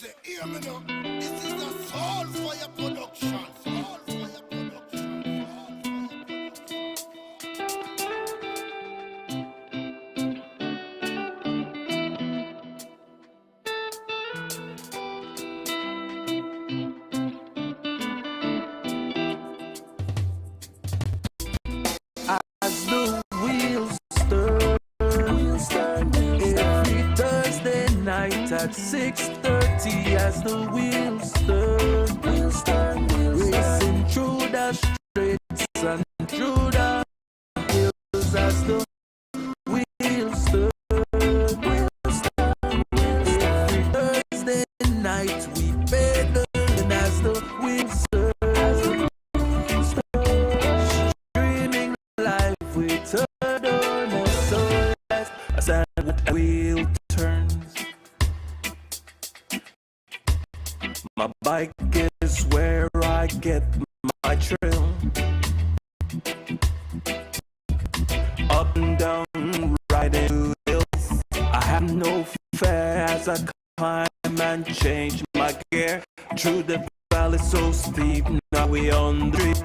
say, hear me now. This is a Soul Fire production. Soul Fire production. As the wheels turn every Thursday night at 6:30. As the wheels turn, racing through the streets and through the hills. As the wheels turn, every Thursday night we pedal. And as the wheels turn, streaming life we turn on. So yes, as the wheel turns, my bike is where I get my thrill. Up and down, riding hills. I have no fear as I climb and change my gear. Through the valley so steep, now we on the street.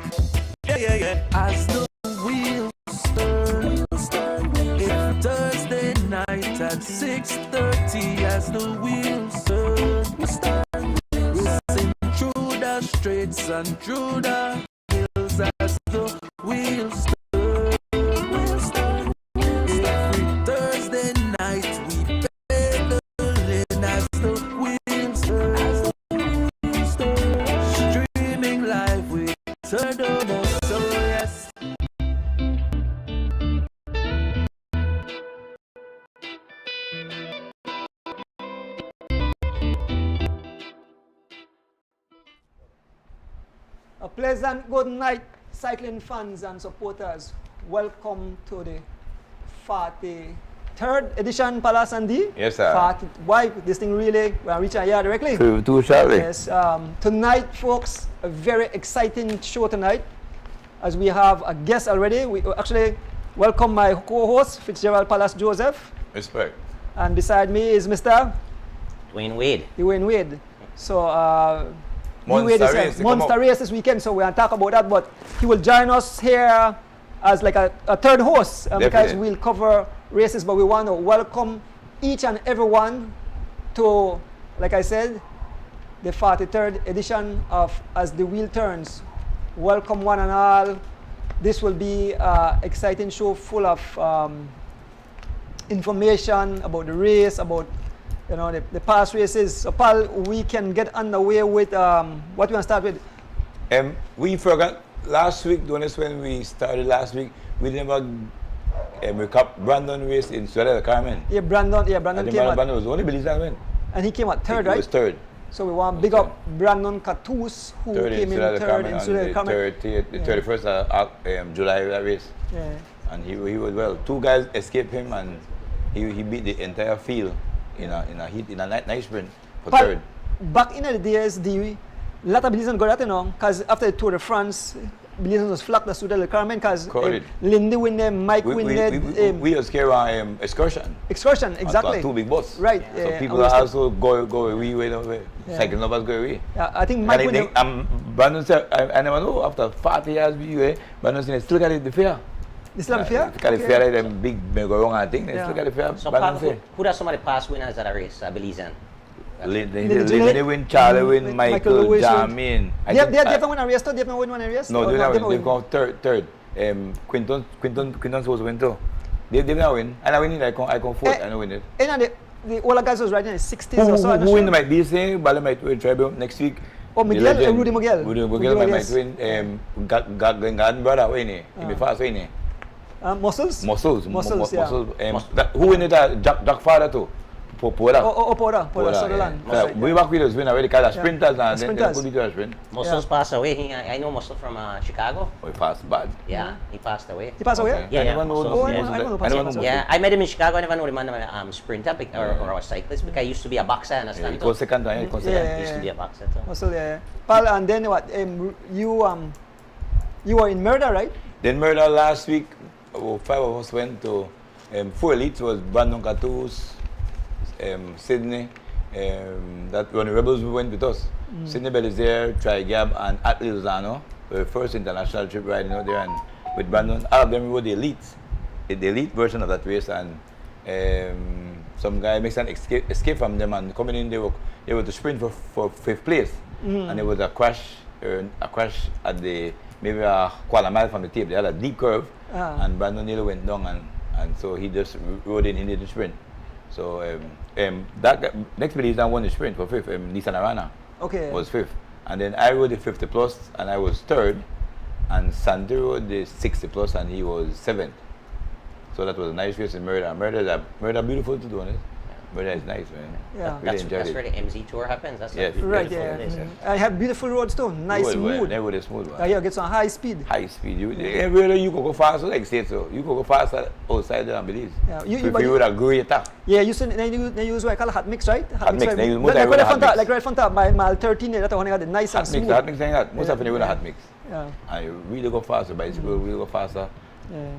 Yeah. As the wheels turn, it's Thursday night at 6:30. As the wheels turn, racing through the streets and through the hills. As the wheels turn, every Thursday night we pedal. As the wheels turn, streaming live we turn on us. So yes. A pleasant good night, cycling fans and supporters. Welcome to the 43rd edition, Palace and D. Yes, sir. Why this thing really? We're reaching here directly. Too shortly. Yes. Tonight, folks, a very exciting show tonight, as we have a guest already. We actually welcome my co-host, Fitzgerald Palace Joseph, Respect. and beside me is Mr. Dwayne Wade. Dwayne Wade. So, Monster race, Monster race this weekend, so we're going to talk about that, but he will join us here as like a third host because we'll cover races, but we want to welcome each and everyone to, like I said, the 43rd edition of As the Wheel Turns. Welcome one and all. This will be an exciting show full of information about the race, about the past races. So, Paul, we can get underway with what we want to start with. We forgot last week, when we started last week, we never recap Brandon race in Swede, Carmen. Yeah, Brandon came Brandon was only Billy Salman. and he came at third, He right? was third. So we want to big up Brandon Catus, who came in third in Swede, Carmen. The 31st of July that race. Yeah. And he was well. Two guys escaped him and he beat the entire field in a night sprint for But third. back in the days, a lot of Belizeans got that, because after the Tour de France, Belizeans was flocked to Swede, Carmen, because Lindy win them, Mike win them. We was carrying excursion. Excursion, exactly. Two big boats. Right. So people are also go away. Cycling lovers go away. Yeah, I think Mike win them. Brandon said, I never know, after 40 years BUA, Brandon said, still got the fair. They still have fair? Got the fair, them big go-wrong, I think. They still got the fair. So, who are some of the past winners at a race, Belizean? They win, Charlie win, Michael, Jamin. They have win a race too? They have win one race? No, they didn't win. They come third. Quinton supposed to win too. They didn't win. And I win it, I come fourth and I win it. And the older guys was riding in the 60s or so. Who win might be saying, Bala might win Tribal next week. Oh, Miguel and Rudy Miguel. Rudy Miguel might win. Garden brother win. He be fast win. Muscles? Muscles, yeah. Who win it? Jack Father too. Poda Sutherland. Way back with us win already because sprinters and then could be to sprint. Muscles passed away. I know Muscle from Chicago. Oh, he passed bad. Yeah, he passed away. He passed away? Yeah, I never know. I don't know. Yeah, I met him in Chicago. I never know the man sprinter or a cyclist because I used to be a boxer and a He stunt. was second time. He used to be a boxer too. Muscle, yeah. Paul, and then what? You were in Murder, right? Then Murder last week. 5 of us went to 4 elites was Brandon Catus, Sydney, that when the Rebels went with us. Sidney Bell is there, Tri Gab, and Atlee Lozano. The first international trip riding out there, and with Brandon, all of them were the elite version of that race, and some guy makes an escape from them, and coming in, they were to sprint for 5th place, and there was a crash at the maybe a quarter mile from the tape. They had a deep curve, and Brandon nearly went down, and so he just rode in. He did the sprint. So that guy, next release, I won the sprint for 5th. Nissan Arana was 5th, and then I rode the 50 plus, and I was 3rd, and Sandy rode the 60 plus, and he was 7th. So that was a nice race in Murder. Murder beautiful to do honest. Murder is nice, man. Yeah. That's where the MZ tour happens. That's Yes. Right, yeah. I have beautiful roads too. Nice smooth. Never the smooth one. Yeah, get some high speed. High speed. Everywhere you could go faster, like state so. You could go faster outside there and Belize. Yeah. You would a great attack. Yeah, they use what I call a hot mix, right? Hot mix. They use like right front top, mile 13, that's the one that got the nice and smooth. Hot mix, that. Most often they with a hot mix. Yeah. And you really go faster, bicycle really go faster. Yeah.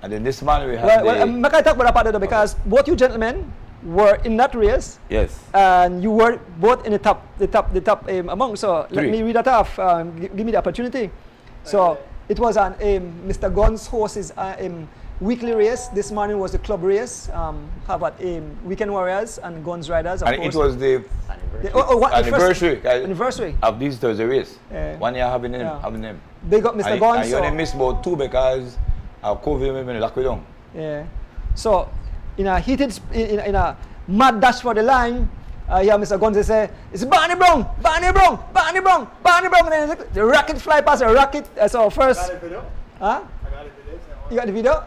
And then this man we have Well, I talk about that part of it because both you gentlemen were in that race. Yes. And you were both in the top among. So let 3. me read that off. Give me the opportunity. So it was an Mr. Guns horses weekly race. This morning was the club race. Have at Weekend Warriors and Guns Riders. Of And course. it was the anniversary of this Thursday race. 1 year having them. Yeah. Having them. They got Mr. Guns. And you only missed about 2 because of COVID when locked down. Yeah. So in a heated, in a mad dash for the line, yeah, Mr. Gonzalez say, it's Barney Brown, Barney Brown, Barney Brown, Barney Brown, and then the rocket fly past the rocket. So first, Got a video? huh? I got a video. You got the video?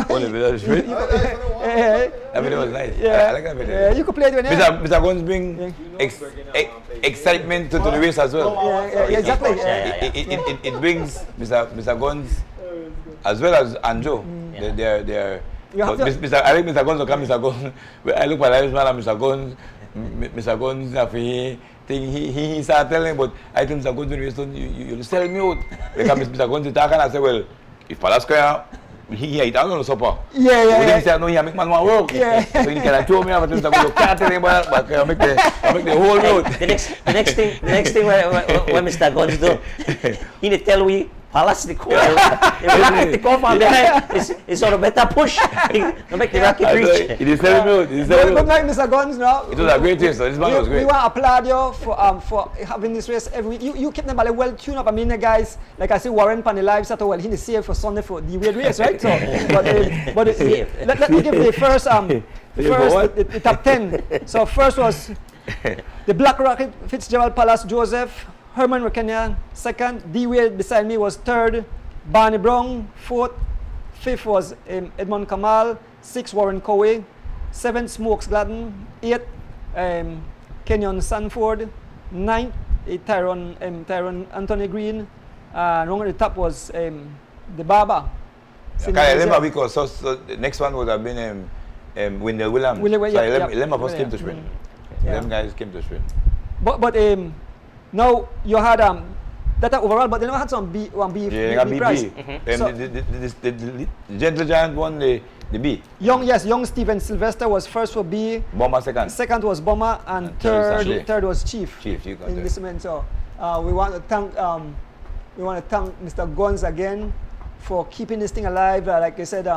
Oh, the video is great. That video was nice. Yeah. I like that video. Yeah, you could play it when Mr. Guns bring excitement to the race as well. Yeah, exactly. It brings Mr. Guns as well as Anjo. They're but I think Mr. Guns will come, Mr. Guns. I look at the man and Mr. Guns. Mr. Guns, he started telling, but I think Mr. Guns, when you sell me out. Because Mr. Guns is talking, I say, well, if Palace Square, he ain't on supper. Yeah. He didn't say, no, he make man work. Yeah. So he can show me, but Mr. Guns can't tell him about that, but make the whole road. The next thing when Mr. Guns do, he need tell we Palace the core. They rocket the core from behind. It's on a better push. To make the rocket reach. It is very good. It is very But good. like Mr. Guns now. It was a great race. This man was We great. want to applaud you for having this race every week. You keep them well tuned up. I mean, the guys, like I say, Warren Pan the live set well, he is safe for Sunday for the weird race, right? So, but let me give the first the top 10. So first was the Black Rocket, Fitzgerald Palace, Joseph, Herman Rakenya, second. D Wade beside me was third. Barney Brown, fourth. Fifth was Edmond Kamal. Sixth, Warren Cowie. Seventh, Smokes Gladden. Eighth, Kenyon Sanford. Ninth, Tyrone Anthony Green. And wrong at the top was the Baba. I remember because so the next one would have been Wendell Williams. So 11 of us came to sprint. 11 guys came to sprint. But now you had that overall, but they never had some B prize. So, the Gentle Giant won the B. Young Steven Sylvester was first for B. Bomber second. Second was Bomber, and third was Chief. You got in this event. So we want to thank Mr. Guns again for keeping this thing alive. Like I said,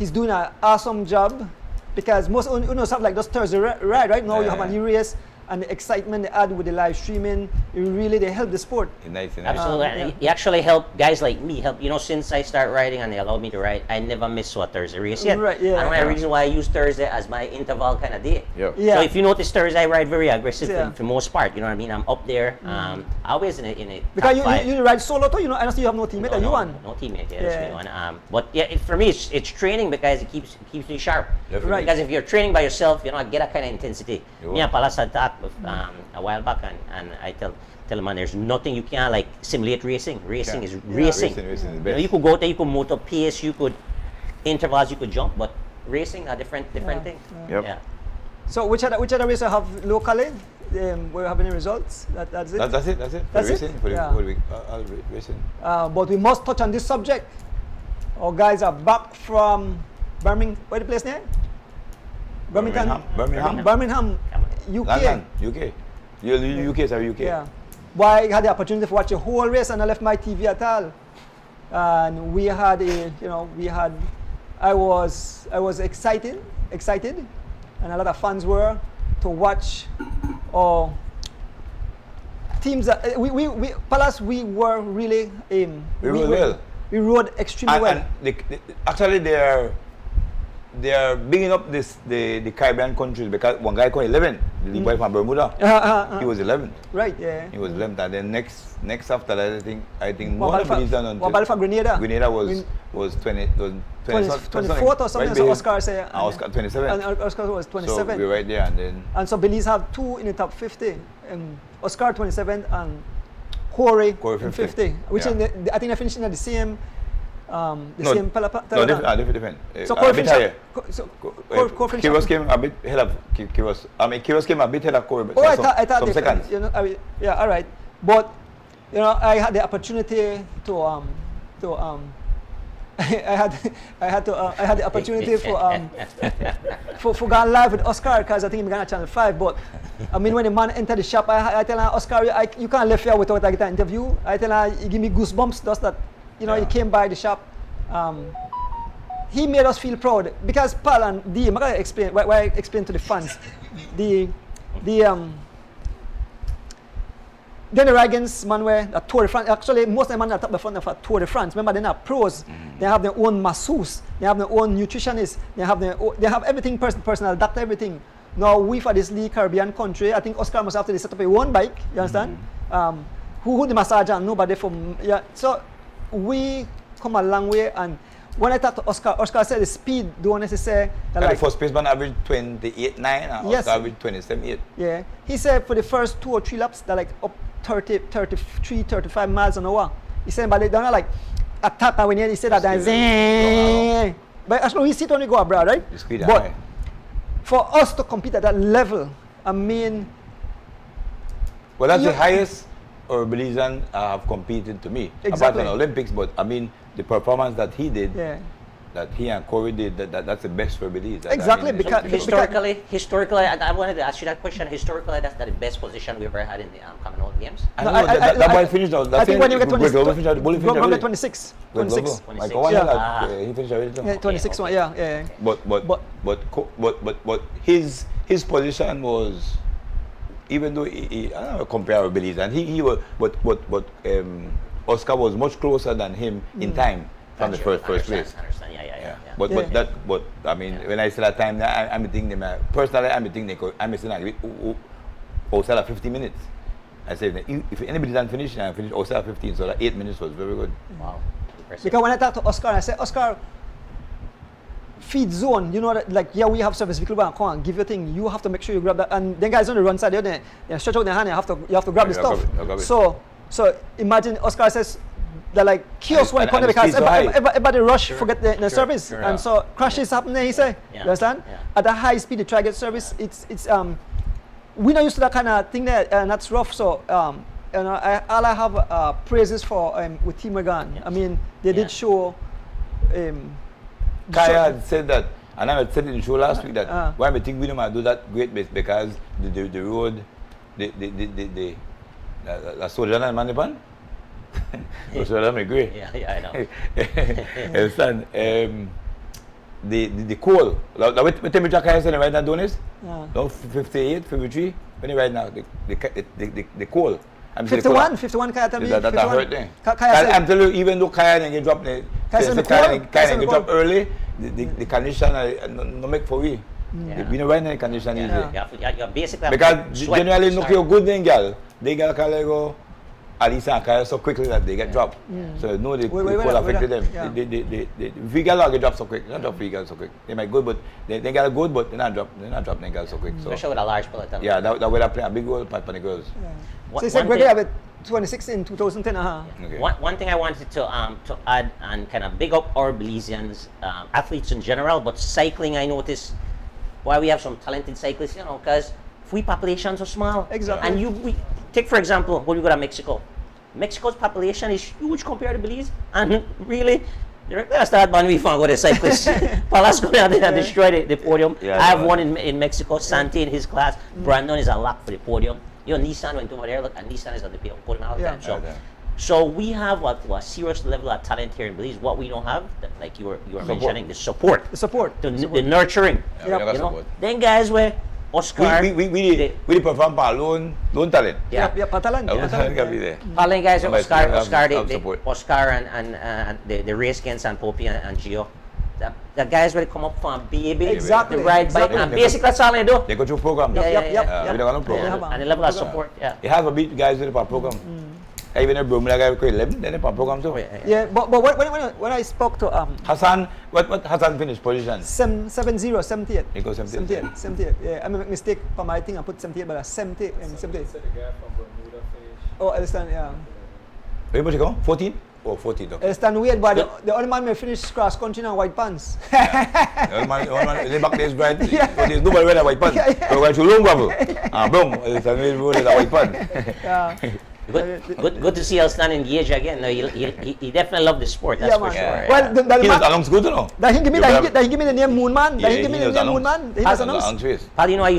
he's doing an awesome job because most have like those Thursday ride right now. You have a new race. And the excitement they add with the live streaming, they help the sport. Nice. Absolutely. You actually help guys like me. Since I start riding and they allowed me to ride, I never miss a Thursday race yet. Right, yeah. And one reason why I use Thursday as my interval kind of day. Yeah. Yeah. So if you notice Thursday, I ride very aggressive for the most part. You know what I mean? I'm up there. Always in a because top you ride solo too. I know you have no teammate. No one? No teammate. Yeah, that's me one. But yeah, for me, it's training because it keeps me sharp. Definitely. Right. Because if you're training by yourself, you don't get that kind of intensity. Me and Palas had that with, a while back, and I tell them, man, there's nothing you can like simulate racing. Racing is racing. Racing is best. You could go there, you could motor pace, you could intervals, you could jump, but racing a different thing. Yep. Yeah. So which other race I have locally? We have any results? That's it. That's it. That's for racing. it? For the Yeah. whole week. All racing. But we must touch on this subject. Our guys are back from Birmingham. What's the place name? Birmingham. Birmingham. Birmingham. UK. London, UK. UK, sorry, UK. Yeah. But I had the opportunity to watch the whole race and I left my TV at all. And we had I was excited, and a lot of fans were to watch teams that we Palace, we were really we rode well. We rode extremely well. And actually they are bigging up the Caribbean countries because one guy called 11, the boy from Bermuda. He was 11th. Right, yeah. He was 11th, and then next after that, I think What one of about these done what about for Grenada? Grenada was 24th or something. So Oscar say. Oscar 27. And Oscar was 27. So we're right there, and then. And so Belize have two in the top 50. Oscar 27 and Corey 50. Which yeah. I think they're finishing at the same. No, different. So a bit higher. Kiros came a bit ahead of Kiros. I mean, Kiros came a bit ahead of Corey, but I thought some seconds. You know, yeah, all right. But you know, I had the opportunity to I had the opportunity for going live with Oscar because I think he began at Channel 5. But I mean, when the man entered the shop, I tell him, Oscar, you can't leave here without I get an interview. I tell him, he give me goosebumps. Just that, you know, he came by the shop. He made us feel proud because Paul and D. I'm gonna explain why I explain to the fans. Then the Ragans, man, were at Tour de France. Actually, most of them are at the front of a Tour de France. Remember, they're not pros. They have their own masseuse. They have their own nutritionist. They have everything, personal doctor, everything. Now, we for this Lee Caribbean country, I think Oscar must have to set up a one bike. You understand? Who the massage and nobody from So we come a long way. And when I talked to Oscar said the speed don't necessarily. Like the first paceman averaged 28.9 and yes. Oscar averaged 27.8. Yeah. He said for the first 2 or 3 laps, they're like up 30, 33, 35 miles an hour. He said, but they don't like a tap and when he said that, but actually we see it only go abroad, right? The speed but high. For us to compete at that level, I mean. Well, that's the highest or Belizean have competed to me. Exactly. Apart from the Olympics, but I mean the performance that he did, that he and Corey did, that's the best for Belize. Exactly, I mean, because historically, I wanted to ask you that question. Historically, that's the best position we ever had in the Commonwealth Games. No, that boy finished out. I think when you get 26. Global 26. He finished already. Yeah, 26 one, yeah. But his position was, even though I don't know, compare with Belize, and he was, but Oscar was much closer than him in time from the first place. Yeah. But I mean, when I say that time, I'm thinking personally, I'm thinking outside of 50 minutes. I said if anybody doesn't finish, I finish outside of 15, so that 8 minutes was very good. Wow. Impressive. Because when I talked to Oscar, I said, Oscar, feed zone, you know, that, like, yeah, we have service vehicle, but come on, give your thing. You have to make sure you grab that. And then guys on the run side, they stretch out their hand, you have to grab the stuff. Grab it. So imagine Oscar says, they're like kiosk when and because so everybody rush forget the Sure, service, sure, and so crashes happen. He say, you understand? Yeah. At a high speed, they try to get service. It's we're not used to that kind of thing there, and that's rough. So you know, all I have praises for with Team Regan. Yes. I mean, they did show. Kaya had said that, and I had said in the show last week that why I think we don't do that great because the road, the soldier and manipan. So I'm agree. Yeah, I know. Understand? The coal. What temperature can you say right now, Donis? No, 58, 53. When you right now, the coal. 51 Kaya tell me. That hurt thing. I'm telling you, even though Kaya didn't drop Kaya drop early, the condition no make for we. We don't ride in condition easy. Yeah, basically. Because generally, look how good they girl. They get go. At least so quickly that they get dropped. So no, the coal affected them. If we get dropped so quick, not drop free girls so quick. They might good, but they get good, but they're not dropping girls so quick. So especially with a large peloton. Yeah, that would have played a big role for the girls. So you said Gregory have 26 in 2010. Okay. One thing I wanted to add and kind of big up our Belizeans, athletes in general, but cycling I noticed why we have some talented cyclists, you know, because we populations are small. Exactly. And we take for example when we go to Mexico. Mexico's population is huge compared to Belize, and really That's that man we found go the cyclist. Palas go down there and destroy the podium. Yeah, I have yeah. one in Mexico. Santi in his class. Brandon is a lock for the podium. You know, Nissan went over there. Look, and Nissan is on the podium all the time. So, Yeah. so we have a serious level of talent here in Belize. What we don't have, like you were mentioning, the support, The support. the nurturing. Yeah, we don't got You know, support. then guys where Oscar, We perform for lone talent. yeah. Yep, Patalan. Lone talent can be there. Following guys, Somebody Oscar, still have support. Oscar and the race against and Poppy and Gio. The guys will come up from baby, Exactly, to ride bike, exactly. and basically that's all they do. They go through program. Yeah, Yep, yep, We don't got no program. And the level of support, yeah. You have a beat guys with a program. Even a Brumla guy with 11, then a program too. Oh, yeah. Yeah, but when I spoke to Hassan, what Hassan finished position? 70, 78. He goes 78. 78. Yeah, I made a mistake for my thing. I put 78, but 70 and 78. Said the guy from Bermuda finished. Oh, I understand. Yeah. Where much you go? 14? Oh, 14. I Okay. understand weird, but the only man may finish cross country in white pants. Old man, the back days bright. Yeah. But there's nobody wear a white pants. Yeah, yeah. So when you long gravel, boom, it's a white pants. Yeah. Good to see Elstan engage again. No, he definitely loved the sport, that's Yeah, for man. sure. Yeah. Well, the He was man, along school, you know. that he give me the name Moon Man. That Yeah, he give me he the was name along- Moon Man. He He was was along announced. trace. Pal, you know, I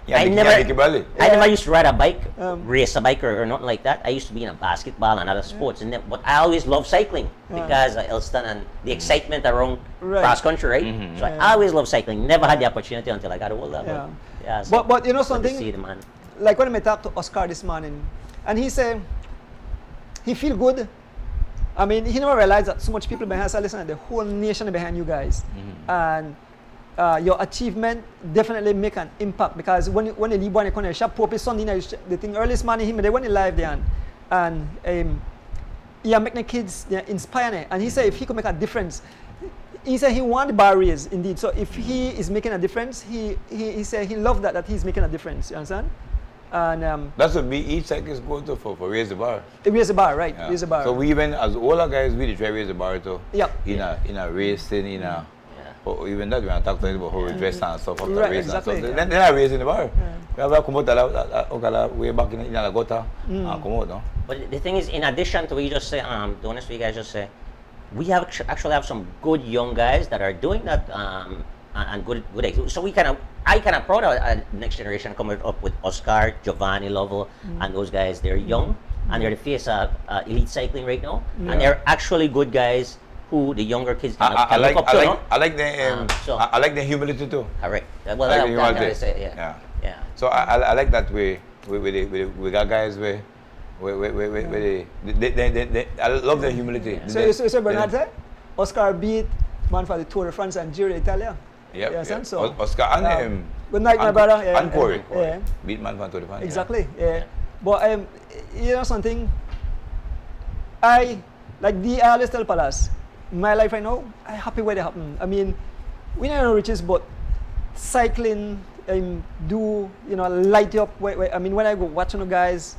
Yeah, never Yeah. used to ride a bike, Um, race a bike or nothing like that. I used to be in a basketball and other sports, and then, but I always loved cycling because Elston and the excitement around Right. cross country, right? So I always loved cycling. Never had the opportunity until I got older. Yeah. Yeah, so But you know good to something? see the man. Like when I talked to Oscar this morning, and he said he feel good. I mean, he never realized that so much people behind us are listening, the whole nation behind you guys. And your achievement definitely make an impact because when you leave one corner shop, Pope is Sunday night, the thing early this morning, him they went live there and he make the kids inspire them. And he said if he could make a difference, he said he want the barriers indeed. So if he is making a difference, he said he loved that he's making a difference. You understand? And That's what each cyclist go to for raise the bar. raise the bar, right? Yeah. Raise the bar. So we even as all our guys we try raise the bar too. Yep. In a racing, in a or even that we are talking about how we dress and stuff after Right, race exactly. and stuff. Then I raise in the bar. We have come out way back in La Gota and come out, no? But the thing is, in addition to what you just say, the honest way you guys just say, we have actually have some good young guys that are doing that and good. So I kind of proud of next generation coming up with Oscar, Giovanni Lovell, and those guys. They're young and they're the face of elite cycling right now, and they're actually good guys who the younger kids can look up to. I like the humility too. Correct. Well, I like the that's humility. say, yeah. So I like that way. We got guys where I love the humility. So Bernard said, Oscar beat man for the Tour de France and Giro d'Italia. Yep, Yes, yep. and so- Oscar and Good night, my brother. Yeah, and Corey. yeah. Beat man for the fun. Exactly. Yeah. But you know something? I always tell Palace, my life right now, I'm happy where they happen. I mean, we don't know riches, but cycling light you up. I mean, when I go watch guys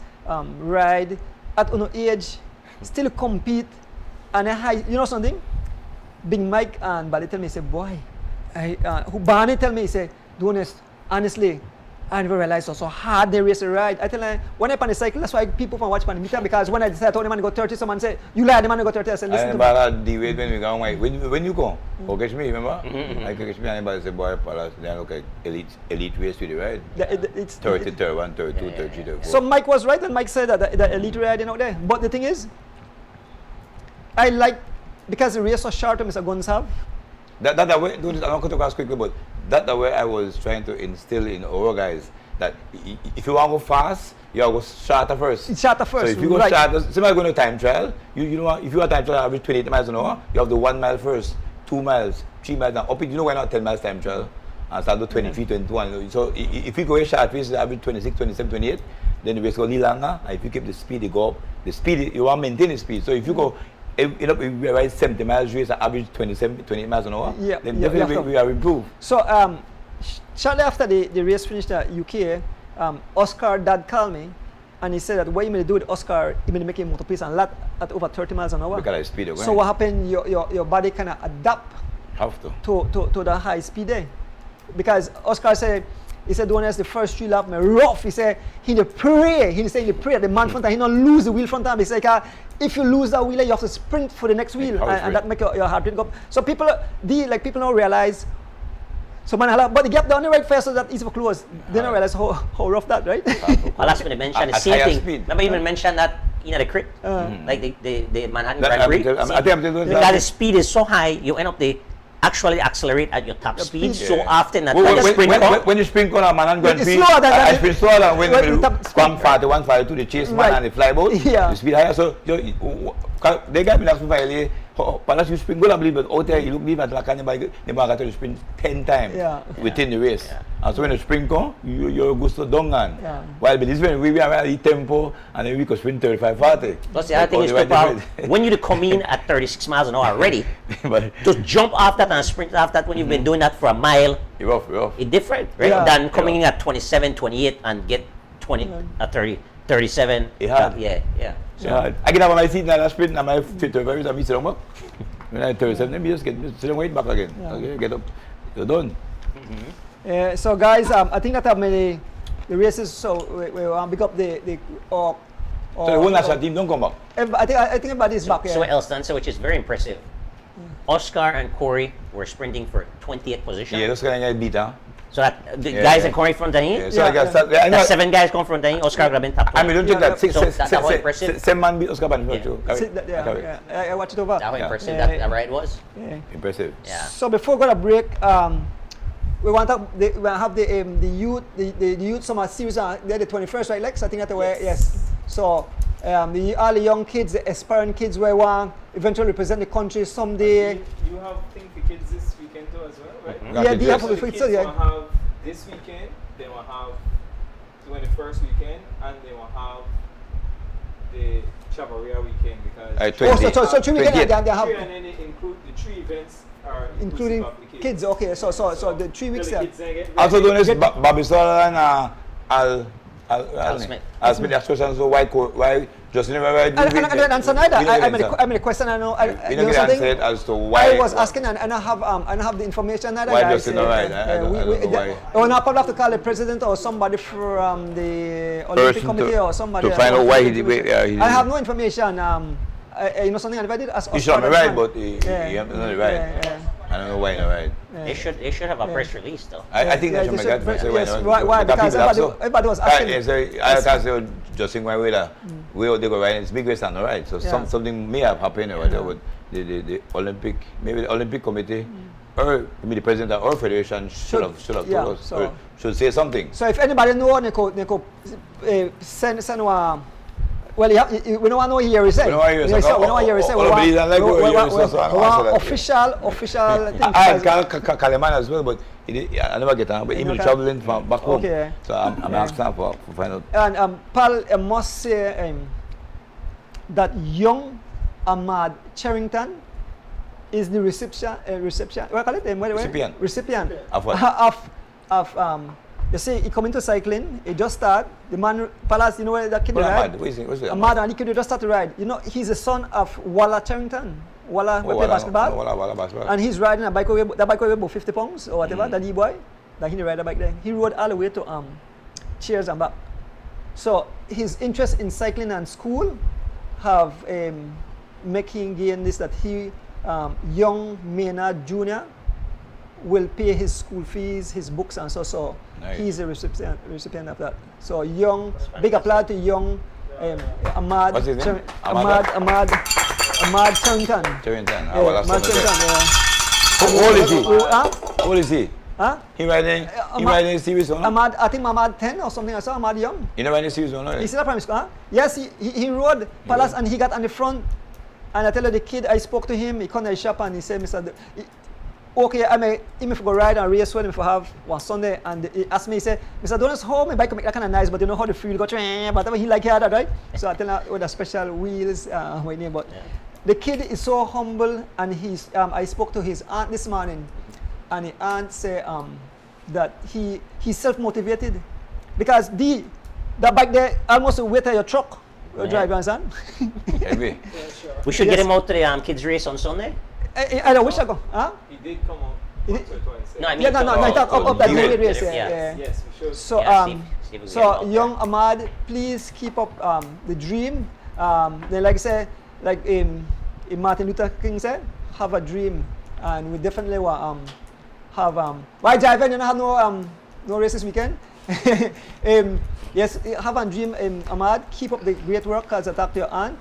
ride at age, still compete, and you know something? Big Mike and Bali tell me, say, boy, who Barney tell me, say, honestly, I never realized so hard they race a ride. I tell them, when I on the cycle, that's why people from watch pan meter because when I said I told them to go 30, someone say, you lie, the man go 30. I said, I listen to remember me. the way when we go when you go, catch me, remember? I catch me and everybody say, boy, Palace, they look like elite race with the ride. It's 30, 31, 32, 33, 34. So Mike was right, and Mike said that the elite riding out there. But the thing is, I like because the race was short, Mr. Gonzalez. That way, I'm not going to ask quickly, but that the way I was trying to instill in our guys that if you want to go fast, you have to go shorter first. It's shorter first, So if you go right. shorter, somebody going to time trial, you know, if you are time trial average 28 miles an hour, you have the 1 mile first, 2 miles, 3 miles, and up it, you know why not 10 miles time trial, and start to 23, 21. So if you go a short race, average 26, 27, 28, then the race go a little longer, and if you keep the speed, you go up. The speed, you want to maintain the speed. So if you go, if we ride 70 miles race, average 27, 28 miles an hour, then definitely we are improved. So shortly after the race finished at UK, Oscar dad called me and he said that what you may do with Oscar, you may make him motor pace and lot at over 30 miles an hour. Because of speed, So what happened? Your body kind of adapt have to the high speed there, because Oscar said. He said, when the first 3 laps, me rough. He said, he the pray. He said, the man front, he not lose the wheel front time. He said, if you lose that wheel, you have to sprint for the next wheel, and that make your heart rate go up. So people don't realize. So but the gap down the right first, so that easy for close. They don't realize how rough that, right? Well, last minute mentioned the same thing. Remember even mentioned that in the crypt, like the Manhattan Grand Prix. The speed is so high, you end up actually accelerate at your top speed so often that when you sprint on a Manhattan Grand Prix, I sprint slower than when you come 41, 42, the chase man and the flyboat, the speed higher. So they got me last finally. Palas you sprint, go believe, but out there you look me at like the market you sprint 10 times within the race. And so when you sprint come, you're good to dongan. While but this when we are at tempo and then we could sprint 35, 40. Plus the other thing is when you come in at 36 miles an hour already, to jump off that and sprint off that when you've been doing that for a mile, it's different, right? Than coming in at 27, 28 and get 20 at 30, 37. Yeah. So I get up on my seat and I sprint and my fit to very I sit down back. When I 37, then you just get sit wait back again. Okay, get up. You're done. So guys, I think that many the races. So we want to pick up the so the whole national team don't come back. I think everybody's back. So else done, so which is very impressive. Oscar and Corey were sprinting for 20th position. Yeah, those guys beat, huh? So that the guys in Corey from Dahin? So 7 guys come from Dahin, Oscar got been top 20. I mean, don't think that. That's how impressive. 7 man beat Oscar Ban. I watched it over. That's how impressive that ride was. Impressive. Yeah. So before we go to break, we want to have the youth summer series. They're the 21st, right, Lex? I think that's the way. Yes. So all the young kids, the aspiring kids, we want eventually represent the country someday. You have thing for kids this weekend too as well, right? Yeah, they have so the kids will have this weekend, they will have 21st weekend, and they will have the Chavaria weekend because so 3 weekends they have and then they include the 3 events are including of the kids. Okay, so the 3 weeks there. Also doing this Bobby Stoller and Al Smith asked questions, so why Justin never I don't answer neither. I mean the question I know. You know something as to why I was asking and I have the information neither. Why Justin not right? I don't know why. We're not probably have to call the president or somebody from the Olympic Committee or somebody to find out why he I have no information. You know something I did ask. He should be right, but he not right. I don't know why not right. They should have a press release though. I think they should make that press release. Why? Because everybody was asking. I can't say Justin Wayne Wade. We they go right. It's big race and right. So something may have happened or whatever. The Olympic, maybe the Olympic Committee, or maybe the president or federation should have told us. Or should say something. So if anybody know, they could send well, we don't want to know here we say. We don't want to hear we say. We want official thing. I call him as well, but I never get on. But he's traveling from back home, so I'm asking for find out. And Paul, I must say that young Ahmad Charrington is the recipient. What call it? Recipient of what? Of you see, he come into cycling. He just start. The man, Palace, you know where that kid ride? Ahmad, and he could just start to ride. You know, he's the son of Walla Charrington. Walla, play basketball. Walla basketball. And he's riding a bike. That bike weighs about 50 pounds or whatever. That boy, that he ride a bike there. He rode all the way to Cheers and back. So his interest in cycling and school have making gain this that he young Maynard Jr. will pay his school fees, his books, and so. Nice. He's a recipient of that. So young, big applause to young Ahmad. What's his name? Ahmad Charrington. Charrington. Ahmad Charrington. How old is he? How old is he? Huh? He riding series one? Ahmad, I think Ahmad 10 or something. I saw Ahmad young. You know riding series one, right? He's in a primary school, huh? Yes, he rode Palace and he got on the front. And I tell you, the kid, I spoke to him, he come to the shop and he said, okay, I may even if I go ride and race with him if I have one Sunday, and he asked me, he said, Mr. Donuts, how my bike make that kind of nice, but you know how the fuel go, but he like that, right? So I tell him with the special wheels, but the kid is so humble, and he's, I spoke to his aunt this morning, and the aunt said that he's self-motivated, because that bike there almost weight of your truck, drive, you understand? We should get him out to the kids race on Sunday. I wish I go. Huh? He did come out once or twice. No, I mean, I talk up that race. Yes, we should. So young Ahmad, please keep up the dream. Then like I say, like Martin Luther King said, have a dream, and we definitely will have why Javan, you don't have no race this weekend? Yes, have a dream, Ahmad. Keep up the great work as I talk to your aunt.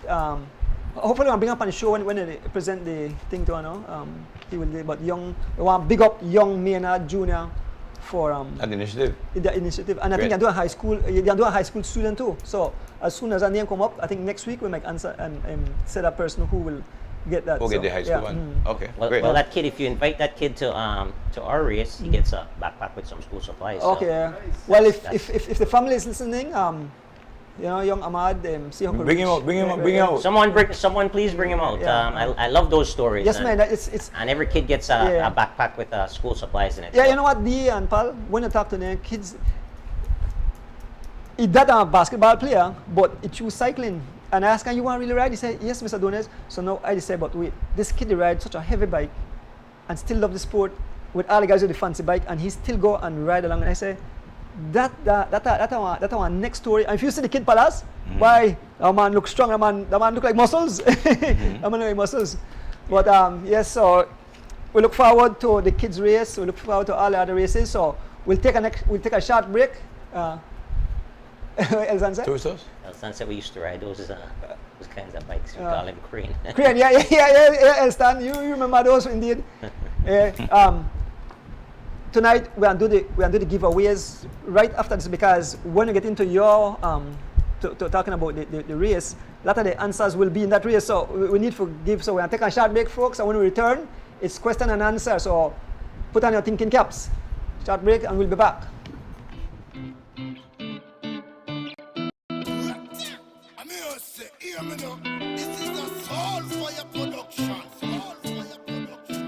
Hopefully I'll bring up on the show when they present the thing to her. He will do, but young, we want to big up young Maynard Jr. for An initiative. the initiative. And I think Great. you're doing high school, you're doing a high school student too. So as soon as a name come up, I think next week we might answer and set a person who will get that. Okay, so, the high school yeah, one. Okay, Well, great. well, that kid, if you invite that kid to our race, he gets a backpack with some school supplies. So Okay. Well, if the family is listening, you know, young Ahmad, see how Bring him out, bring him out, bring him out. Someone please bring him out. Yeah. I love those stories. Yes, and, man. It's and every kid gets Yeah. a backpack with school supplies in it. yeah. so- You know what, D and Pal, when you talk to them kids, he that a basketball player, but he choose cycling. And I asked him, you want to really ride? He said, yes, Mr. Dones. So now I decided, but wait, this kid rides such a heavy bike and still love the sport with all the guys with the fancy bike, and he still go and ride along. And I say, that's our next story. And if you see the kid Palace, why, that man look strong, that man look like muscles. That man look like muscles. But yes, so we look forward to the kids race. We look forward to all the other races. So we'll take a short break. Elzan said? Tourists? Sunset, we used to ride those kinds of bikes. We call them crane. Crane, yeah, Elstan, you remember those indeed. Tonight we are do the giveaways right after this, because when you get into your to talking about the race, a lot of the answers will be in that race. So we need to give. So we are taking a short break, folks, and when we return, it's question and answer. So put on your thinking caps. Short break, and we'll be back. Hear me now. This is a Soul Fire production. Soul Fire production.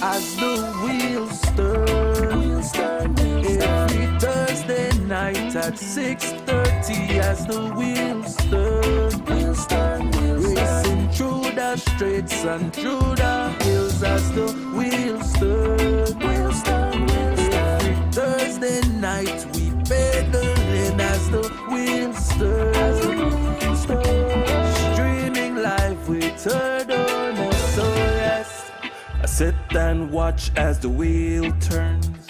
As the wheels turn, every Thursday night at 6:30. As the wheels turn, racing through the streets and through the hills. As the wheels turn, every Thursday night we pedaling. As the wheels turn, streaming live with Third on. So yes, I sit and watch as the wheel turns.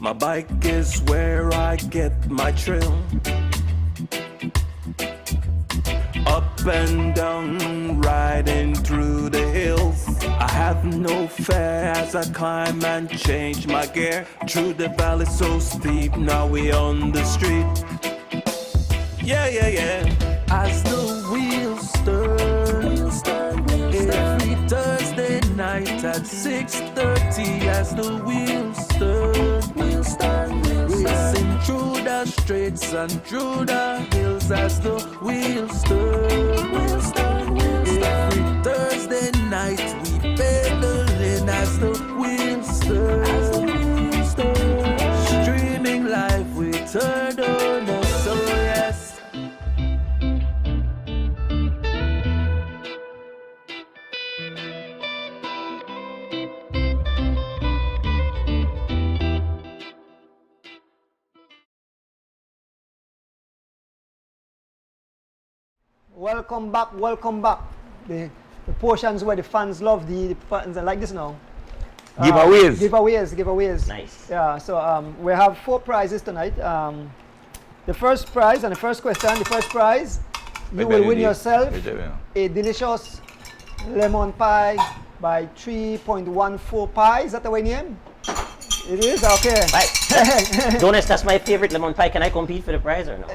My bike is where I get my thrill. Up and down, riding through the hills. I have no fear as I climb and change my gear. Through the valley so steep, now we on the street. Yeah. As the wheels turn, every Thursday night at 6:30. As the wheels turn, racing through the streets and through the hills. As the wheels turn, every Thursday night we pedaling. As the wheels turn, streaming live with Third on. So yes. Welcome back. The portions where the fans love the fans are like this now. Giveaways. Nice. Yeah, so we have 4 prizes tonight. The first prize and the first question, you will win yourself a delicious lemon pie by 3.14 pie. Is that the way name? It is? Okay. Right. Donis, that's my favorite lemon pie. Can I compete for the prize or no?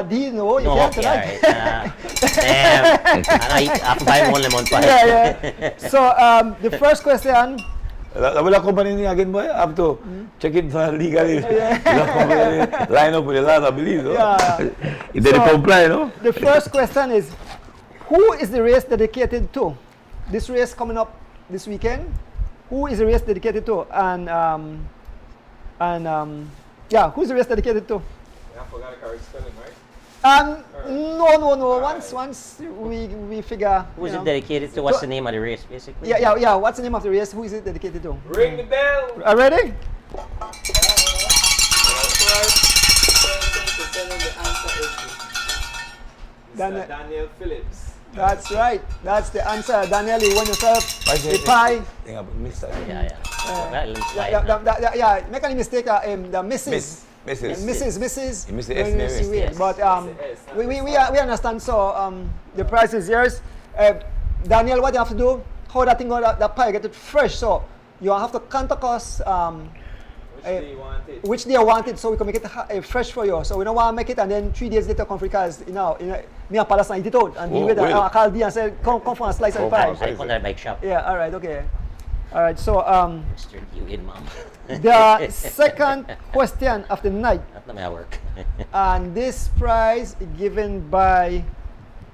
Do you know? You No, can't okay, tonight. alright. Damn. And I have to buy one lemon pie. Yeah. So the first question. Wala company niya again boy. I have to check it legally. Line up with a lot, I believe. No? Yeah. If they comply, no? The first question is, who is the race dedicated to? This race coming up this weekend, who is the race dedicated to? And who's the race dedicated to? Yeah, I forgot the correct spelling, right? No. Once we figure. Who is you it know, dedicated to? What's the name of the race, basically? Yeah. What's the name of the race? Who is it dedicated to? Ring the bell. Are ready? Mr. Daniel Phillips. That's right. That's the answer. Daniel, you won yourself a pie. Thing about Mr. Yeah. Make any mistake. The Mrs. Mrs. Mrs. S. Mary. Wade. But we understand. So the prize is yours. Daniel, what you have to do? How that thing got that pie get it fresh. So you have to contact us. Which day you want it, so we can make it fresh for you. So we don't want to make it and then 3 days later come for because me and Palestine eat it out and I call D and say come for a slice of pie. I call that a bike shop. Yeah, all right, okay. All right, so Mr. Dwayne, mom. the second question of the night. That's not my work. And this prize is given by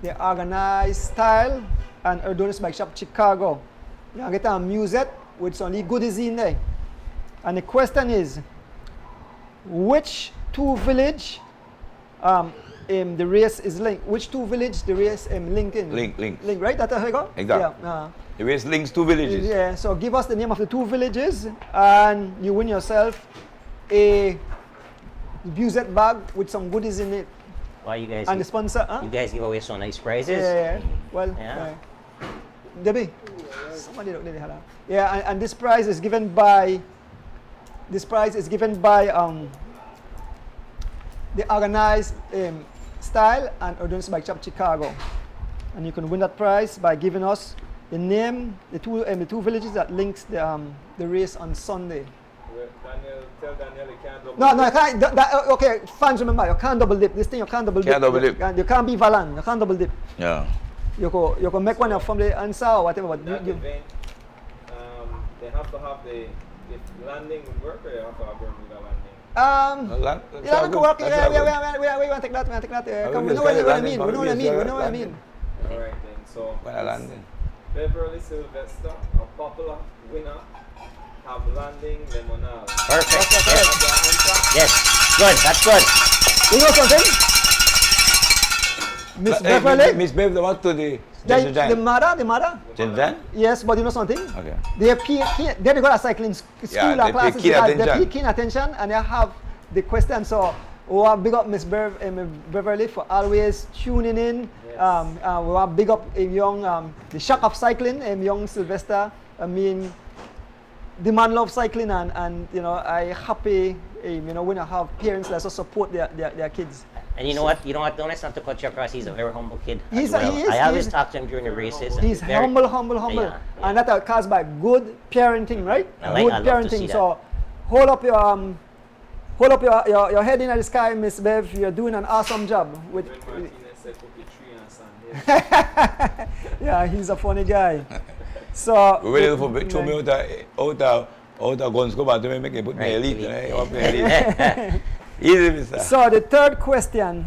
the Organized Style and Erdonis Bike Shop Chicago. You get a musette with some goodies in there. And the question is, which two village the race is linked? Which two village the race link in? Link, right? That's how you go? Exactly. Yeah. The race links two villages. Yeah, so give us the name of the two villages and you win yourself a musette bag with some goodies in it. Why you guys? And the sponsor, You guys give away so nice prizes. Yeah. Well, Debbie, somebody look there. Yeah, and this prize is given by the Organized Style and Erdonis Bike Shop Chicago, and you can win that prize by giving us the name, the two villages that links the race on Sunday. Tell Daniel he can't double No, I can't. Okay, fans, remember, you can't double dip. This thing you can't double dip. You can't be Valan. You can't double dip. Yeah. You can make one from the answer or whatever. But that event, they have to have the landing would work, or you have to have Bermuda landing? That could work. Yeah, we want to take that. We know what I mean. All right then. So landing. Beverly Sylvester, a popular winner, have landing Lemonade. Perfect. Yes. Good. That's good. You know something? Miss Beverly? Miss Beverly, what to the The mother? Jan? Yes, but you know something? Okay. They got a cycling school they classes pay keen they pay keen attention and they have the question. So we want big up Miss Beverly for always tuning in. Yes. We want big up young the shock of cycling, young Sylvester. I mean, the man loves cycling and I happy when I have parents that also support their kids. And you know what? Don't not to cut you across. He's a very humble kid. He is. I always talk to him during the races. He's humble. Yeah. And that's caused by good parenting, right? I love to see that. So hold up your head in the sky, Miss Bev. You're doing an awesome job. With yeah, he's a funny guy. So we will for show me out of guns go back to make it put me elite. Easy, mister. So the third question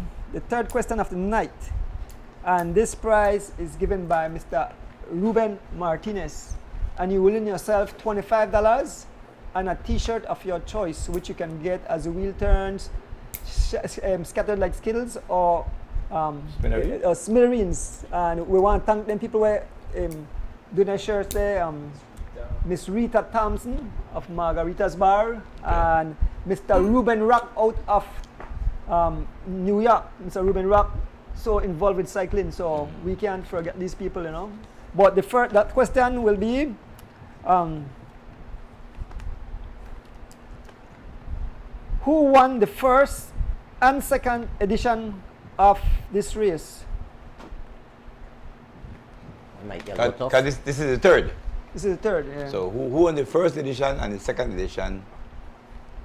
of the night, and this prize is given by Mr. Ruben Martinez, and you will win yourself $25 and a T-shirt of your choice, which you can get as wheel turns, scattered like Skittles or smithereens. And we want to thank them people who do their shirts there. Miss Rita Thompson of Margarita's Bar and Mr. Ruben Rock out of New York. Mr. Ruben Rock, so involved with cycling, so we can't forget these people, But that question will be who won the first and second edition of this race? Because this is the third. This is the third, yeah. So who won the first edition and the second edition?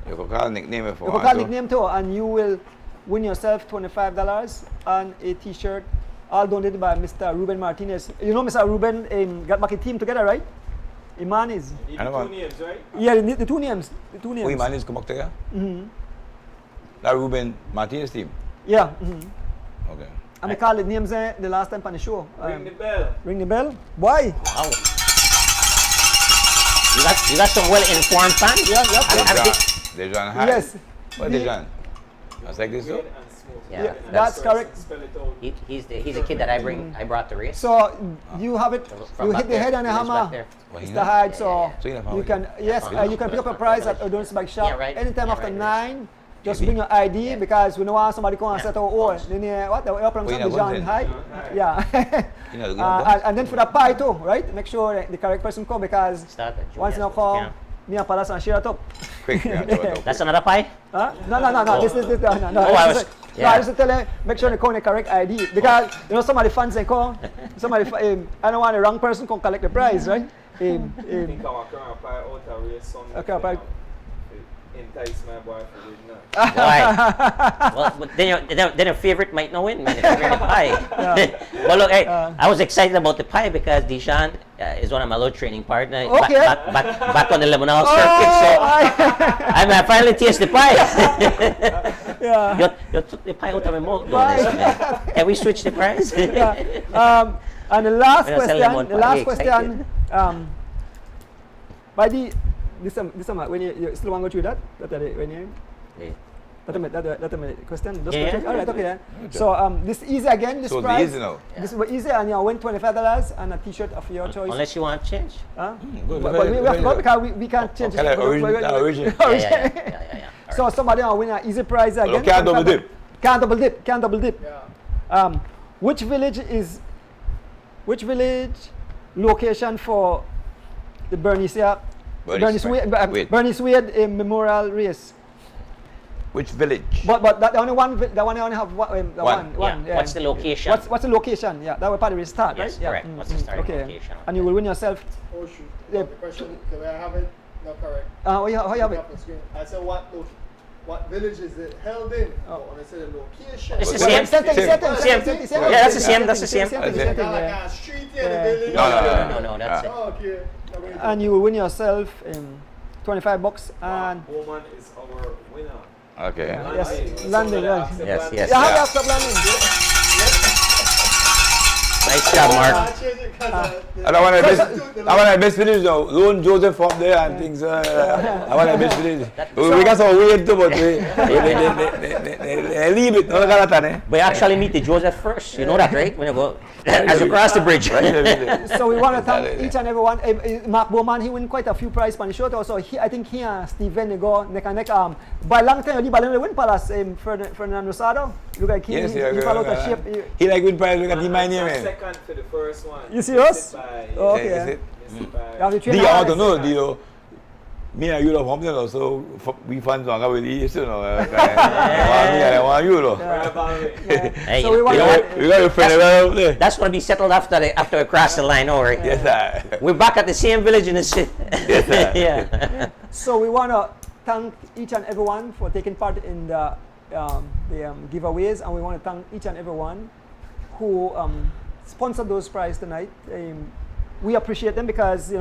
You can call nickname if you want. You can call nickname too, and you will win yourself $25 and a T-shirt, all donated by Mr. Ruben Martinez. You know Mr. Ruben got back a team together, right? Iman is. You need the two names, right? Yeah, the two names. Oh, Iman is come back together? Mm-hmm. That Ruben Martinez team? Yeah. Mm-hmm. Okay. And we called the names the last time on the show. Ring the bell. Ring the bell? Why? Wow. You got some well-informed fans? Yeah. Dejan High. Yes. What Dejan? That's like this, though? Yeah, that's correct. Spell it out. He's the kid that I brought to race. So you have it. From You back hit the there, head on the he was back hammer. there. It's the hide, so So you have you can you can pick up a prize at Adonis Bike Shop Yeah, right. anytime Yeah, after right. 9. Just bring your ID because we don't want somebody come and set our own. Then what the open Well, the yeah, John one hide. thing. Yeah. You know, the And then for the pie too, right? Make sure that the correct person come because Start at once you Julius, call, yeah. me and Palas and share it up. quick. That's another pie? Huh? No. This is no. Oh, I was- No, yeah. I was tell you, make sure they call the correct ID because you know some of the fans they call. I don't want the wrong person come collect the prize, right? I think I'm apply out a race Sunday. Okay, apply. Entice my boy for winning now. Why? Well, but then your favorite might not win, man. If you bring the pie. Well, look, hey, I was excited about the pie because Dishan is one of my load training partners. Okay. Back on the Lebanon circuit, so I finally taste the pie. Yeah. You took the pie out of my mouth, Donis, man. Can we switch the price? Yeah. And the last We're gonna sell them one question, pie. Excited. by the this when you still want to go through that when you Yeah. that's a question. Those Yeah. questions? All right, okay. Yeah. So this easy again. This So the prize. easy now. This is easy, and you win $25 and a T-shirt of your choice. Unless you want to change. Huh? Good. But we have to go because we can't change Okay, it. original. Yeah. So somebody will win an easy prize again. Can't double dip. Can't double dip. Which village location for the Bernice Wade Memorial Race? Which village? But that the only one only have one. Yeah. What's the location? What's the location? Yeah, that will probably start, Yes, right? Yeah. correct. What's the starting location? And you will win yourself. Oh shoot. Yeah. The question, the way I have it, not correct. How you have it? Up on screen. I said what village is it held in? Oh, and I said the location. It's the Same same. thing. Yeah, that's the same. That's the same. Like a street here, Yeah. the village. No, that's it. Oh, okay. And you will win yourself $25 and Woman is our winner. Okay. yes, landing. Right. Yes. Yeah, how you have to landing? Nice job, Mark. I want to best village now. Lone Joseph up there and things. I want to best village. We got some weird too, but they leave it. No, But you actually meet the Joseph first. You know that, right? When you go as you cross the bridge. So we want to thank each and every one. Mark Bowman, he win quite a few prizes on the show. Also, I think he and Steven they go neck and neck. By long time, he balloon win Palace. Fernando Rosado. Look like he follow the shape. He like win prize. Look at the my name. Second for the first one. You serious? Missed by- Oh, okay. Is it? You have to train Do you hard. want to know? Do you? Me and you love home, so we fans don't have this, you know. I want you, know. Right about it. Hey, So we want you know what? We got your friend around there. That's going to be settled after we cross the line, all right? Yes, sir. We're back at the same village in the city. Yes, sir. Yeah. So we want to thank each and everyone for taking part in the giveaways, and we want to thank each and everyone who sponsored those prizes tonight. We appreciate them because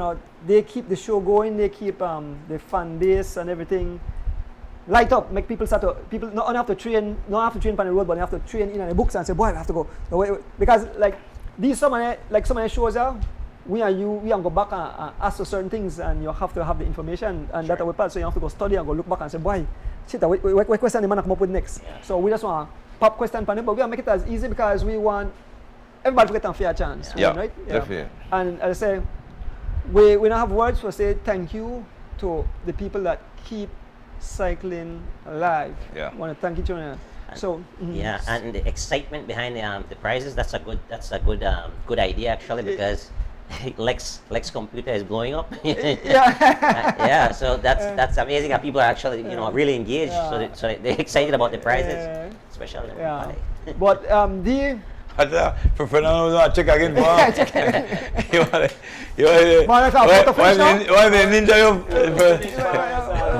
they keep the show going, they keep the fan base and everything light up, make people people not only have to train on the road, but they have to train in the books and say, boy, I have to go. Because like so many shows are, we can go back and ask for certain things, and you have to have the information and that part, so you have to go study and go look back and say, boy, shit, what question the man come up with next? Yeah. So we just want to pop question pan it, but we want to make it as easy because we want everybody to get a fair chance. Yeah, right? definitely. And as I say, we don't have words to say thank you to the people that keep cycling alive. Yeah. I want to thank each other. So Yeah, and the excitement behind the prizes, that's a good idea actually, because Lex computer is blowing up. Yeah, so that's amazing how people are actually really engaged, so they're excited about the prizes, especially yeah. But For Fernando, check again. You want the ninja?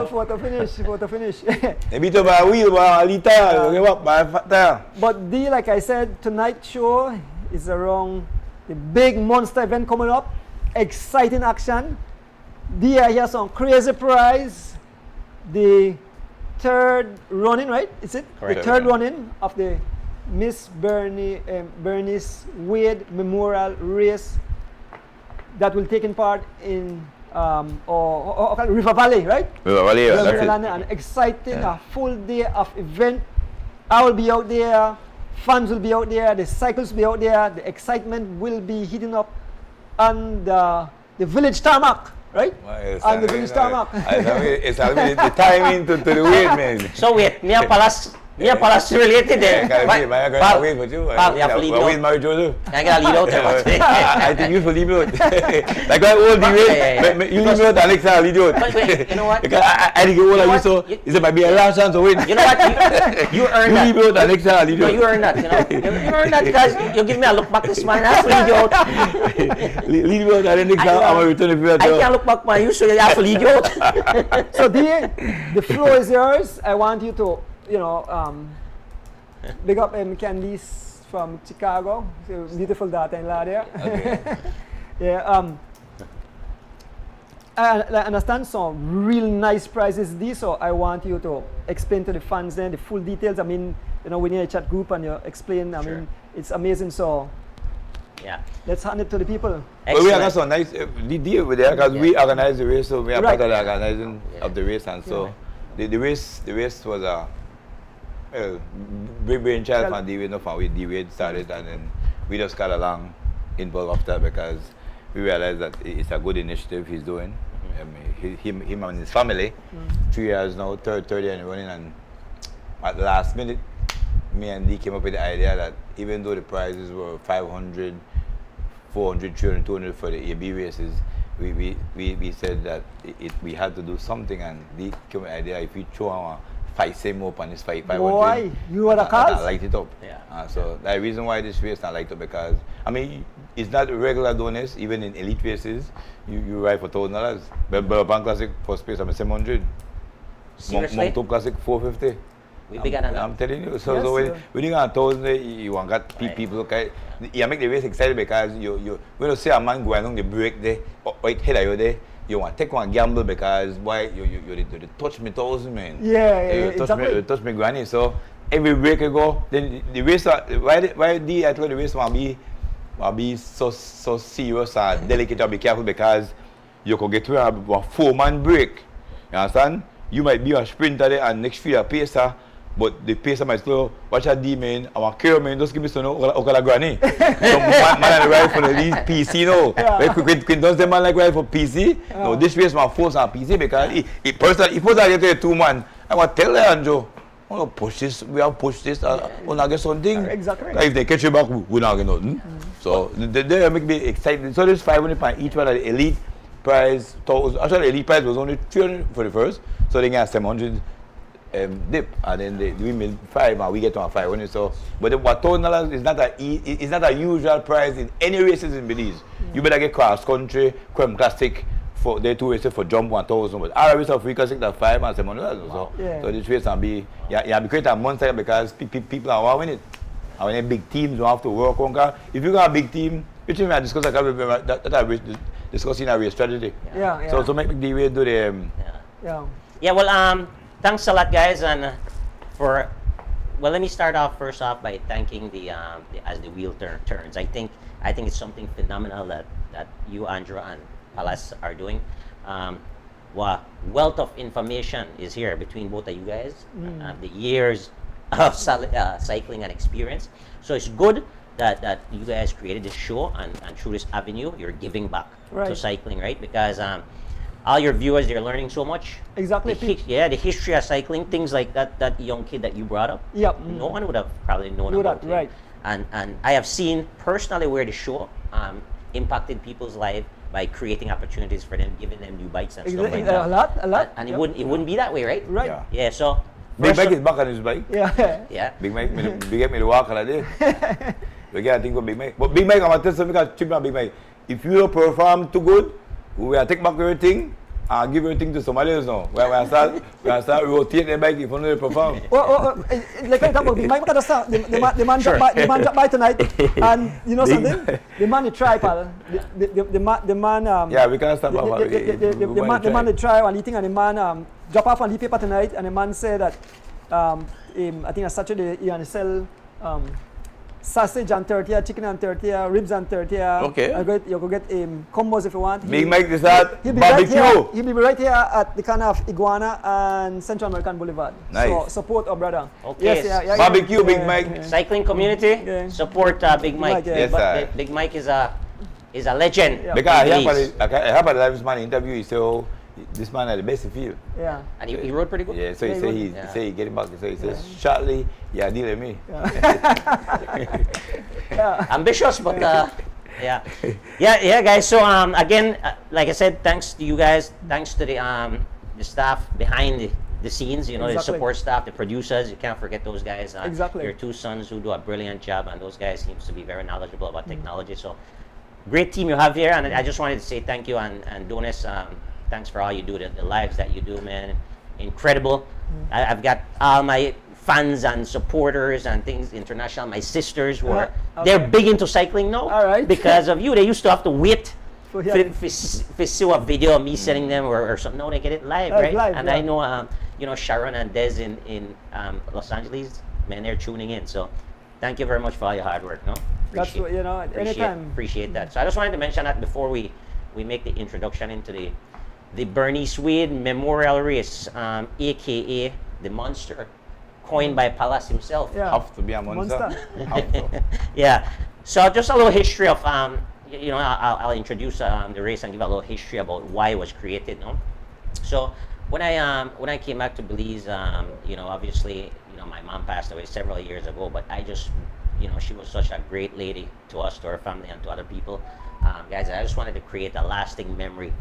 photo finish. Maybe to buy a wheel, buy a liter, give up, buy a fat tire. But like I said, tonight's show is around the big monster event coming up. Exciting action. I hear some crazy prize. The third running, right? Is it? Correct. The third running of the Miss Bernice Wade Memorial Race that will take part in River Valley, right? River Valley, yeah, River that's Valley, it. an exciting, a full day of event. I will be out there, fans will be out there, the cycles will be out there, the excitement will be heating up on the village tarmac, right? On the village tarmac. It's the timing to the weight, man. So wait, me and Palas related eh. Wait for you. Wait, married Joseph. Can I get a lead out there? I think you should leave out. Like I old the you leave out, Alex, I'll leave out. Wait, you know what? I think you all so it might be a last chance to win. You know what? You earned that. You leave out, Alex, I'll leave No, out. you earned that, you know. You earned that because you give me a look back this man and I have to lead you out. Leave out, I think I'm a return if you I can't look back man, you so you have to lead you out. So the floor is yours. I want you to, you know, big up Candice from Chicago. So beautiful daughter-in-law there. Okay. Yeah. I understand some real nice prizes these, so I want you to explain to the fans then the full details. I mean, you know, we need a chat group and you explain. I mean, it's amazing. So yeah, let's hand it to the people. Well, we are so nice. The deal with that because we organize the race, so we are part of the organizing of the race, and so the race was a big brainchild from D-Wade, no fun with D-Wade started, and then we just got along involved after because we realized that it's a good initiative he's doing. Him and his family, 3 years now, third year and running, and at the last minute, me and Dee came up with the idea that even though the prizes were 500, 400, 300, 200 for the AB races, we said that we had to do something, and Dee came up with the idea if we throw our 5 same up on this 500. Boy, you are the cause. Light it up. Yeah. So the reason why this race not light up because I mean it's not regular donors. Even in elite races, you ride for $1,000. But Bank Classic first place I'm 700. Seriously? Top Classic 450. We bigger than that. I'm telling you. So, Yes, so when you got 1,000, you want got people okay. You make the race excited because you when you see a man going along the break there, right head of you there. You want to take one gamble because why you touch me 1,000 man. Yeah, You touch me granny. So every break you go, then the race why the I told the race will be so serious and delicate and be careful because you could get to a 4-man break. You understand? You might be a sprinter there and next field a pacer. But the pacer might slow, watch a D man, our care man, just give me some okala granny. So man ride for the lead PC, no. When does the man like ride for PC? No, this race man force on PC because he personally, if I get to a 2-man, I want to tell them, Joe, I want to push this, we have pushed this, we're not get something. Exactly. If they catch you back, we're not get nothing. So they make me excited. So there's 500 pounds each one at the elite prize. Actually, the elite prize was only 300 for the first, so they get 700. Dip and then we made 5 and we get on 500. So, but what $1,000 is not a usual prize in any races in Belize. You better get cross country, Creme Classic for the 2 races for jump 1,000. But our race of free classic that's 5 and 700. Wow. So this race can be be create a monster because people are winning it. And when big teams don't have to work on. If you got a big team, which we discuss that discussing a race strategy. So make the way do the well thanks a lot, guys, and let me start off first off by thanking as the wheel turns. I think it's something phenomenal that you, Andrew, and Palas are doing. Wealth of information is here between both of you guys. The years of cycling and experience. So it's good that you guys created this show and through this avenue you're giving back to cycling, right? Because all your viewers, they're learning so much. Exactly. The history of cycling, things like that young kid that you brought up. Yep. No one would have probably known about it. Right. And I have seen personally where the show impacted people's life by creating opportunities for them, giving them new bikes and stuff like that. A lot. And it wouldn't be that way, right? Right. Yeah. So Big Mike is back on his bike. Yeah. Big Mike, big me to walk on day. We got to think of Big Mike. But Big Mike, I'm going to tell something because cheap on Big Mike. If you don't perform too good, we will take back everything and give everything to somebody else now. We start rotate the bike if you don't perform. Like I talk about Big Mike, the man dropped by tonight, and you know something? The man the try, pal. The man. Yeah, we can't stop. The man the try and eating, and the man drop off on the paper tonight, and the man said that I think on Saturday he and sell sausage and tortilla, chicken and tortilla, ribs and tortilla. Okay. You could get combos if you want. Big Mike is at He'll be barbecue. Right here, he'll be right here at the corner of Iguana and Central American Boulevard. Nice. So support our brother. Okay. Yes, Barbecue, Big Mike. Cycling community, Yeah. support Big Mike. Mike, yeah. Yes, sir. Big Mike is a legend. Yeah. Because I Please. have a live man interview. He said, "Oh, this man had the best field." Yeah. And he rode pretty good. Yeah, so he Very said good. he Yeah. say he get him back. So he says, "Shortly, yeah, deal with me." Ambitious, but yeah, guys. So again, like I said, thanks to you guys, thanks to the staff behind the scenes, you know, the Exactly. support staff, the producers. You can't forget those guys. Exactly. Your two sons who do a brilliant job, and those guys seems to be very knowledgeable about technology. So great team you have here, and I just wanted to say thank you, and Donis, thanks for all you do, the lives that you do, man. Incredible. I've got all my fans and supporters and things international. My sisters who are they're big into cycling now. All right. Because of you. They used to have to wait For for him. see a video of me sending them or something. No, they get it live, right? Live, and yeah. I know you know, Sharon and Des in Los Angeles, man, they're tuning in. So thank you very much for all your hard work. No, That's what, you know, anytime. appreciate that. So I just wanted to mention that before we make the introduction into the BERNICE Swede Memorial Race, aka the Monster, coined by Palace himself. Yeah. Have to be a monster. Have to. Yeah. So just a little history of you know, I'll introduce the race and give a little history about why it was created. No. So when I came back to Belize, you know, obviously, you know, my mom passed away several years ago, but I just, you know, she was such a great lady to us, to our family, and to other people. Guys, I just wanted to create a lasting memory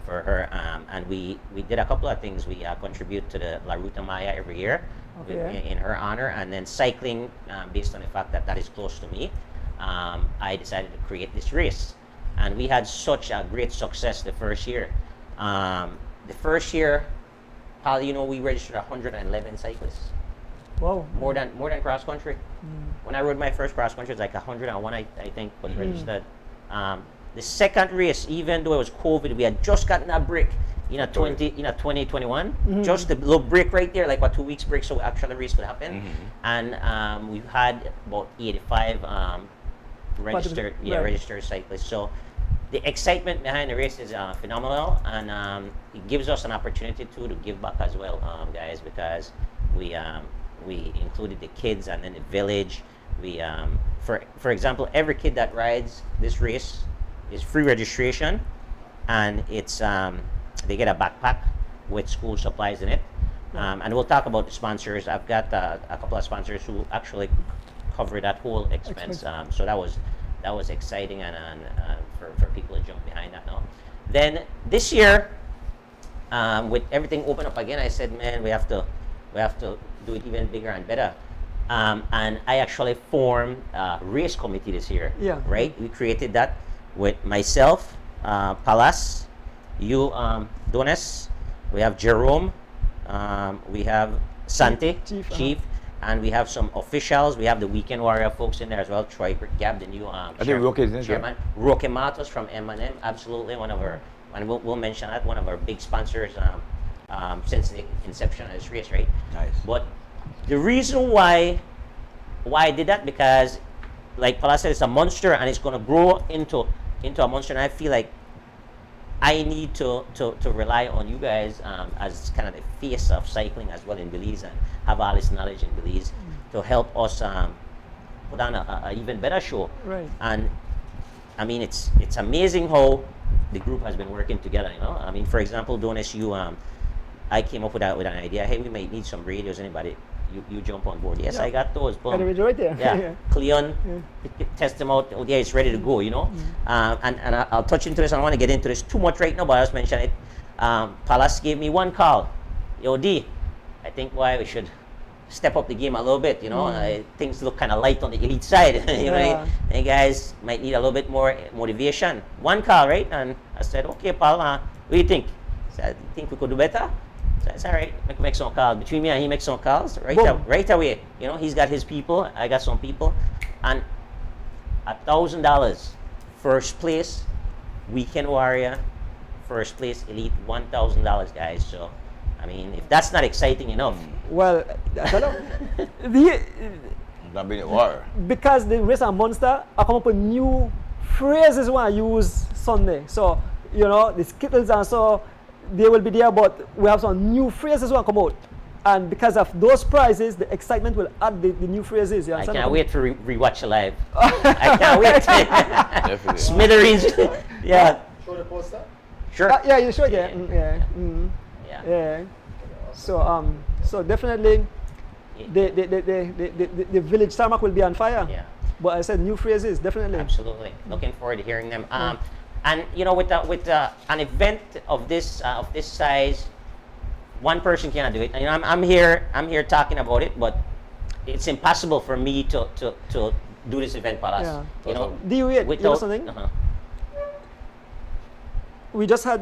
for her, and we did a couple of things. We contribute to the La Ruta Maya every year in her honor, and then cycling, based on the fact that that is close to me. I decided to create this race, and we had such a great success the first year. The first year, Pal, you know, we registered 111 cyclists. Wow. More than cross country. When I rode my first cross country, it was like 101, I think, was registered. The second race, even though it was COVID, we had just gotten a break in a 2021. Just a little break right there, like a 2 weeks break, so actually the race could happen. And we had about 85 registered cyclists. So the excitement behind the race is phenomenal, and it gives us an opportunity to give back as well, guys, because we included the kids and then the village. We for example, every kid that rides this race is free registration, and it's they get a backpack with school supplies in it. And we'll talk about the sponsors. I've got a couple of sponsors who actually cover that whole expense. So that was exciting, and for people to jump behind that now. Then this year, with everything open up again, I said, man, we have to do it even bigger and better. And I actually formed a race committee this year. Yeah. Right? We created that with myself, Palas, you, Donis, we have Jerome, we have Santi, Chief, and we have some officials. We have the Weekend Warrior folks in there as well. Troy Gab, the new chairman. Roque Matos from M&M, absolutely one of our, and we'll mention that, one of our big sponsors since the inception of this race, right? Nice. But the reason why I did that, because like Paula said, it's a monster and it's going to grow into a monster, and I feel like I need to rely on you guys as kind of the face of cycling as well in Belize, and have all this knowledge in Belize to help us put on a even better show. Right. And I mean, it's amazing how the group has been working together. You know, I mean, for example, Donis, I came up with an idea. Hey, we might need some radios. Anybody? You jump on board. Yes, Yeah. I got those. Boom. Got the radio right there. Yeah, Cleon, test them out. Oh, yeah, it's ready to go, you know. And I'll touch into this. I don't want to get into this too much right now, but I'll just mention it. Palas gave me one call. Yo, D, I think we should step up the game a little bit, you know. Things look kind of light on the elite side. You know, hey guys, might need a little bit more motivation. One call, right? And I said, okay, Pal, what do you think? He said, you think we could do better? So it's all right, make some calls. Between me and he, make some calls right away. You know, he's got his people, I got some people. And $1,000, first place, Weekend Warrior, first place, Elite, $1,000, guys. So, I mean, if that's not exciting enough. Well, I don't know. That be the war. Because the race are monster, I come up with new phrases when I use Sunday. So, you know, the skittles and so they will be there, but we have some new phrases when I come out. And because of those prizes, the excitement will add the new phrases. You I understand? can't wait to rewatch it live. I can't wait. Definitely. Smithereens. Yeah. Show the poster. Sure. Yeah, you should. Yeah. Yeah. Yeah. Yeah. Yeah. So definitely, the village tarmac will be on fire. Yeah. But I said new phrases, definitely. Absolutely. Looking forward to hearing them. And you know, with an event of this size, one person cannot do it. You know, I'm here talking about it, but it's impossible for me to do this event, Palas. Yeah. You know, Do you wait? You know something? We just had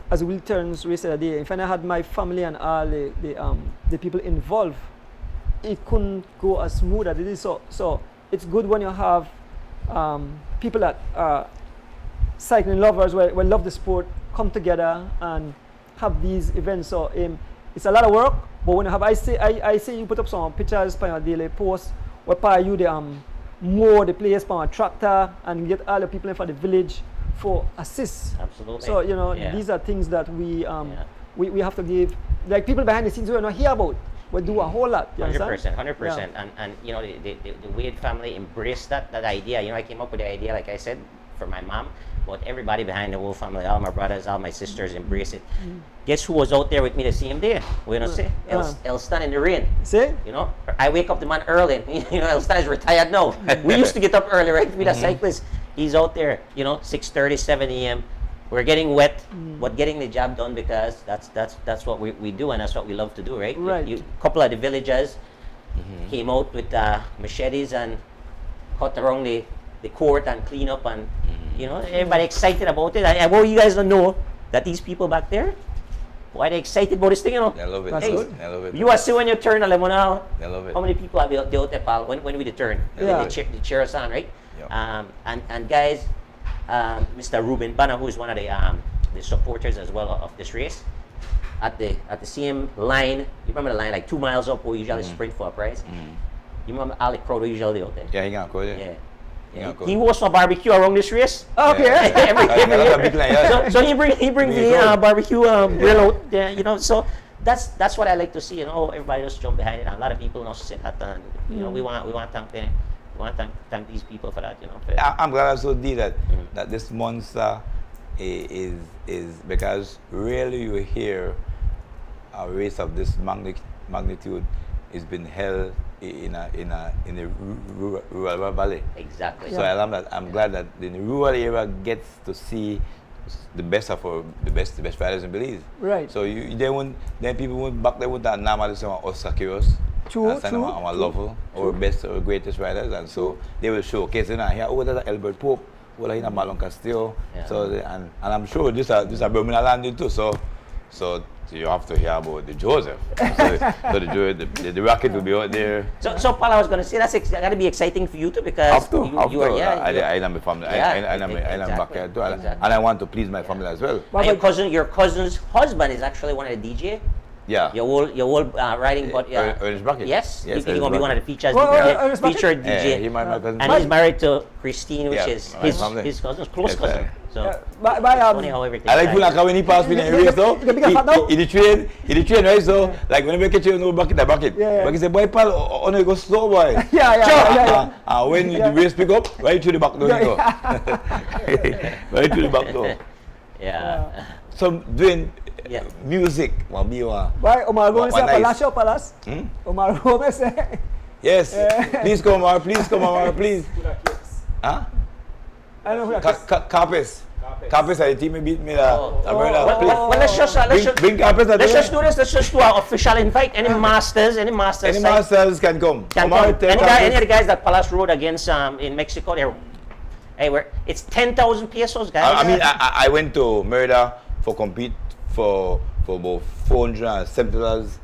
as Will Turns race the other day. In fact, I had my family and all the people involved. It couldn't go as smooth as it is. So it's good when you have people that are cycling lovers, where love the sport, come together and have these events. So it's a lot of work. But when you have, I say you put up some pictures on your daily post, where you mow the place on a tractor and get all the people in for the village for assist. Absolutely. So you know, these are things that we have to give, like people behind the scenes we don't hear about. We do a whole lot. 100%. And you know, the Wade family embraced that idea. You know, I came up with the idea, like I said, for my mom, but everybody behind the whole family, all my brothers, all my sisters embraced it. Guess who was out there with me the same day? We're gonna say Elston in the rain. See? You know, I wake up the man early. You know, Elston is retired now. We used to get up early, right? With a cyclist. He's out there, you know, 6:30, 7 a.m. We're getting wet, but getting the job done, because that's what we do, and that's what we love to do, right? Right. A couple of the villagers came out with machetes and cut around the court and clean up, and you know, everybody excited about it. I want you guys to know that these people back there, why they excited about this thing, you know? I love it. That's good. I love it. You are see when you turn a lemon out. I love it. How many people have out there, pal? When we turn, Yeah. they cheer us on, right? Yeah. And guys, Mr. Ruben Banner, who is one of the supporters as well of this race, at the same line. You remember the line like 2 miles up, where we usually sprint for a prize. You remember Alec Crowder usually out there? Yeah, he gonna go there. Yeah. Yeah, He hosts a barbecue around this race. Okay. every a big line, yeah. year. So he bring the barbecue grill out there, you know. So that's what I like to see. You know, everybody just jump behind it. And a lot of people not say that, and you know, we want to thank them. We want to thank these people for that. You know. I'm glad also did that this monster is because rarely you hear a race of this magnitude is been held in the rural valley. Exactly. So I'm glad that the rural area gets to see the best riders in Belize. Right. So people won't back there with that normally say Oscar Kiros. True. Our level, our best or greatest riders, and so they will showcase. You know, here, there's Albert Pope, in Marlon Castillo. Yeah. So and I'm sure this are Birmingham landing too. So you have to hear about the Joseph. So the rocket will be out there. So Paul, I was going to say that's got to be exciting for you too, because you are I am a family. I am back here too, and I want to please my family as well. And your cousin's husband is actually one of the DJ. Yeah. Your whole riding, but Ernest Bucket. Yes, he's Ernest going to be one of the featured Bucket? DJ. He my cousin. And he's married to Christine, which is my family. his cousin's close cousin. So But funny how everything. I like feel like when he passed me in the race though, in the train, right? So like when we catch you, no bucket. Yeah. But he said, boy, pal, on you go slow, boy. Yeah. And when the race pick up, right to the back door you go. Right to the back door. Yeah. So doing music, Why Omar Gomez say Palace? Omar Gomez say. Yes. Please come, Omar. Please. Huh? I don't know who Carpes. Carpes are the team who beat me. Well, let's just bring Carpes. let's just do this. Let's just do our official invite. Any masters Any masters can come. Can come. Any of the guys that Palace rode against in Mexico, it's 10,000 pesos, guys. I mean, I went to Merida for compete for about $470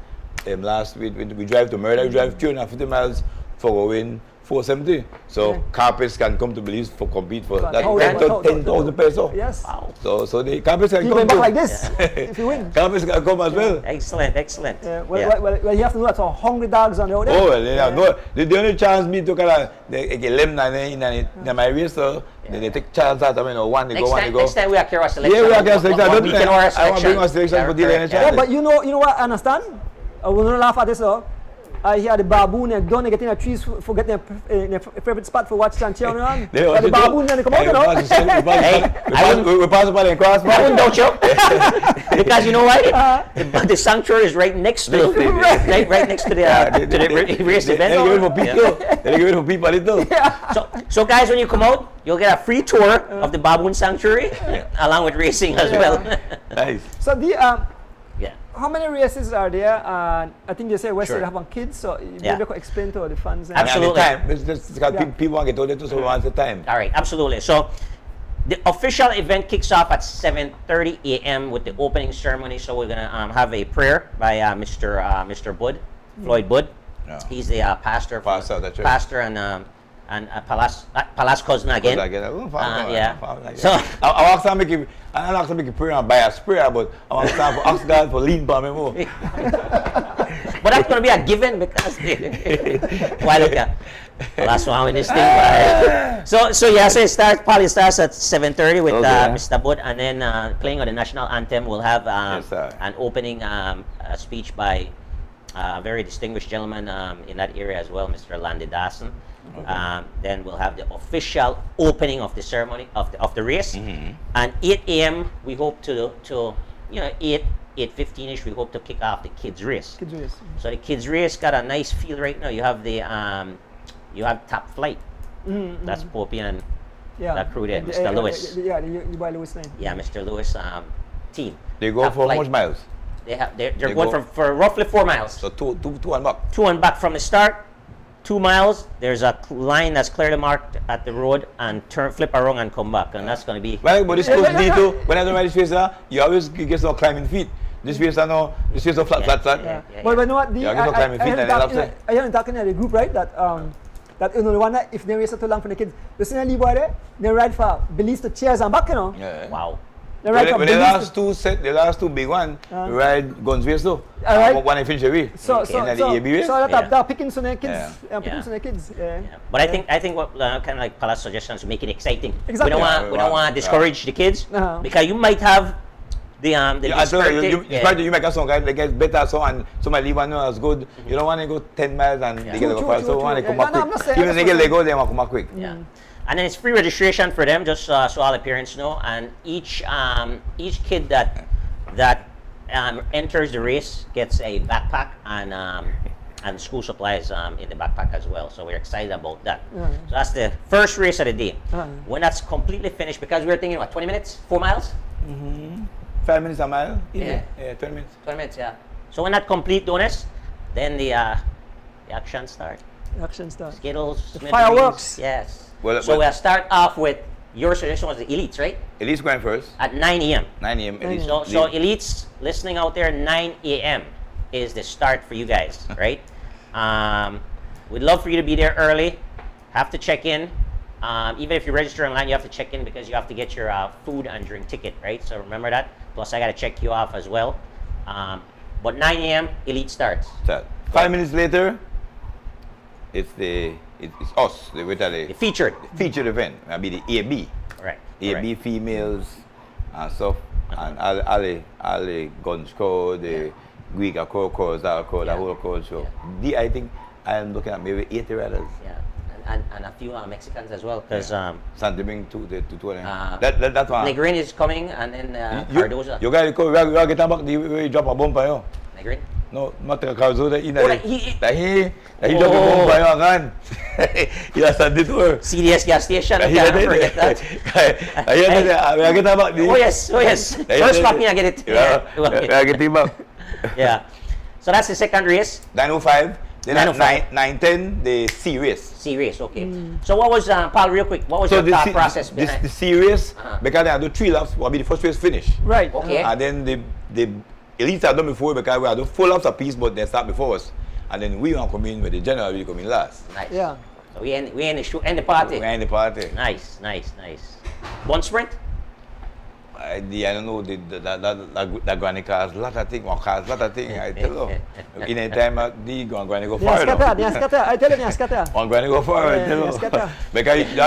last week. We drive to Merida. We drive 250 miles for going 470. So carpets can come to Belize for compete for But that how- 10,000 pesos. Yes. So the carpets can You come going back too. like this if you win. Carpets can come as well. Excellent, excellent. Well, you have to know that some hungry dogs on the out there. Oh, well, yeah. No, the only chance me to kind of in my race, so they take chance out of me. One they go, one they go. Next time we are Kira selection. Yeah, we are selection. We can order I want to bring a selection for the Correct, NHL. Yeah, but you know what? I understand. I will not laugh at this though. I hear the baboon and done getting a trees for getting a favorite spot for watch and cheering on. But the baboon then they come out, you know. We pass by the cross. Baboon, don't you? Because you know what? The sanctuary is right next to right next to the race event. They give it for people. They give it for people little. So guys, when you come out, you'll get a free tour of the baboon sanctuary along with racing as well. Nice. So the Yeah. how many races are there? I think they say West Sure. Side have on kids, so you Yeah. maybe could explain to the fans. Absolutely. And the time. It's just because Yeah. people want to get out there too, so we want the time. All right, absolutely. So the official event kicks off at 7:30 a.m. with the opening ceremony. So we're gonna have a prayer by Mr. Bud, Floyd Bud. Yeah. He's the pastor. Pastor, that's right. Pastor and Palas Cosna again. Yeah. So So I want to make it. I don't want to make it prayer and buy a sprayer, but I want to ask God for lean by me more. but that's going to be a given because why look at last one with this thing. Right? So yeah, so Polly starts at 7:30 with Mr. Bud, and then playing on the national anthem. We'll have Yes, sir. an opening speech by a very distinguished gentleman in that area as well, Mr. Landy Dawson. Then we'll have the official opening of the ceremony of the race, and 8 a.m. we hope to 8:15ish we hope to kick off the kids race. Kids race. So the kids race got a nice feel right now. You have the you have Top Flight. That's Popey and Yeah. that crew there, Mr. Lewis. Yeah, the boy Lewis name. Yeah, Mr. Lewis team. They go Top for how Flight. much miles? They're They going go- for roughly 4 miles. So two and back. 2 and back from the start, 2 miles. There's a line that's clearly marked at the road and flip around and come back, and that's going to be. Well, but this goes too. When I do my face, you always get some climbing feet. This face, this face flat. Yeah. But you know what? Yeah, get some climbing feet and then after. I hear talking in the group, right? That that you know the one that if they race too long for the kids, the senior boy there, they ride for Belize to chairs and back, you know. Yeah. Wow. They ride from When the Belize last two big one, we ride guns race too. Alright. When I finish away. So Yeah. that picking some kids, Yeah. picking some kids. Yeah. Yeah. But I think what kind of like Palas suggestions to make it exciting. Exactly. We don't want to discourage the kids Uh-huh. because you might have the Yeah, so you make a song guys, they get better so and somebody leave one know as good. You don't want to go 10 miles and they get True, go fast. So true, want to true. come Yeah, back no, I'm quick. not saying Even that's they get what let go, they want to come back quick. Yeah. And then it's free registration for them, just so all the parents know. And each kid that enters the race gets a backpack and school supplies in the backpack as well. So we're excited about that. Yeah. So that's the first race of the day. Uh-huh. When that's completely finished, because we were thinking, what, 20 minutes, 4 miles? 5 minutes a mile? Yeah. 20 minutes. 20 minutes, yeah. So when that complete, Donis, then the action starts. Action start. Skittles, The smithereens. fireworks. Yes. Well, So well- we'll start off with your suggestion was the elites, right? Elite's going first. At 9 a.m. 9 a.m. Elite. So elites listening out there, 9 a.m. is the start for you guys, right? We'd love for you to be there early. Have to check in. Even if you register online, you have to check in because you have to get your food and drink ticket, right? So remember that. Plus, I got to check you off as well. But 9 a.m. elite starts. Start. 5 minutes later, it's us. The featured. Featured event. Maybe the AB. Right. AB females and stuff. And all the guns code, the Greek code, that code, the whole code. So I think I'm looking at maybe 80 riders. Yeah. And a few Mexicans as well, because San Domingue to of them. That one. Negrin is coming, and then Cardoza. You guys go, we are getting back, we drop a bomb by you. Negrin? No, not the Cardoza, he Oh. drop a bomb by you again. Yes, I did work. CDS gas station, I can't forget that. We are getting back. Oh yes. First stop me, I get it. We are getting back. Yeah. So that's the second race. 9:05. Then at 9:05. 9:10, the C race. C race, okay. So what was, Paul, real quick, what was your thought process behind the C race, because they do 3 laps, will be the first race finish. Right. Okay. And then the elites are done before because we are doing 4 laps apiece, but they start before us. And then we want to come in with the general, we come in last. Nice. Yeah. So we end the party. We end the party. Nice. One sprint? I don't know, that granny cars, lot of things, I tell you. In a time, the granny go far. I tell you, One granny go far, I tell you. Because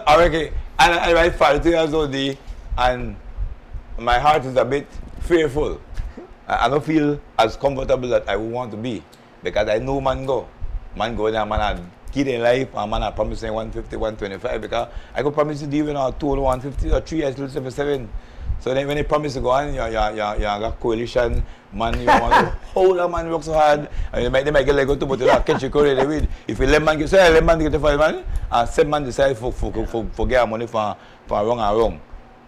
I reckon, I ride 42 years old, and my heart is a bit fearful. I don't feel as comfortable that I would want to be. Because I know man go there, man, kid in life, and man, I promise 150, 125, because I could promise to do even 150 or 3 years till 77. So then when they promise to go on, you got coalition, man, you want to hold a man work so hard, and they might get let go to, but you don't catch your career they will. If you let man get, say let man get the 5 man, and 7 man decide for get money for wrong.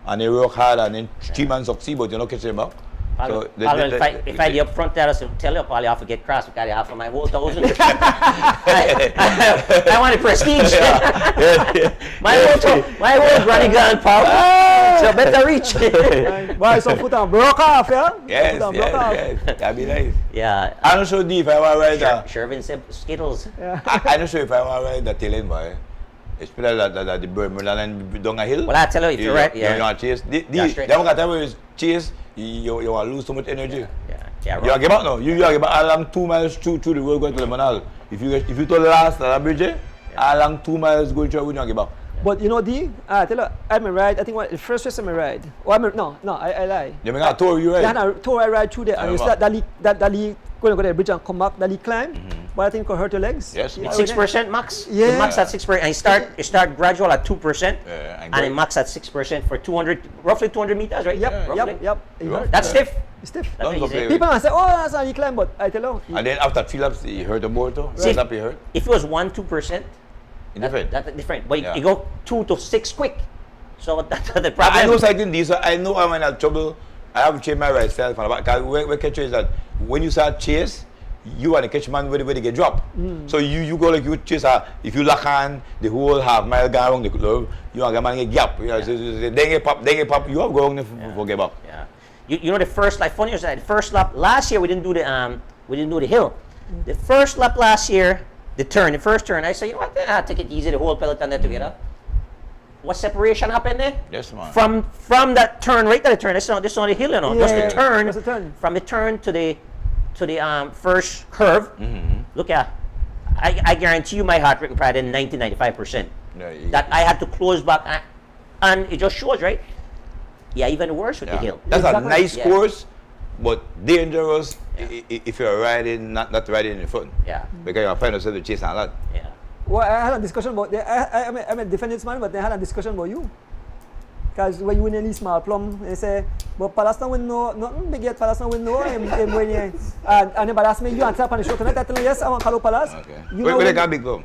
And they work hard and then 3 months succeed, but you don't catch them up. So if I get up front there, I'll tell you, probably have to get cross because I have for my whole 1,000. I want a prestige. My whole granny gun power. So better reach. Why so foot and broke off, yeah? Yes. That'd be nice. Yeah. I'm not sure if I want to ride that. Shervin said Skittles. I'm not sure if I want to ride that tail end, boy. Especially that the Bermuda and down a hill. Well, I tell you, if you're right, yeah. You want to chase. They don't got time to chase. You want to lose so much energy. Yeah. You give up now. You give up along 2 miles through the road going to the Manal. If you to the last at the bridge, along 2 miles going through, we don't give up. But you know, I tell you, I'm a ride. I think the first race I'm a ride. I lie. You mean a tour you ride? Yeah, a tour I ride through there, and you start that leak, going to go to the bridge and come back. That leak climb, but I think it could hurt your legs. Yes. It's 6% max. Yeah. The max at 6%, and you start gradual at 2%, and it max at 6% for roughly 200 meters, right? Yep. That's stiff. It's stiff. That's Don't easy. People say, oh, that's how you climb, but I tell you. And then after 3 laps, you hurt the board too. See, Lap you hurt. if it was 1-2%, Different. that's different. But you go 2 to 6 quick. So that's the problem. I know cycling this. I know I'm in trouble. I have to change my right style. Because where catch is that when you start chase, you want to catch man where they get dropped. So you go like you chase. If you lock on the whole half mile going around the club, you want to man get gap. Then get pop. You have go on for get back. Yeah. You know the first lap. Funny is that the first lap last year we didn't do the hill. The first lap last year, the first turn. I said, you know what? Take it easy. The whole peloton there together. What separation happened there? Yes, man. From that turn, right to the turn. This is not the hill, you know. Yeah, just the turn. Just the turn. From the turn to the first curve. Look at. I guarantee you, my heart rate probably 90-95%. That I had to close back, and it just shows, right? Yeah, even worse with the hill. That's a nice course, but dangerous if you're riding, not riding in the front. Yeah. Because you'll find yourself to chase a lot. Yeah. Well, I had a discussion about, I'm a defendants man, but they had a discussion about you. Because when you win a small plum, they say, but Palace don't win no, nothing big yet, Palace don't win no, and then ask me, you answer up on the show tonight, I tell you, yes, I want to call Palace. Okay. You Where got big plum?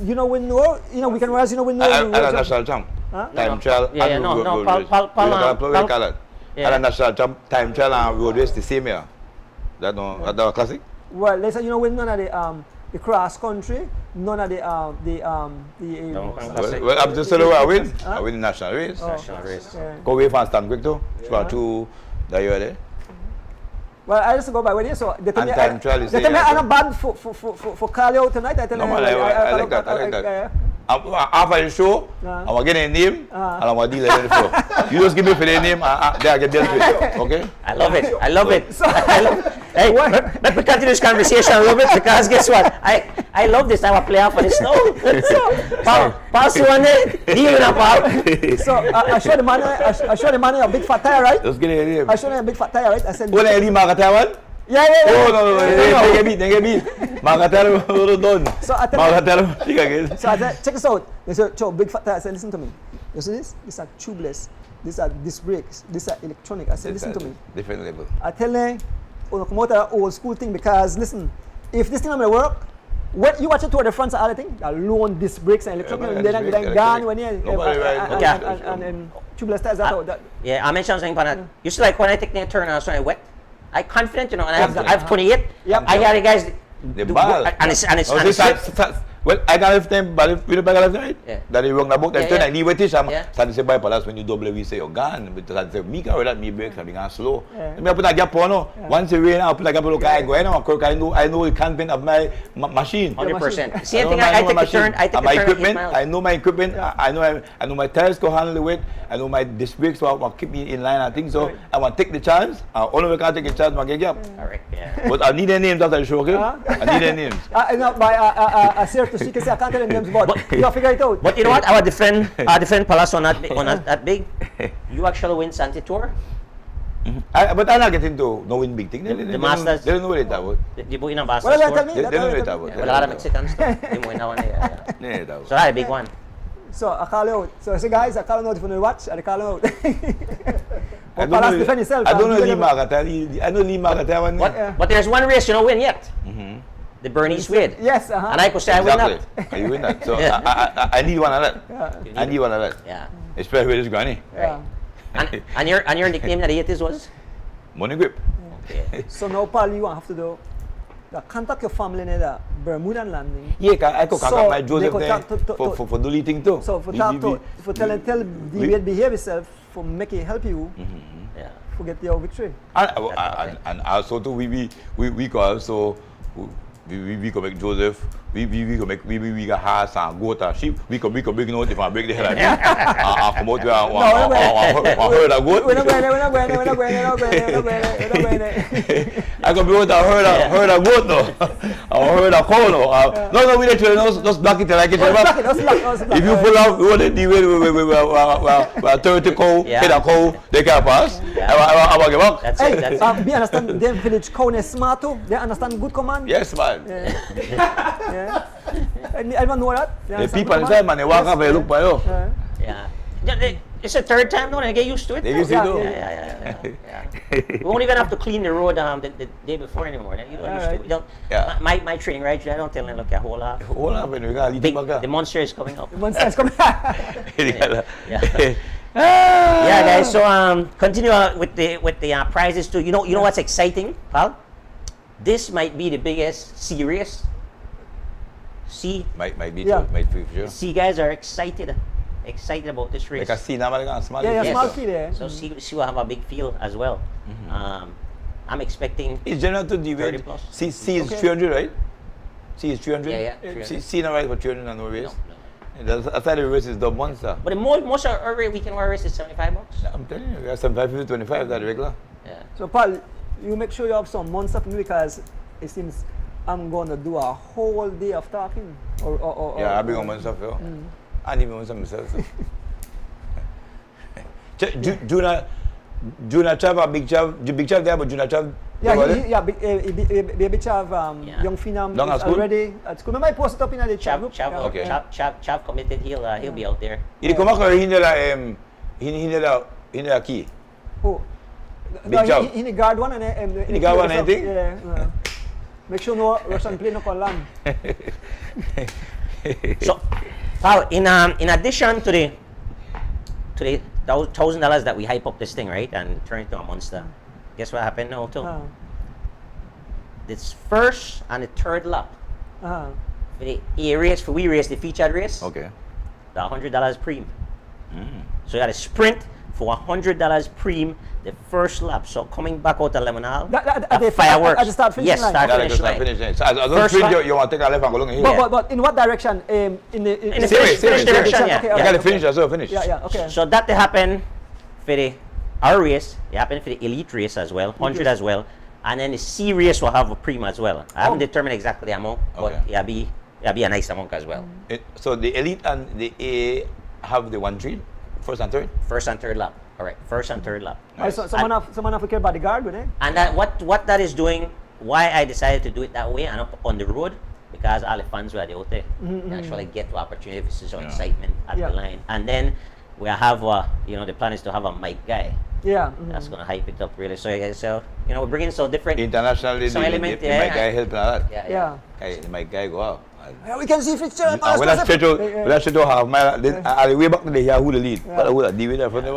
You know win no, we can rise, you know win no. I'm a national champ. Time trial and road race. I'm a national champ, time trial and road race the same year. That a classic? Well, they say you know win none of the cross country, none of the Well, I'm just saying I win. I win the national race. National race. Go away fast and quick too. Two that you are there. Well, I just go by way, so they tell me I'm not bad for call you out tonight. I tell you. I like that. After the show, I'm going to get a name and I'm going to deal with it. You just give me for the name and then I get dealt with. Okay? I love it. Hey, let me continue this conversation a little bit because guess what? I love this. I want to play out for the snow. Pass you on it. Deal with that, So I show the man a big fat tire, right? Let's get a name. I show him a big fat tire, right? I said, what are you Taiwan? Yeah. Oh, no. They get beat. Magatel, done. So I tell So I said, check this out. They said, Joe, big fat tire. I said, listen to me. You see this? These are tubeless. These are disc brakes. These are electronic. I said, listen to me. Different level. I tell them, come out of old school thing because listen, if this thing may work, when you watch it toward the front of all the thing, alone disc brakes and electronic, and then gone when you and tubeless tires out. Yeah, I mentioned something about that. You see, like when I take the turn, I was wet. I'm confident, you know, and I have 28. Yep. I got the guys. The ball. And it's Well, I got left time, but if you got left right, Yeah. that is wrong na book. Then Yeah, turn I leave with it. Yeah. Saan say by palas when you double we say you're gone. But saan say me ka wala me break sabi nga slow. Yeah. Me put a gap on no. Once it rain, I put a gap on I go. I know the content of my machine. 100%. See, I think I take a turn. I take a my turn equipment. at 8 miles. I know my equipment. I know my tires can handle the weight. I know my disc brakes will keep me in line. I think so. Right. I want to take the chance. Only can take a chance. I get gap. Correct, yeah. But I need their names after the show. Okay? I need their names. No, by a serious to speak, I can't tell them names, but you have to figure it out. But you know what? Our different Palace on that big. You actually win Santi Tour. But I'm not getting to no win big thing. The Masters. They don't know what it's about. Di mo inang Masters Well, Tour? tell me. They don't know what it's about. Yeah, wala ka na Mexicans to. Di mo inawan na yan. Yeah. So that's a big one. So, I call you out. So, guys, I call you out if you watch, I call you out. I Palace defend yourself. don't know You Lee never- Margata. I know Lee Margata one. But there's one race you don't win yet. The BERNICE Swede. Yes, And I could say I win that. You win that. So Yeah. I need one of that. Yeah. I need one of that. Yeah. Especially with this granny. Yeah. And your nickname that it is was? Money grip. Okay. So now, Paul, you have to do contact your family in the Bermudan landing. Yeah, I could So, contact my they Joseph could there talk to- for deleting too. So, for tell David behave yourself, for make it help you, Yeah. forget your victory. And also too we can also we can make Joseph we can have some goat or sheep we can bring out if I break the hell out of me. I come out with a herd of goat. We're not going there. I can build a herd of goat no. A herd of cow no. No, we don't just block it like it. If you pull out, we want to deal with 30 cow, Yeah. hit a cow, they can't pass. I want to give up. That's Hey, it. That's it. we understand them village cow is smart too. They understand good command. Yes, man. Yeah. Everyone know that? They The understand people good inside, command? man, they walk up and look by you. Yeah. It's the third time now, they get used to it. They now. used to Yeah, do. Yeah. We won't even have to clean the road the day before anymore. You don't used to. Alright. You don't, Yeah. my training, right? I don't tell them, look, hold up. Hold on, man, we got to lead The monster is coming up. Monster is coming. Yeah. Yeah, guys. So continue with the prizes too. You know what's exciting, pal? This might be the biggest series. Might be Yeah. true, might be sure. See, guys are excited about this race. Like a scene, I'm like a small. Yeah, Yes. small field there. So see will have a big field as well. I'm expecting. It's general to 30 divide. plus. C is Okay. 300, right? C is 300? Yeah, 300. C not right for 300 and no race. No. I thought the race is the monster. But most of our weekend war race is $75. I'm telling you, we got some 550, 25, that's regular. Yeah. So, Paul, you make sure you have some months of me because it seems I'm going to do a whole day of talking. Yeah, I'll be on myself, yo. I need myself myself. Do not have a big job there, but do not have. Yeah, baby Chav, Yeah. young Phenom Long at is school? already at school. Remember I posted up in the chat group? Chav, Okay. Chav committed. He'll be out there. Il come a hinda key. Oh. Big No, job. he guard one and He guard one, anything? Yeah. Make sure no Russian plane no call land. So, Paul, in addition to the $1,000 that we hype up this thing, right, and turn it to a monster, guess what happened now too? This first and the third lap, for the A race, for we race, the featured race, Okay. the $100 preem. So you had a sprint for $100 preem the first lap. So coming back out of Lemonal, At the fireworks. at the start finish yes, line. start Yeah, finish because I line. finished. So I don't First think lap. you want to take a left and go along here. But in what direction? In the In the Serious, finish direction, yeah. Okay, You okay, got to okay. finish, that's all finish. Yeah, okay. So that happened for our race, it happened for the elite race as well, 100 as well, and then the C race will have a preem as well. I haven't determined exactly the amount, but Okay. it'll be a nice amount as well. So the elite and the A have the 1-3, first and third? First and third lap, correct. First and third lap. Alright, so someone have to care about the guard with it. And that what that is doing, why I decided to do it that way and up on the road, because all the fans were out there. They actually get the opportunity to see some excitement at Yeah. the line. And then we have, the plan is to have a mic guy. Yeah. That's going to hype it up really. So we're bringing some different. Internationally, Some element, my yeah. guy helping a lot. Yeah. My guy go out. Yeah, we can see fixture. When I straight to half mile, then I way back to the here who the lead. But I would have deal with that from the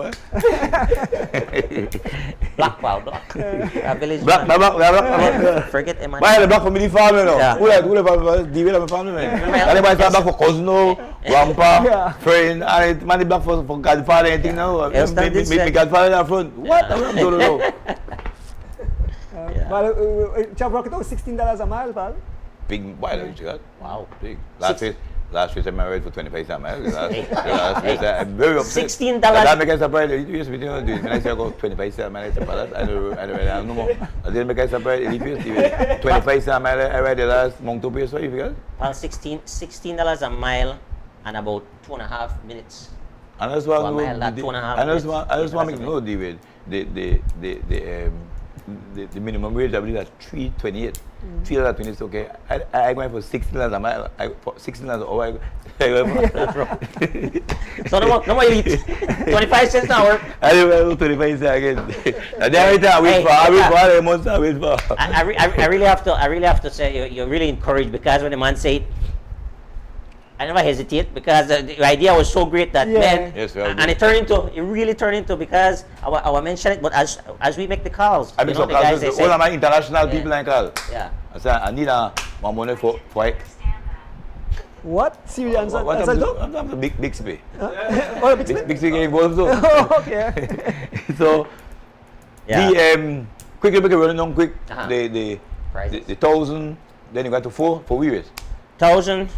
Black. Village. Black. Forget him. Why the black family farm, you know? Yeah. Who the family family, man? And everybody black for cousin, grandpa, friend, and man the black for godfather, anything now. Me godfather in front. What? I don't know. Chap rocket out $16 a mile, pal. Big, why don't you got? Wow. Big. Last week I married for 25 a mile. Last week I'm very upset. $16. That makes surprise. Yes, we do. When I say I go 25 a mile, I don't know more. I didn't make a surprise. 25 a mile. I ride the last month to pay. So you figure? Well, $16 a mile and about 2.5 minutes. And that's why I just want to make no deal with the minimum wage. I believe that's $3.28. $3.28 is okay. I going for $16 a mile. For $16 an hour. So no more elite. 25 cents an hour. I do 25 cents again. And then I wait for. I really have to say you're really encouraged, because when the man said, I never hesitate, because the idea was so great that man, yes, and it really turned into, because I mentioned it, but as we make the calls, I mean, the guys they say, all of my international people like call. Yeah. I said I need one money for it. What? Serious answer? I'm the big spay. Oh, big split? Big spay getting involved too. Oh, okay. So the quickly running on quick. The Prizes. the 1,000. Then you got to 4 for weavers. 1,000,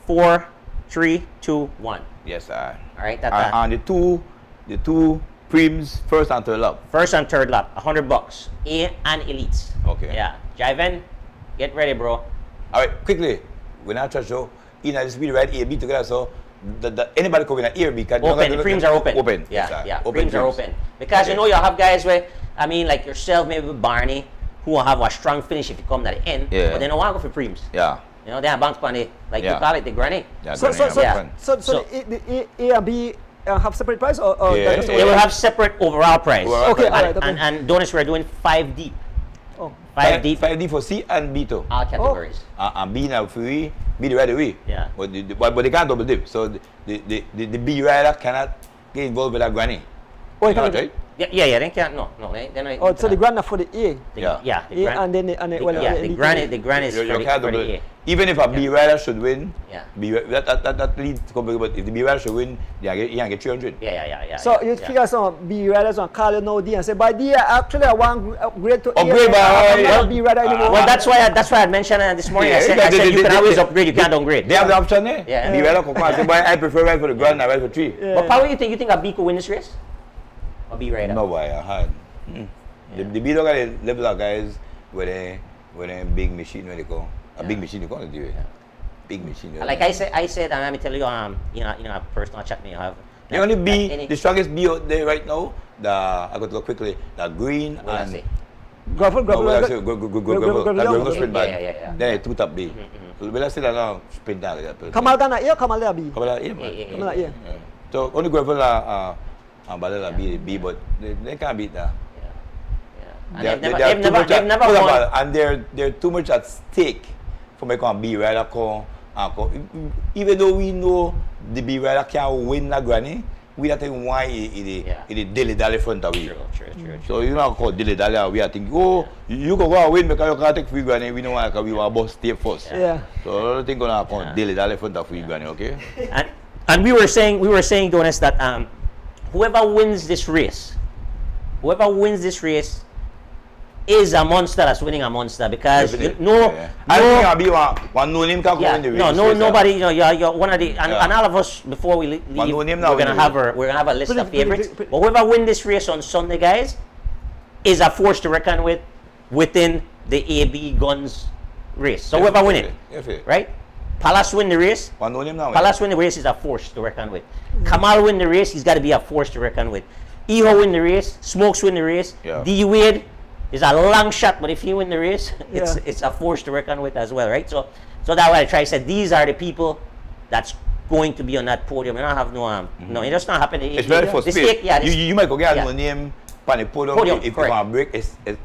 4, 3, 2, 1. Yes, sir. All right, And the two prems, first and third lap. First and third lap, $100. A and elites. Okay. Yeah. Jiven, get ready, bro. All right, quickly. We're not trying to show. In the speed ride A, B together, so anybody can win an A or B. Open. The prems are open. Open. Yeah, yeah. Open Prems are open. Because you know you'll have guys where, I mean, like yourself, maybe with Barney, who will have a strong finish if you come at the end. Yeah. But they don't want to go for prems. Yeah. You know, they have bounce on it, like you call it, the granny. Yeah, So So- the A and B have separate price, or Yeah. that's They will have separate overall price. Overall Okay, price. alright, okay. And Donis, we're doing 5 deep. Oh. 5 deep, 5D for C and B too. all categories. And B now free, B the right away. Yeah. But they can't double dip. So the B rider cannot get involved with that granny. Oh, you Not can right? Yeah, they can't, no, they're not. Oh, so the grand are for the A. Yeah. The A and then the granny is You for can't the double A. it. Even if a B rider should win, Yeah. that leads to come back, but if the B rider should win, you can get 300. Yeah. So you figure some B riders on call you now D and say, by D actually I want upgrade to A. Upgrade by- I'm yeah. not B rider anymore. Well, that's why I mentioned this morning. I said you can always upgrade, you can't downgrade. They have the option there. Yeah. B rider can come and say, boy, I prefer ride for the ground, I ride for 3. Yeah. But Paul, you think a B could win this race? A B rider? No, boy, I had. The B dog got a level of guys with a big machine when they go. A big machine they call it, do it. Big machine. Like I said, and let me tell you, a personal chat me you have. The only B, Any- the strongest B out there right now, I got to go quickly, the green What I and say? Gravel. gravel sprint bad. Yeah. Then 2 top B. So when I say that now, sprint down like that. Kamal Gana A or Kamal there B? Come on, yeah, man. Yeah. Kamal A. So only gravel and Badal B, but they can't beat that. And they've never won. And they're too much at stake for making a B rider come. Even though we know the B rider can win that granny, we don't think why it dilly dally front of we. True. So you know called dilly dally. We are thinking, oh, you can go and win because you can't take free granny. We know why because we want to stay first. Yeah. So I don't think gonna come dilly dally front of free granny. Okay. And we were saying, Donis, that whoever wins this race is a monster that's winning a monster, because I think I'll be one no name can go in the race. Nobody. You know, you're one of the, and all of us before we leave, One no name we're now gonna win have the a list of favorites. But Whoever win this race on Sunday, guys, is a force to reckon with within the AB Guns race. So whoever win it, right? Palace win the race. One no name now. Palace win the race is a force to reckon with. Kamal win the race, he's got to be a force to reckon with. Iho win the race. Smokes win the race. Yeah. D Wade is a long shot, but if he win the race, Yeah. it's a force to reckon with as well, right? So that's why I try to say these are the people that's going to be on that podium. You don't have no, it does not happen. It's very for space. You might go get no name on the podium if you want to break,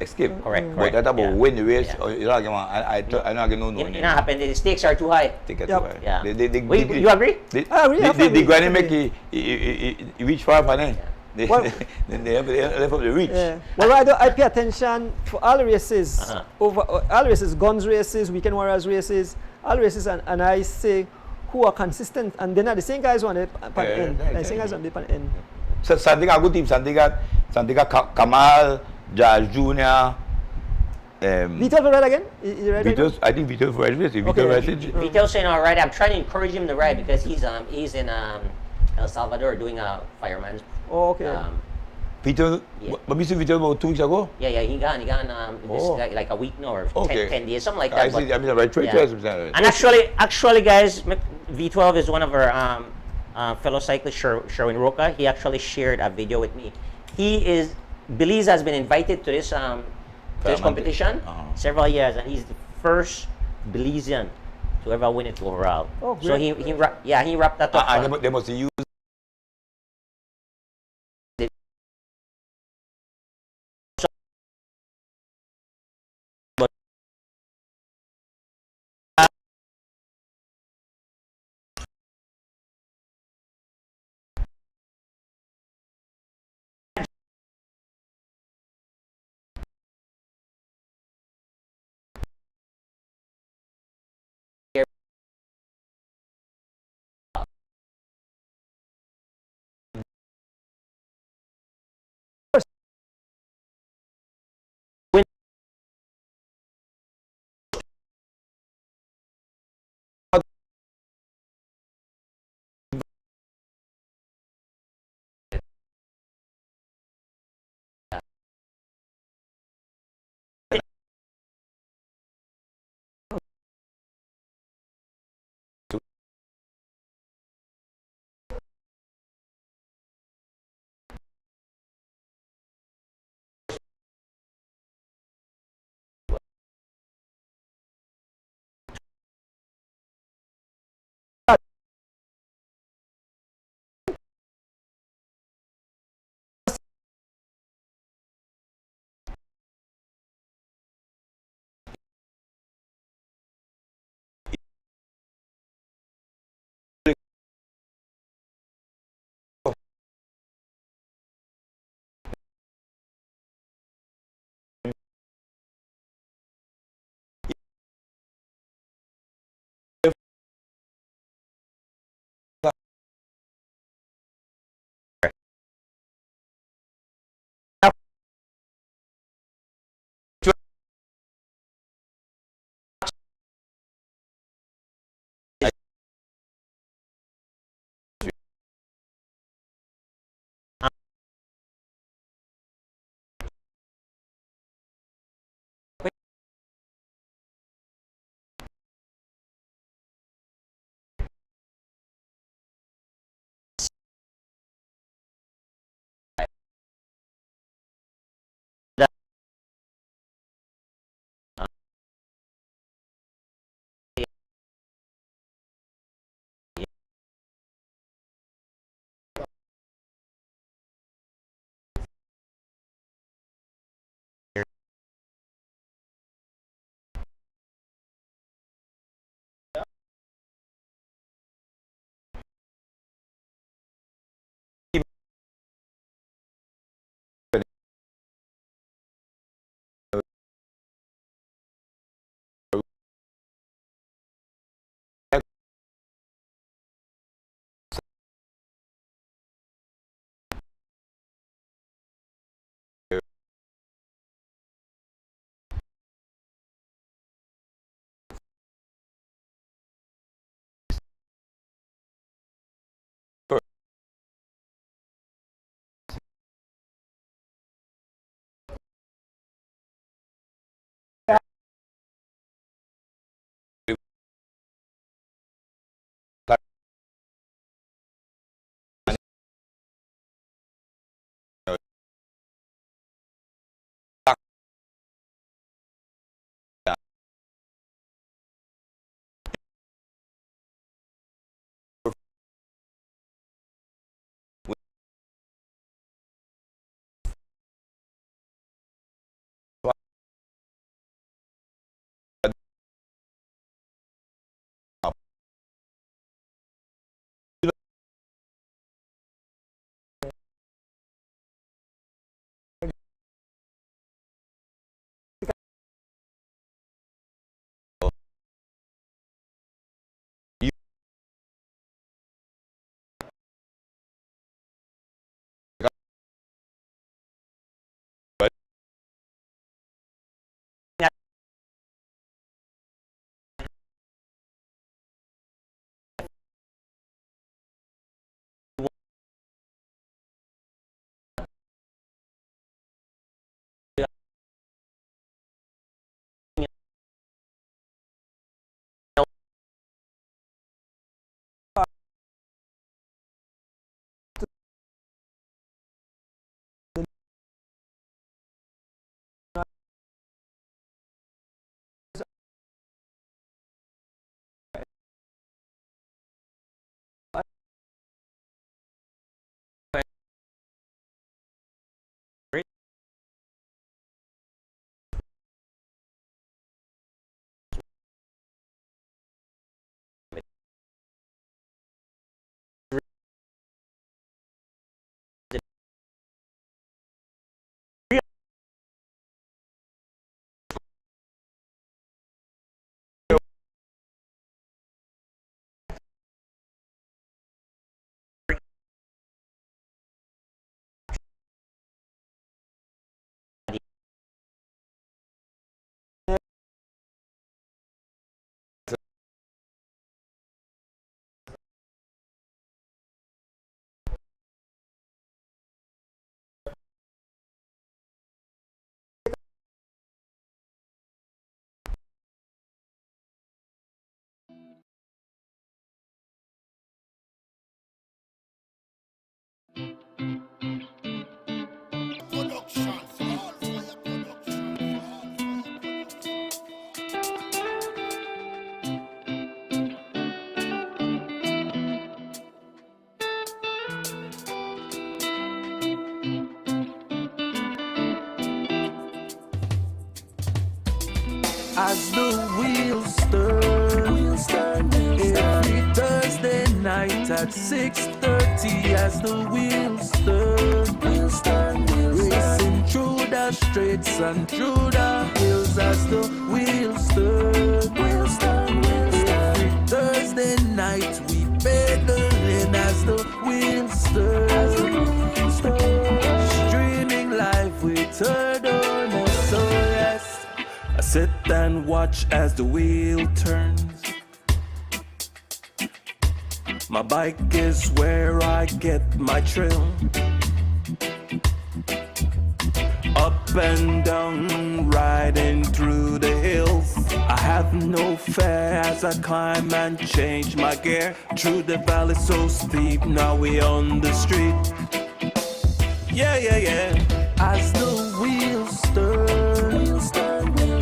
escape. Correct. But that about win the race, you don't get I don't get no It name. not happen. The stakes are too high. Take it Yep. away. Yeah. You agree? You agree? I agree, The granny make it reach far for them. They, Well- they have of the reach. Yeah. Well, I pay attention for all races, all races, guns races, weekend warriors races, all races, and I say who are consistent, and they're not the same guys on the end. The same guys on the end. So Santiago a good team. Santiago Kamal, Jazz Junior. Vito for ride again? Is he ready? I think Vito for ride. Vito Okay. ride. Vito's saying all right. I'm trying to encourage him to ride because he's in El Salvador doing a fireman's. Oh, okay. Vito, Yeah. but we see Vito about 2 weeks ago. Yeah, he gone Oh. like a week now or Okay. 10 days, something like I that. see. but- I mean, right. Yeah. And actually, guys, V12 is one of our fellow cyclists, Sherwin Roca. He actually shared a video with me. Belize has been invited to this competition several years, and he's the first Belizean to ever win it overall. Oh, so great. he wrapped that up. They must use Productions, all for your productions, As the wheels turn, every Thursday night at 6:30. As the wheels turn, racing through the streets and through the hills. As the wheels turn, every Thursday night we pedaling. As the wheels turn, streaming live with her donor. So yes, I sit and watch as the wheel turns. My bike is where I get my thrill. Up and down, riding through the hills. I have no fear as I climb and change my gear. Through the valley so steep, now we on the street. Yeah. As the wheels turn,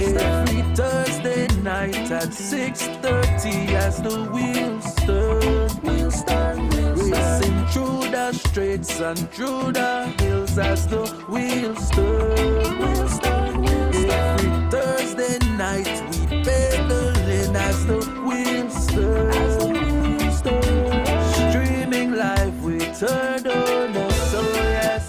every Thursday night at 6:30. As the wheels turn, racing through the streets and through the hills. As the wheels turn, every Thursday night we pedaling. As the wheels turn, streaming live with her donor. So yes.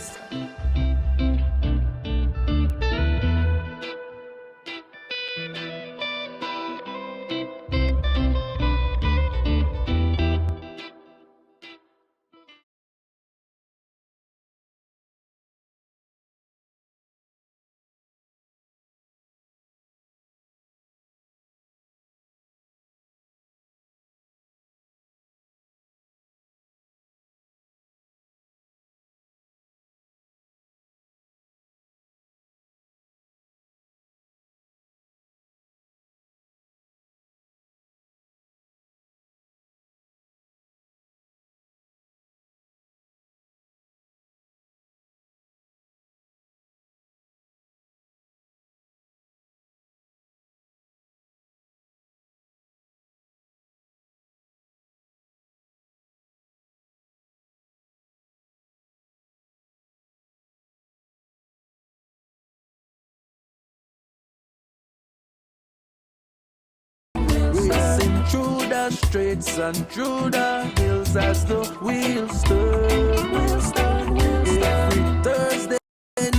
Racing through the streets and through the hills. As the wheels turn, every Thursday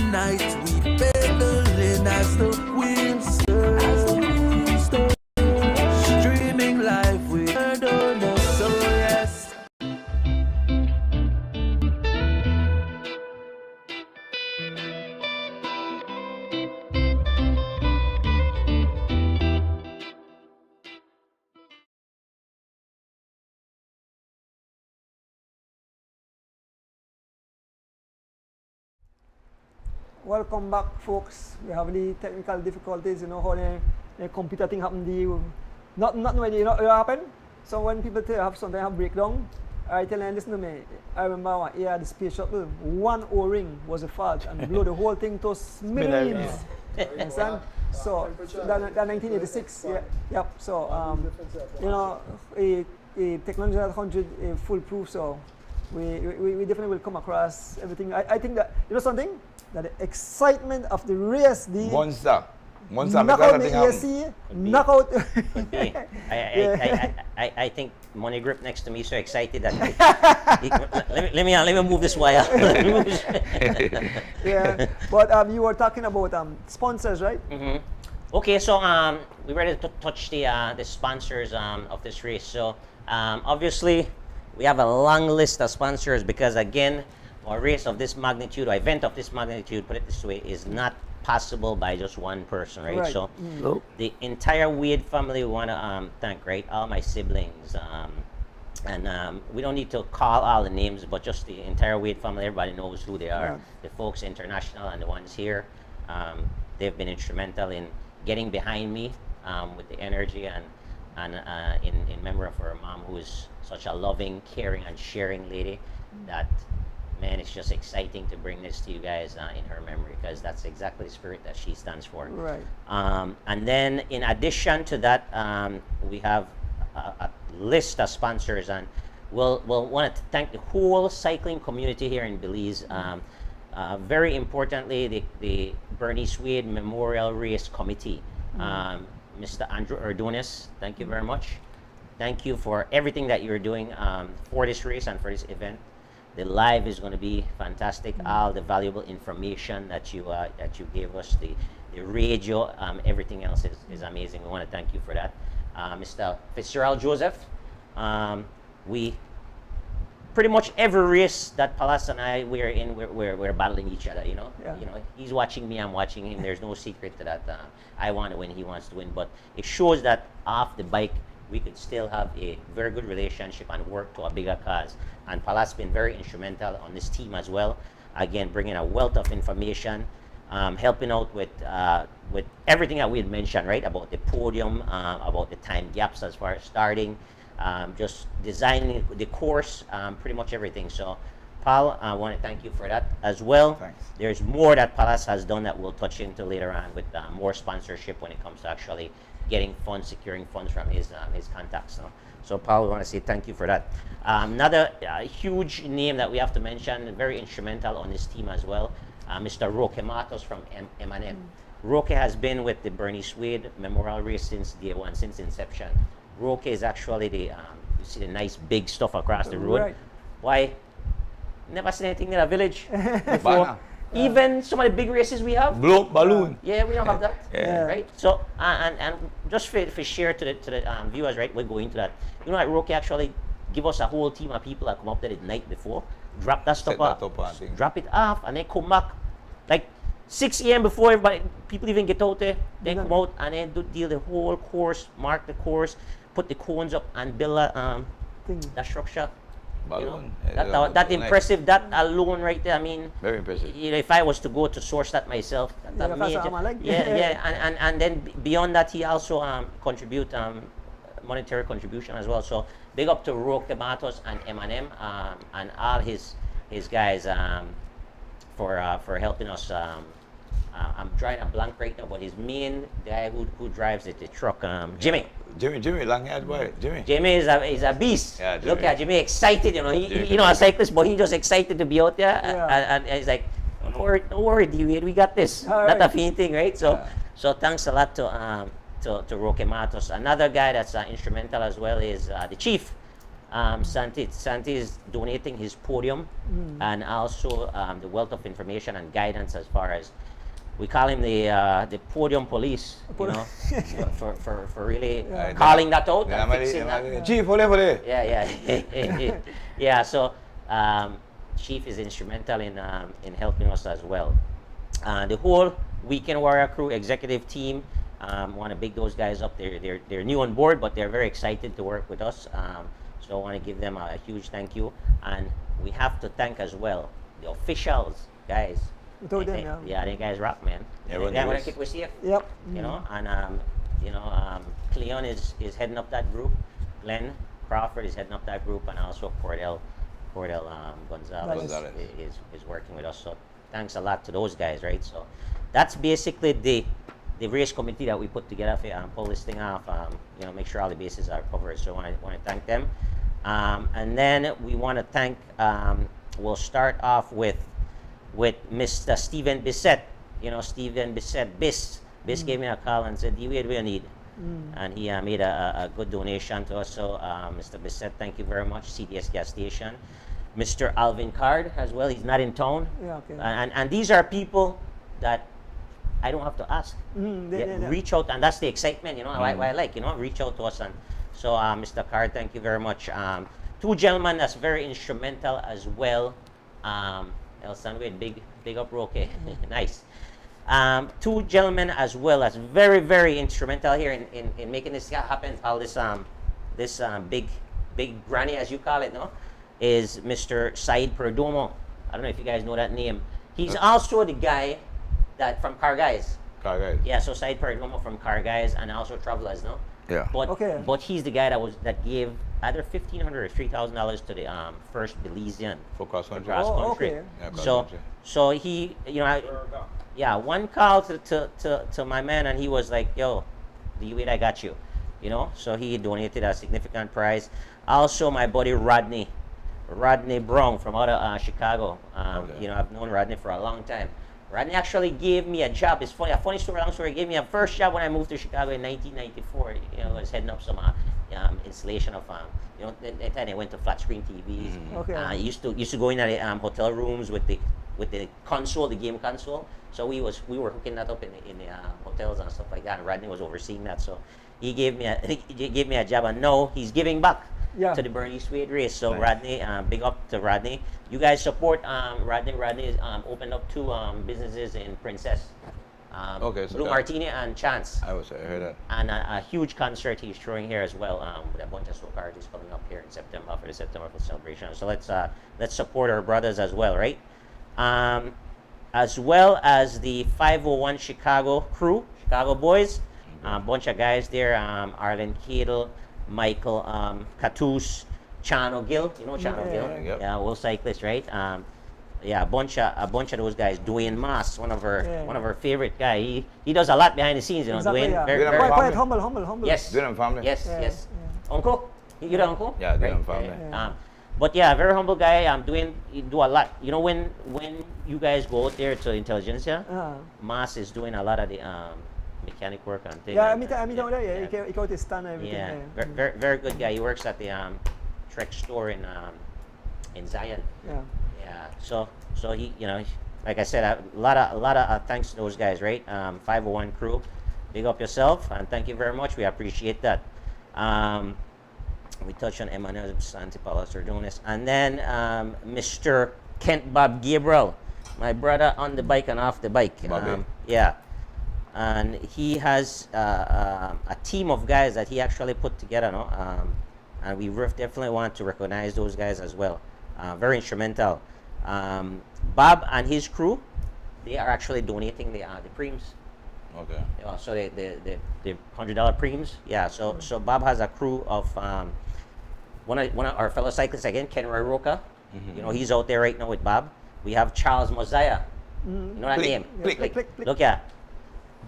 night we pedaling. As the wheels turn, streaming live with her donor. So yes. Welcome back, folks. We have the technical difficulties, how the computer thing happened to you. Not when it happened. So when people have something have breakdown, I tell them, listen to me. I remember when I had the space shuttle, one O-ring was a fault and blew the whole thing to smithereens. You understand? So that 1986. Yep. So a technology at 100 foolproof. So we definitely will come across everything. I think that something. That the excitement of the race, the Monster, knock out the AC, knock out. I think Money Grip next to me is so excited that let me move this wire. Yeah, but you were talking about sponsors, right? Mm-hmm. Okay, so we ready to touch the sponsors of this race. So obviously we have a long list of sponsors because again, a race of this magnitude, or event of this magnitude, put it this way, is not possible by just one person, right? So the entire Wade family we want to thank, right? All my siblings, and we don't need to call all the names, but just the entire Wade family, everybody knows who they are. The folks international and the ones here, they've been instrumental in getting behind me with the energy and in memory of her mom, who is such a loving, caring, and sharing lady that man, it's just exciting to bring this to you guys in her memory, because that's exactly the spirit that she stands for. Right. And then in addition to that, we have a list of sponsors, and we'll want to thank the whole cycling community here in Belize. Very importantly, the BERNICE Swede Memorial Race Committee. Mr. Andrew Erdonis, thank you very much. Thank you for everything that you're doing for this race and for this event. The live is going to be fantastic. All the valuable information that you gave us, the radio, everything else is amazing. We want to thank you for that. Mr. Fitzgerald Joseph, we pretty much every race that Palas and I we're in, we're battling each other. You know, he's watching me, I'm watching him. There's no secret to that. I want to win, he wants to win, but it shows that off the bike we could still have a very good relationship and work to a bigger cause. And Palas has been very instrumental on this team as well. Again, bringing a wealth of information, helping out with everything that we had mentioned, right? About the podium, about the time gaps as far as starting, just designing the course, pretty much everything. So, Paul, I want to thank you for that as well. Thanks. There's more that Palas has done that we'll touch into later on with more sponsorship when it comes to actually getting funds, securing funds from his contacts. So Paul, we want to say thank you for that. Another huge name that we have to mention, very instrumental on this team as well, Mr. Roque Matos from M&M. Roque has been with the BERNICE Wade Memorial Race since day one, since inception. Roque is actually the, you see the nice big stuff across the road. Right. Why? Never seen anything in a village before. Even some of the big races we have. Blow up balloon. Yeah, we don't have that. Yeah. Right? So, and just for share to the viewers, right, we're going to that. You know, like Roque actually give us a whole team of people that come up there the night before, drop that stuff off, drop it off, and then come back like 6 a.m. before people even get out there. Then come out and then deal the whole course, mark the course, put the cones up, and build that structure. Balloon. You know, that impressive, that alone right there. I mean, very impressive. You know, if I was to go to source that myself, that major, and then beyond that, he also contribute monetary contribution as well. So big up to Roque Matos and M&M and all his guys for helping us. I'm drawing a blank right now, but his main guy who drives the truck, Jimmy. Jimmy, long-haired boy, Jimmy. Jimmy is a beast. Yeah, look at Jimmy, excited. You know, he a cyclist, but he just excited to be out there, and he's like, "Don't worry, D-Wade, we got this." Not a fiend thing, right? So, so thanks a lot to Roque Matos. Another guy that's instrumental as well is the chief, Santi. Santi is donating his podium and also the wealth of information and guidance as far as. We call him the podium police, you know, for really calling that out and fixing that. Chief, yeah. So Chief is instrumental in helping us as well. The whole Weekend Warrior crew, executive team, want to big those guys up. They're new on board, but they're very excited to work with us. So I want to give them a huge thank you, and we have to thank as well the officials, guys. Without them, yeah, they guys rock, man. Everyone They want knows. to keep us safe. Yep. You know, and Cleon is heading up that group. Glenn Crawford is heading up that group, and also Cordell Gonzalez is working with us. So thanks a lot to those guys, right? So that's basically the race committee that we put together for pull this thing off. You know, make sure all the bases are covered. So I want to thank them, and then we want to thank. We'll start off with Mr. Stephen Bissett. You know, Stephen Bissett, Biss gave me a call and said, "D-Wade, we need." And he made a good donation to us. So, Mr. Bissett, thank you very much. CDS gas station. Mr. Alvin Card as well. He's not in town. Yeah, okay. And these are people that I don't have to ask. Reach out, and that's the excitement. You know, why I like. You know, reach out to us. And so, Mr. Card, thank you very much. Two gentlemen that's very instrumental as well. El Sanway, big up Roque. Nice. Two gentlemen as well as very, very instrumental here in making this happen. All this big granny, as you call it, no, is Mr. Said Perdomo. I don't know if you guys know that name. He's also the guy that from Car Guys. Car Guys. Yeah, so Said Perdomo from Car Guys and also Travelers, no. Yeah. But he's the guy that gave either $1,500 or $3,000 to the first Belizean For cross country. okay. Yeah, cross So country. so he, you know, one call to my man, and he was like, "Yo, D Wade, I got you," you know. So he donated a significant prize. Also, my buddy Rodney Brown from out of Chicago. You know, I've known Rodney for a long time. Rodney actually gave me a job. It's funny, a funny story, long story. He gave me a first job when I moved to Chicago in 1994. You know, I was heading up some installation of, you know, that time I went to flat screen TVs. Okay. Used to go in at the hotel rooms with the console, the game console. So we were hooking that up in the hotels and stuff like that. And Rodney was overseeing that. So he gave me a job, and now he's giving back to the BERNICE Swede race. So Nice. Rodney, big up to Rodney. You guys support Rodney. Rodney opened up 2 businesses in Princess. Okay, so Blue that- Martini and Chance. I heard that. And a huge concert he's throwing here as well, with a bunch of soca artists coming up here in September for the September celebration. So let's support our brothers as well, right? As well as the 501 Chicago crew, Chicago boys, a bunch of guys there, Arlen Cadle, Michael Catus, Chano Gill, you know Chano Gill? Yep. Yeah, all cyclists, right? Yeah, a bunch of those guys. Dwayne Moss, one of our favorite guy. He does a lot behind the scenes, you know. Exactly, Dwayne, yeah. very, Dwayne very, Quite humble. yes, Dwayne and family. yes, Yeah, yes. yeah. Uncle, you the uncle? Yeah, Dwayne Right, and family. yeah. But yeah, very humble guy. You do a lot. You know, when you guys go out there to Intelligentsia, Moss is doing a lot of the mechanic work and things. Yeah, I mean down there. Yeah, he got his stand and everything. Yeah, Yeah. very, very good guy. He works at the Trek store in Zion. Yeah. Yeah. So he, you know, like I said, a lot of thanks to those guys, right? 501 crew, big up yourself, and thank you very much. We appreciate that. We touched on Emmanuel Santipalas for doing this, and then Mr. Kent Bob Gabriel, my brother on the bike and off the bike. Bobby. Yeah, and he has a team of guys that he actually put together, no? And we definitely want to recognize those guys as well. Very instrumental. Bob and his crew, they are actually donating the preams. Okay. So the $100 preams. Yeah. So Bob has a crew of one of our fellow cyclists again, Ken Roy Roca. You know, he's out there right now with Bob. We have Charles Mosiah. You know that name? Click. Look at.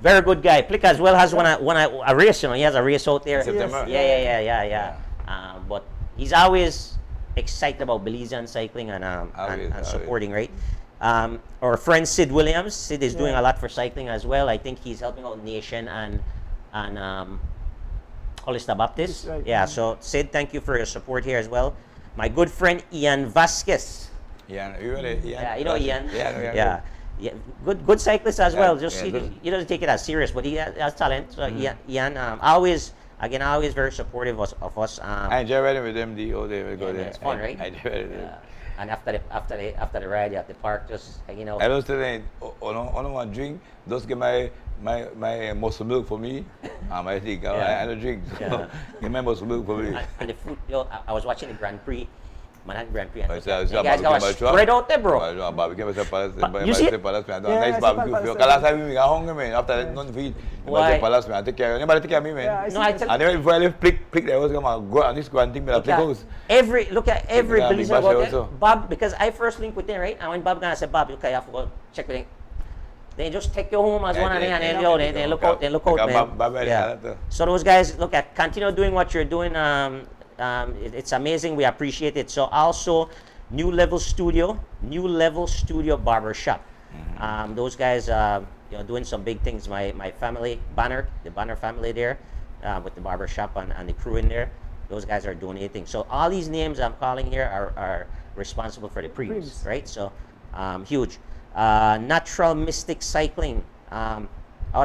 Very good guy. Plick as well has won a race. You know, he has a race out there. September. Yeah. But he's always excited about Belizean cycling and Always. supporting, right? Our friend Sid Williams. Sid is doing a lot for cycling as well. I think he's helping out Nation and Hollister Baptist. Right. Yeah. So Sid, thank you for your support here as well. My good friend Ian Vasquez. Ian, you ready? Ian? Yeah, you know Ian. Yeah. Yeah, good cyclist as well. Just yeah, he doesn't take it as serious, but he has talent. So Ian, always very supportive of us. I enjoy riding with them the whole day. We go Yeah, there. it's fun, right? I enjoy riding with them. And after the ride, at the park, just hanging out. I was telling on one drink, just get my muscle milk for me. I think I don't drink, so Yeah. get my muscle milk for me. And the food, I was watching the Grand Prix, Manhattan Grand Prix. And Mas you guys got spread out there, bro. Barbecue, mas You see it? Palace, man. Yeah, Nice I see barbecue. Palace, Feel. Last time we got hungry, man. After that, Yeah. don't feed. Why? Palace, man. Take care. Anybody take care of me, man. Yeah, I No, I see. tell And then before I left, pick there was come go and this go and think me like Look house. at every Yeah, Belizean Big about Bash there. also. Bob, because I first linked with them, right? And when Bob gonna say, Bob, okay, I have to go check with him. They just take you home as one and they look out, man. Yeah. So those guys, look at continue doing what you're doing. It's amazing. We appreciate it. So also, New Level Studio Barbershop. Those guys, doing some big things. My family, the Banner family there, with the barbershop and the crew in there. Those guys are donating. So all these names I'm calling here are responsible for the preams, right? So huge. Natural Mystic Cycling, out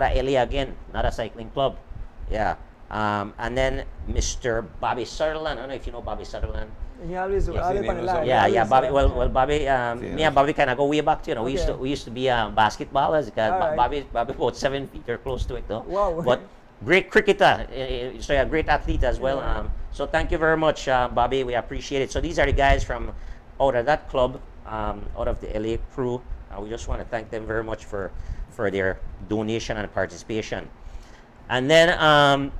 of LA again, not a cycling club. Yeah. And then Mr. Bobby Sutherland. I don't know if you know Bobby Sutherland. And he always Yes, on he the named line. Yeah, Bobby. Always, Well, Bobby. Me and Bobby kind of go way back. You know, Okay. we used to be basketballers. Alright. Bobby about 7 feet or close to it, though. Wow. But great cricketer. So a great athlete as well. So thank you very much, Bobby. We appreciate it. So these are the guys from out of that club, out of the LA crew. We just want to thank them very much for their donation and participation. And then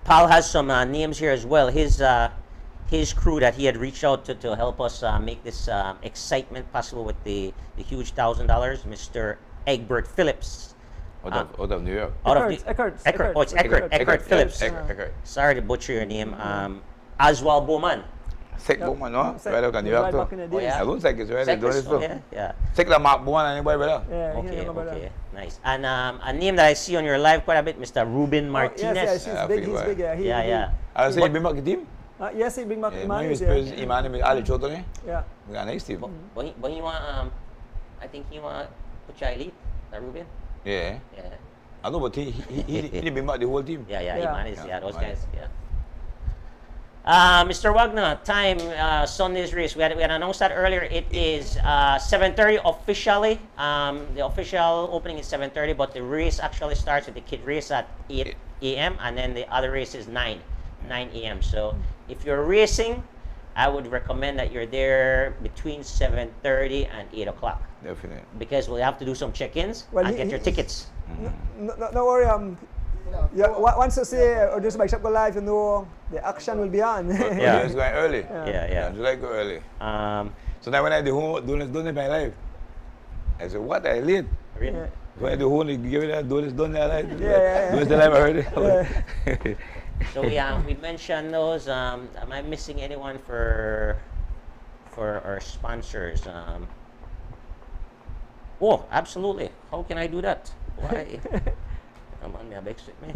Paul has some names here as well. His crew that he had reached out to help us make this excitement possible with the huge $1,000. Mr. Egbert Phillips. Out of New York. Eckert. Oh, it's Eckert Phillips. Eckert. Sorry to butcher your name. Oswald Bowman. Sek Bowman, no? Right out of New York too. Oh, yeah. I don't think it's right. They do this too. Yeah. Sek la Mark Bowman anybody, brother? Yeah, Okay. Nice. And a name that I see on your live quite a bit, Mr. Ruben Martinez. Yes, he's big. He's big. Yeah. I say bring back the team. Yes, he bring back Iman Iman. is Iman with Ali Chotoni. Yeah. We got nice team. But he want I think he want put you elite, that Ruben. Yeah. Yeah. I know, but he didn't bring back the whole team. Yeah. Yeah. Iman is those Iman. guys. Yeah. Mr. Wagner, time Sunday's race. We had announced that earlier. It is 7:30 officially. The official opening is 7:30, but the race actually starts with the kid race at 8 a.m. and then the other race is 9 a.m. So if you're racing, I would recommend that you're there between 7:30 and 8 o'clock. Definitely. Because we'll have to do some check-ins and get your tickets. No worry. Once you say Audience Bike Shop go live, you know the action will be on. Yeah. It's going early. Yeah. July go early. Um, So now when I do home, don't my live. I said, what? I late. really? When I do home, they give me that, don't I live. Yeah. Don't the live, I heard it. So we mentioned those. Am I missing anyone for our sponsors? Oh, absolutely. How can I do that? Why? Come on, me a big stick, me.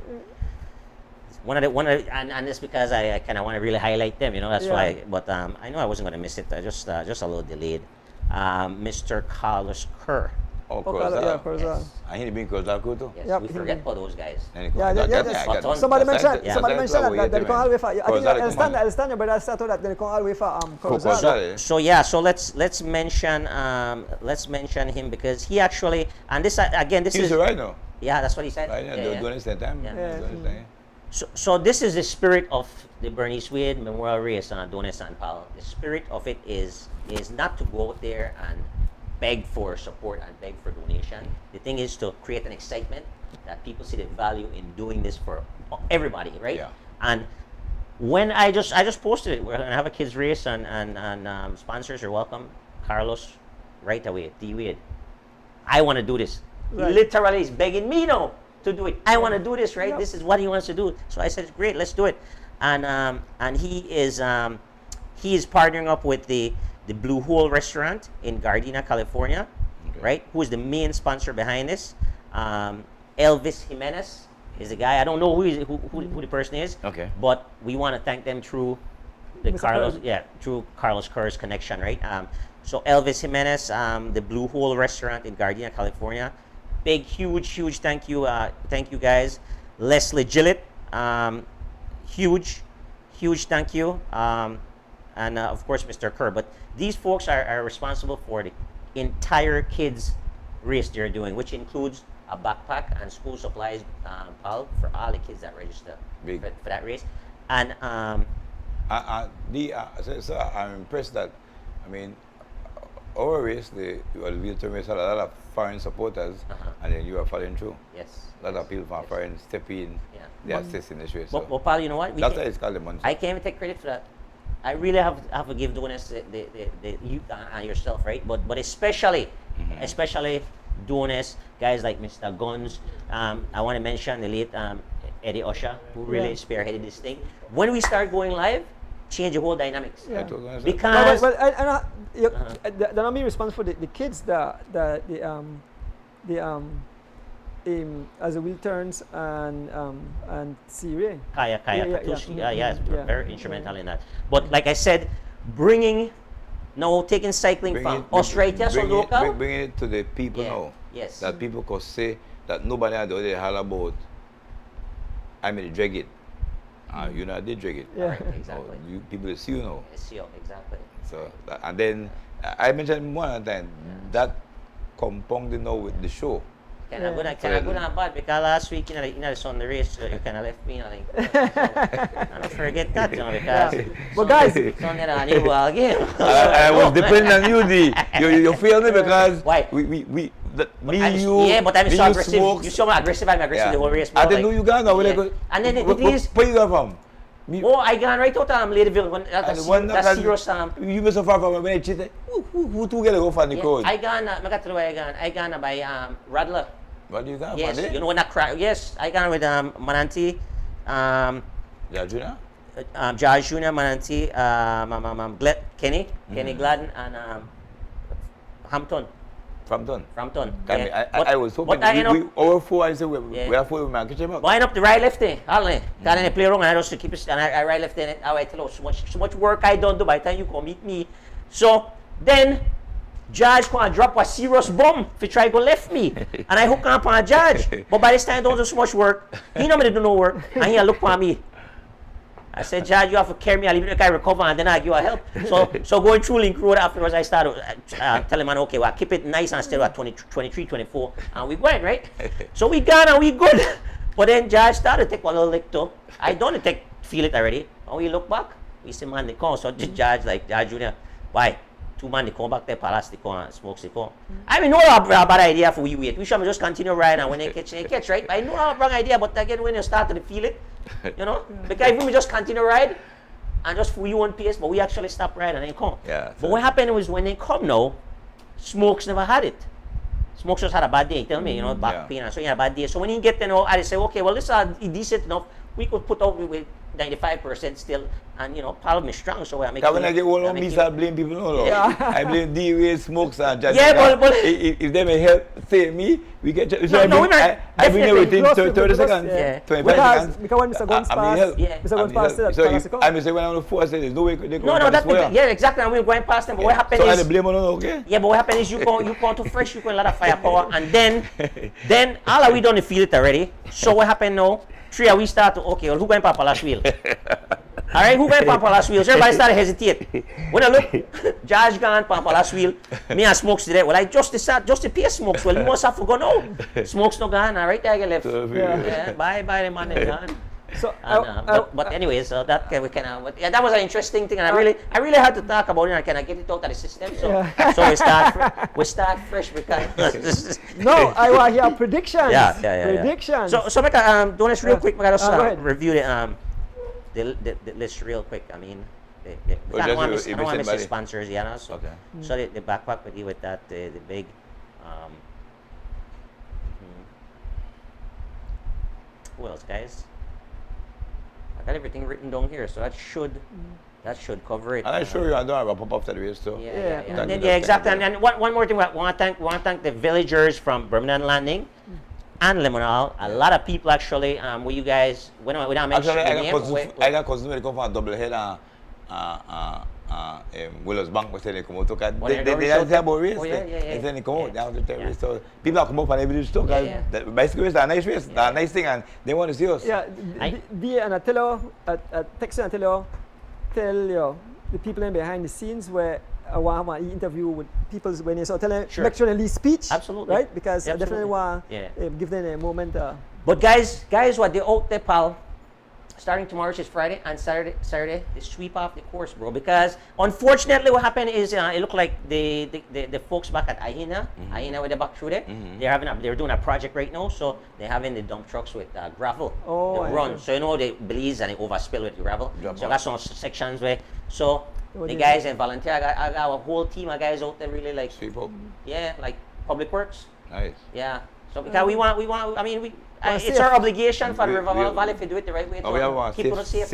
And it's because I kind of want to really highlight them, that's why. But I know I wasn't going to miss it. Just a little delayed. Mr. Carlos Kerr. Oh, Yeah, Corzal. Corzal. I hear being Corzal too. Yes, Yep. we forget about those guys. Somebody mentioned Yeah. somebody mentioned that they come all the way for. I think I understand, but I started that they come all the way for Corzal. So let's mention him because he actually, and this He's is right now. yeah, that's what he said. Right now, they're doing it same time. Yeah. Doing it same time. So this is the spirit of the Bernice Wade Memorial Race on Donis and Pal. The spirit of it is not to go out there and beg for support and beg for donation. The thing is to create an excitement that people see the value in doing this for everybody, right? Yeah. And when I just posted it, we're gonna have a kids race and sponsors are welcome. Carlos, right away, D Wade. I want to do this. Right. He literally is begging me now to do it. I want to do this, right? Yep. This is what he wants to do. So I said, great, let's do it. And he is partnering up with the Blue Hole restaurant in Gardena, California, right? Who is the main sponsor behind this? Elvis Jimenez is the guy. I don't know who the person is. Okay. But we want to thank them through the Mr. Kerr. through Carlos Kerr's connection, right? So Elvis Jimenez, the Blue Hole restaurant in Gardena, California. Big, huge thank you guys. Leslie Gillett, huge thank you. And of course, Mr. Kerr. But these folks are responsible for the entire kids race they're doing, which includes a backpack and school supplies, Paul, for all the kids that register for that race. And so I'm impressed that, I mean, our race, the wheelchair race had a lot of foreign supporters, and then you are following through. yes. A lot of people from foreign step in, they assist in this race. But Paul, you know what? That's why it's called the money. I can't even take credit for that. I really have to give Donis the you and yourself, right? But especially Donis, guys like Mr. Guns. I want to mention the late Eddie Osha, who really spearheaded this thing. When we start going live, change the whole dynamics. I totally understand. Because they're not being responsible for the kids as a wheel turns and Siri. Kaya, Yeah. very instrumental in that. But like I said, taking cycling from Australia to local. Bringing it to the people now. Yes. That people could say that nobody had the holler about, I mean, drag it. You know, I did drag it. Yeah. Right, exactly. People see you know. Exactly. So, and then I mentioned one time that compounded now with the show. Can I go on bad because last week in the Sunday race you kind of left me. I think. I don't forget that, because. But guys, Sunday I need to game. I was depending on you, D. You feel me because Why? we Yeah, but I'm so aggressive. You saw me aggressive. I'm aggressive the whole race. I didn't know you Ghana. And then the thing is, where you come from? I gone right out Ladyville. That's serious. You were so far from when I cheated. Who together go for the code? I gone. I got to the way I gone by Radler. What do you got? Yes, you know when that crack. Yes, I gone with Mananti. George Junior, Mananti, Kenny Gladden, and Hampton. Frampton. Yeah. I was hoping over 4 I said we have 4 man catch him up. Wind up the right lefty, Alan. Got any play wrong and I just keep it and I right left in it. I tell you so much work I don't do by the time you come meet me. So then Judge can drop a serious bomb if he try to go left me. And I hook up on a Judge. But by this time I don't do so much work. He know me to do no work and he look for me. I said, Judge, you have to carry me, I'll even if I recover and then I give you a help. So going through Link Road afterwards, I started telling man, okay, well, keep it nice and still at 23, 24, and we went, right? So we gone and we good. But then Judge started to take a little lick too. I don't feel it already. And we look back, we see man, they come. So the Judge, like, Judge Junior, why? 2 man, they come back there, Palace, they come and smokes, they come. I mean, no a bad idea for we wait. We should just continue riding and when they catch, right? I know a wrong idea, but again, when you start to feel it, you know, because if we just continue ride and just we one pace, but we actually stop riding and then come. Yeah. But what happened was when they come now, Smokes never had it. Smokes just had a bad day. Tell me, you know, back pain and so he had a bad day. So when he get there now, I say, okay, well this is decent enough. We could put up with 95% still, and you know, Paul me strong, so I make. When I get all on me, I blame people. No, yeah. I blame D-Wade, Smokes, and Judge. Yeah, but if they may help save me, we get. So I bring everything 30 seconds, yeah. 25 seconds. Because when Mr. Guns passed, Mr. Guns passed it. So I say when I'm on the 4, I say there's no way they go. No, that's yeah, exactly. And we're going past them. But what happened is. So I blame on okay. Yeah, but what happened is you go too fresh, you go a lot of firepower, and then all of we done feel it already. So what happened now? 3 we start to okay, well who going papa last wheel? Alright, who going papa last wheel? So everybody started to hesitate. When I look, Josh gone, papa last wheel, me and Smokes did it. Well I just the pace Smokes. Well you must have to go now. Smokes no gone, alright, I get left. Yeah, bye the man they gone. So, but anyways, so that we that was an interesting thing, and I really had to talk about it and kind of get it out of the system. So we start fresh because no, I want to hear predictions. Yeah. Predictions. So make a do this real quick. I just review the list real quick. I mean, I don't want to miss the sponsors, yeah. So, okay. So the backpack with you with that the big. Who else, guys? Got everything written down here, so that should cover it. And I show you I don't have a pop-up that way too. Yeah, exactly. And one more thing, I want to thank the villagers from Birmingham Landing and Limonal. A lot of people actually, where you guys, when I mentioned I got cousins when they come from a double head Willows Bank was saying they come out to they didn't say about race. They said they come out down to the race. So people come up and everybody just talk. Bicycle race, a nice race, a nice thing, and they want to see us. Yeah, and I tell you, I text you and tell you the people in behind the scenes where I want to interview with people when they so tell them make sure they leave speech. Absolutely. Right? Because I definitely want to give them a moment. But guys, what they out there, pal. Starting tomorrow, which is Friday, and Saturday, they sweep off the course, bro. Because unfortunately, what happened is it looked like the folks back at Ahina where they back through there. They're doing a project right now, so they're having the dump trucks with gravel. They run, so you know they bleeds and they overspill with the gravel. So I got some sections where the guys and volunteer. I got a whole team of guys out there really like sweep up. Yeah, like public works. Nice. Yeah. So because we want. I mean it's our obligation for the River Valley to do it the right way. We want keep it safe,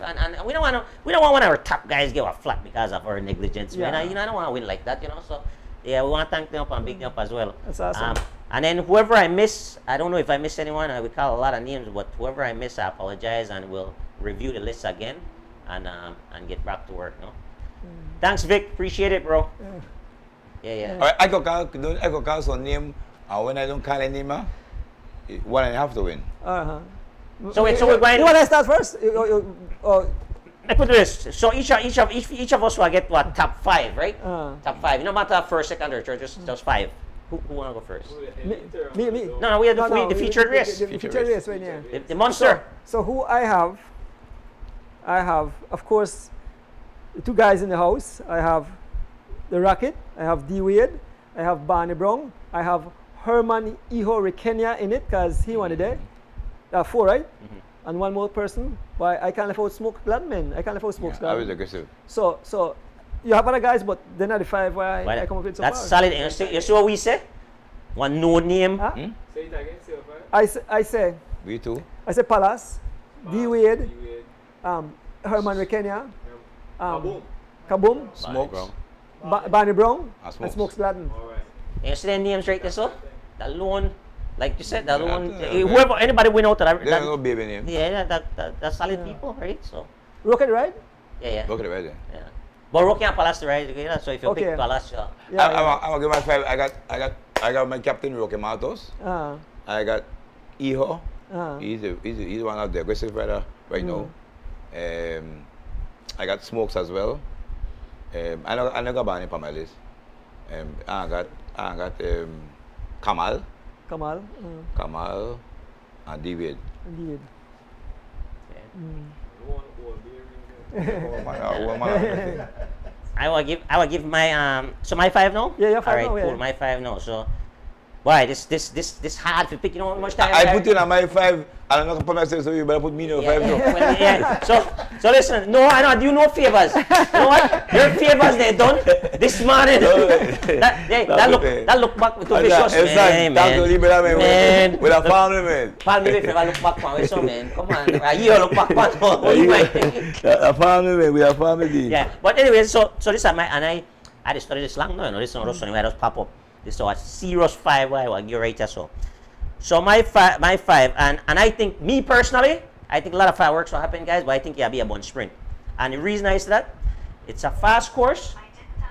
and we don't want one of our top guys get a flat because of our negligence. Yeah. I don't want to win like that, you know. So yeah, we want to thank them up and big them up as well. That's awesome. And then whoever I miss, I don't know if I miss anyone. We call a lot of names, but whoever I miss, I apologize, and we'll review the list again, and get back to work. No. Thanks, Vic. Appreciate it, bro. Yeah. All right, I go call some name, and when I don't call any name, 1.5 to win. So we're going. You want to start first? Let's put this. So each of us will get what top 5, right? Top 5. No matter first, second, or third, just 5. Who want to go first? Me. No, we have the featured race. The featured race right here. The monster. So who I have, of course, the 2 guys in the house. I have the Rocket. I have D Wade, I have Barney Brown. I have Herman Iho Rekenya in it because he wanted it. 4, right? And one more person. Why I can't afford Smoke Gladman. I can't afford Smoke I was Gladman. aggressive. So you have other guys, but they're not the 5 why I come up with so That's far. solid. You see what we say? One no name. Huh? Say it again, say it I say We too. Palace, D Wade, Wade. Herman Rekenya, Kaboom. Kaboom, Smokes. Barney Brown, And and Smokes. Smokes Gladden. All right. You see their names right there, so? The lone, like you said, the lone, yeah. whoever, anybody win out of that, There's no baby name. yeah, that's solid people, right? So, Rocket, right? yeah. Look at it right there. Yeah. But Rocky and Palace, right? Yeah, so if you Okay. pick Palace, Yeah. I'm gonna give my 5. I got my captain Roque Matos. I got Iho. He's one of the aggressive rider right now. I got Smokes as well. I know got Barney on my list. I got Kamal and David. Indeed. One old beer. I will give my so my 5 now. Yeah, 5 All right, now, yeah. cool. My 5 now. So, boy, this hard to pick. You know how much time I put in on my 5. I don't know put myself, so you better put me in your 5 now. Well, yeah. So listen. No, I don't do no favors. You know what? Your favors they done this morning. that look back to vicious, man. Man. With a family, man. Palm me favor look back man. So man, come on. You look back man. A family, man. We are family. Yeah. But anyway, so this is my and I just studied this long no. This is not just anyway. I just pop up. This is a serious 5 why I will give right here so. So my 5 and I think me personally, I think a lot of fireworks will happen guys, but I think it'll be a bunch sprint. And the reason I say that, it's a fast course.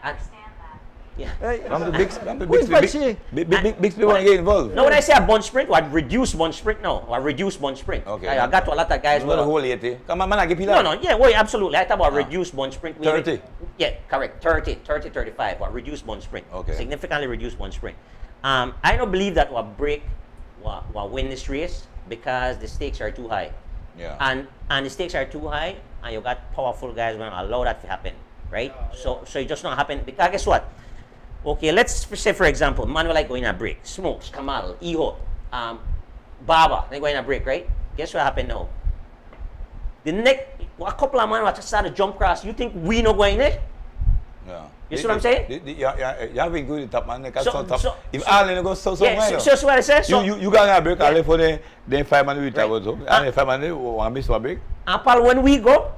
I didn't understand that. Yeah. Hey, I'm the Who is Bachi? big people want to get involved. No, when I say a bunch sprint, what reduce bunch sprint now. Or reduce bunch sprint. Okay. I got to a lot of guys. I'm not a whole 80. Come on, man, I give you No, that. yeah, well, absolutely. I talk about reduced bunch sprint. 30. Yeah, correct. 30, 35. Or reduced bunch sprint. Okay. Significantly reduced bunch sprint. I don't believe that will break, will win this race because the stakes are too high. Yeah. And the stakes are too high, and you got powerful guys going to allow that to happen, right? So it just not happen because guess what? Okay, let's say for example, man will like going a break. Smokes, Kamal, Iho, Baba, they going a break, right? Guess what happened now? The next, a couple of man will just start to jump cross. You think we not going there? Yeah. You see what I'm saying? You have been good in top man. So- If all in go so Yeah, minor. so what I say. So, You got a break Yeah. all for the 5 man with Right. so. And 5 man want miss a break. and Paul, when we go,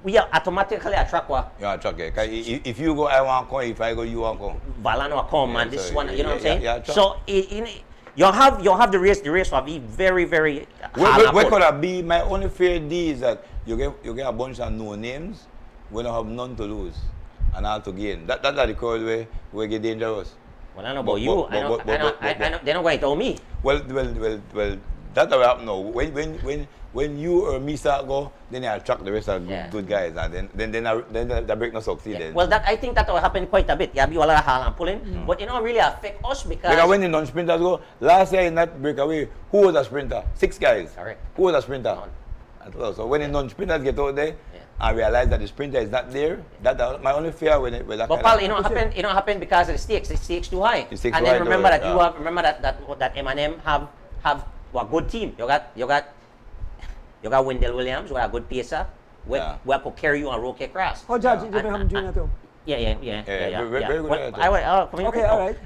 we are automatically attract what Yeah, track it. If you go, I want to come. If I go, you want to come. Valano come Yeah, and this so one, you know what I'm saying? yeah, So you have the race will be very, very hard. What and could pull. that be? My only fear D is that you get a bunch of no names. We don't have none to lose and all to gain. That's the crowd where we get dangerous. Well, I know about you. I know. They're not going to tell me. Well. That's what happen now. When you or me start go, then you attract the rest of good guys, and then the break not succeed. Yeah. Then. Well, I think that will happen quite a bit. Yeah, be a lot of hard and pulling, but it don't really affect us Because when the non-sprinters go, last year in that breakaway, who was a sprinter? 6 guys. Correct. Who was a sprinter? None. So when the non-sprinters get out there and realize that the sprinter is not there, that's my only fear with that. But Paul, it don't happen because of the stakes. The stakes too high. The stakes And too then high, remember that yeah. you have that M&M have a good team. You got Wendell Williams, who are a good pacer. We could carry you on Roque Cross. Oh, Judge, you have him Junior too. Yeah. Very good at that. Okay, all right.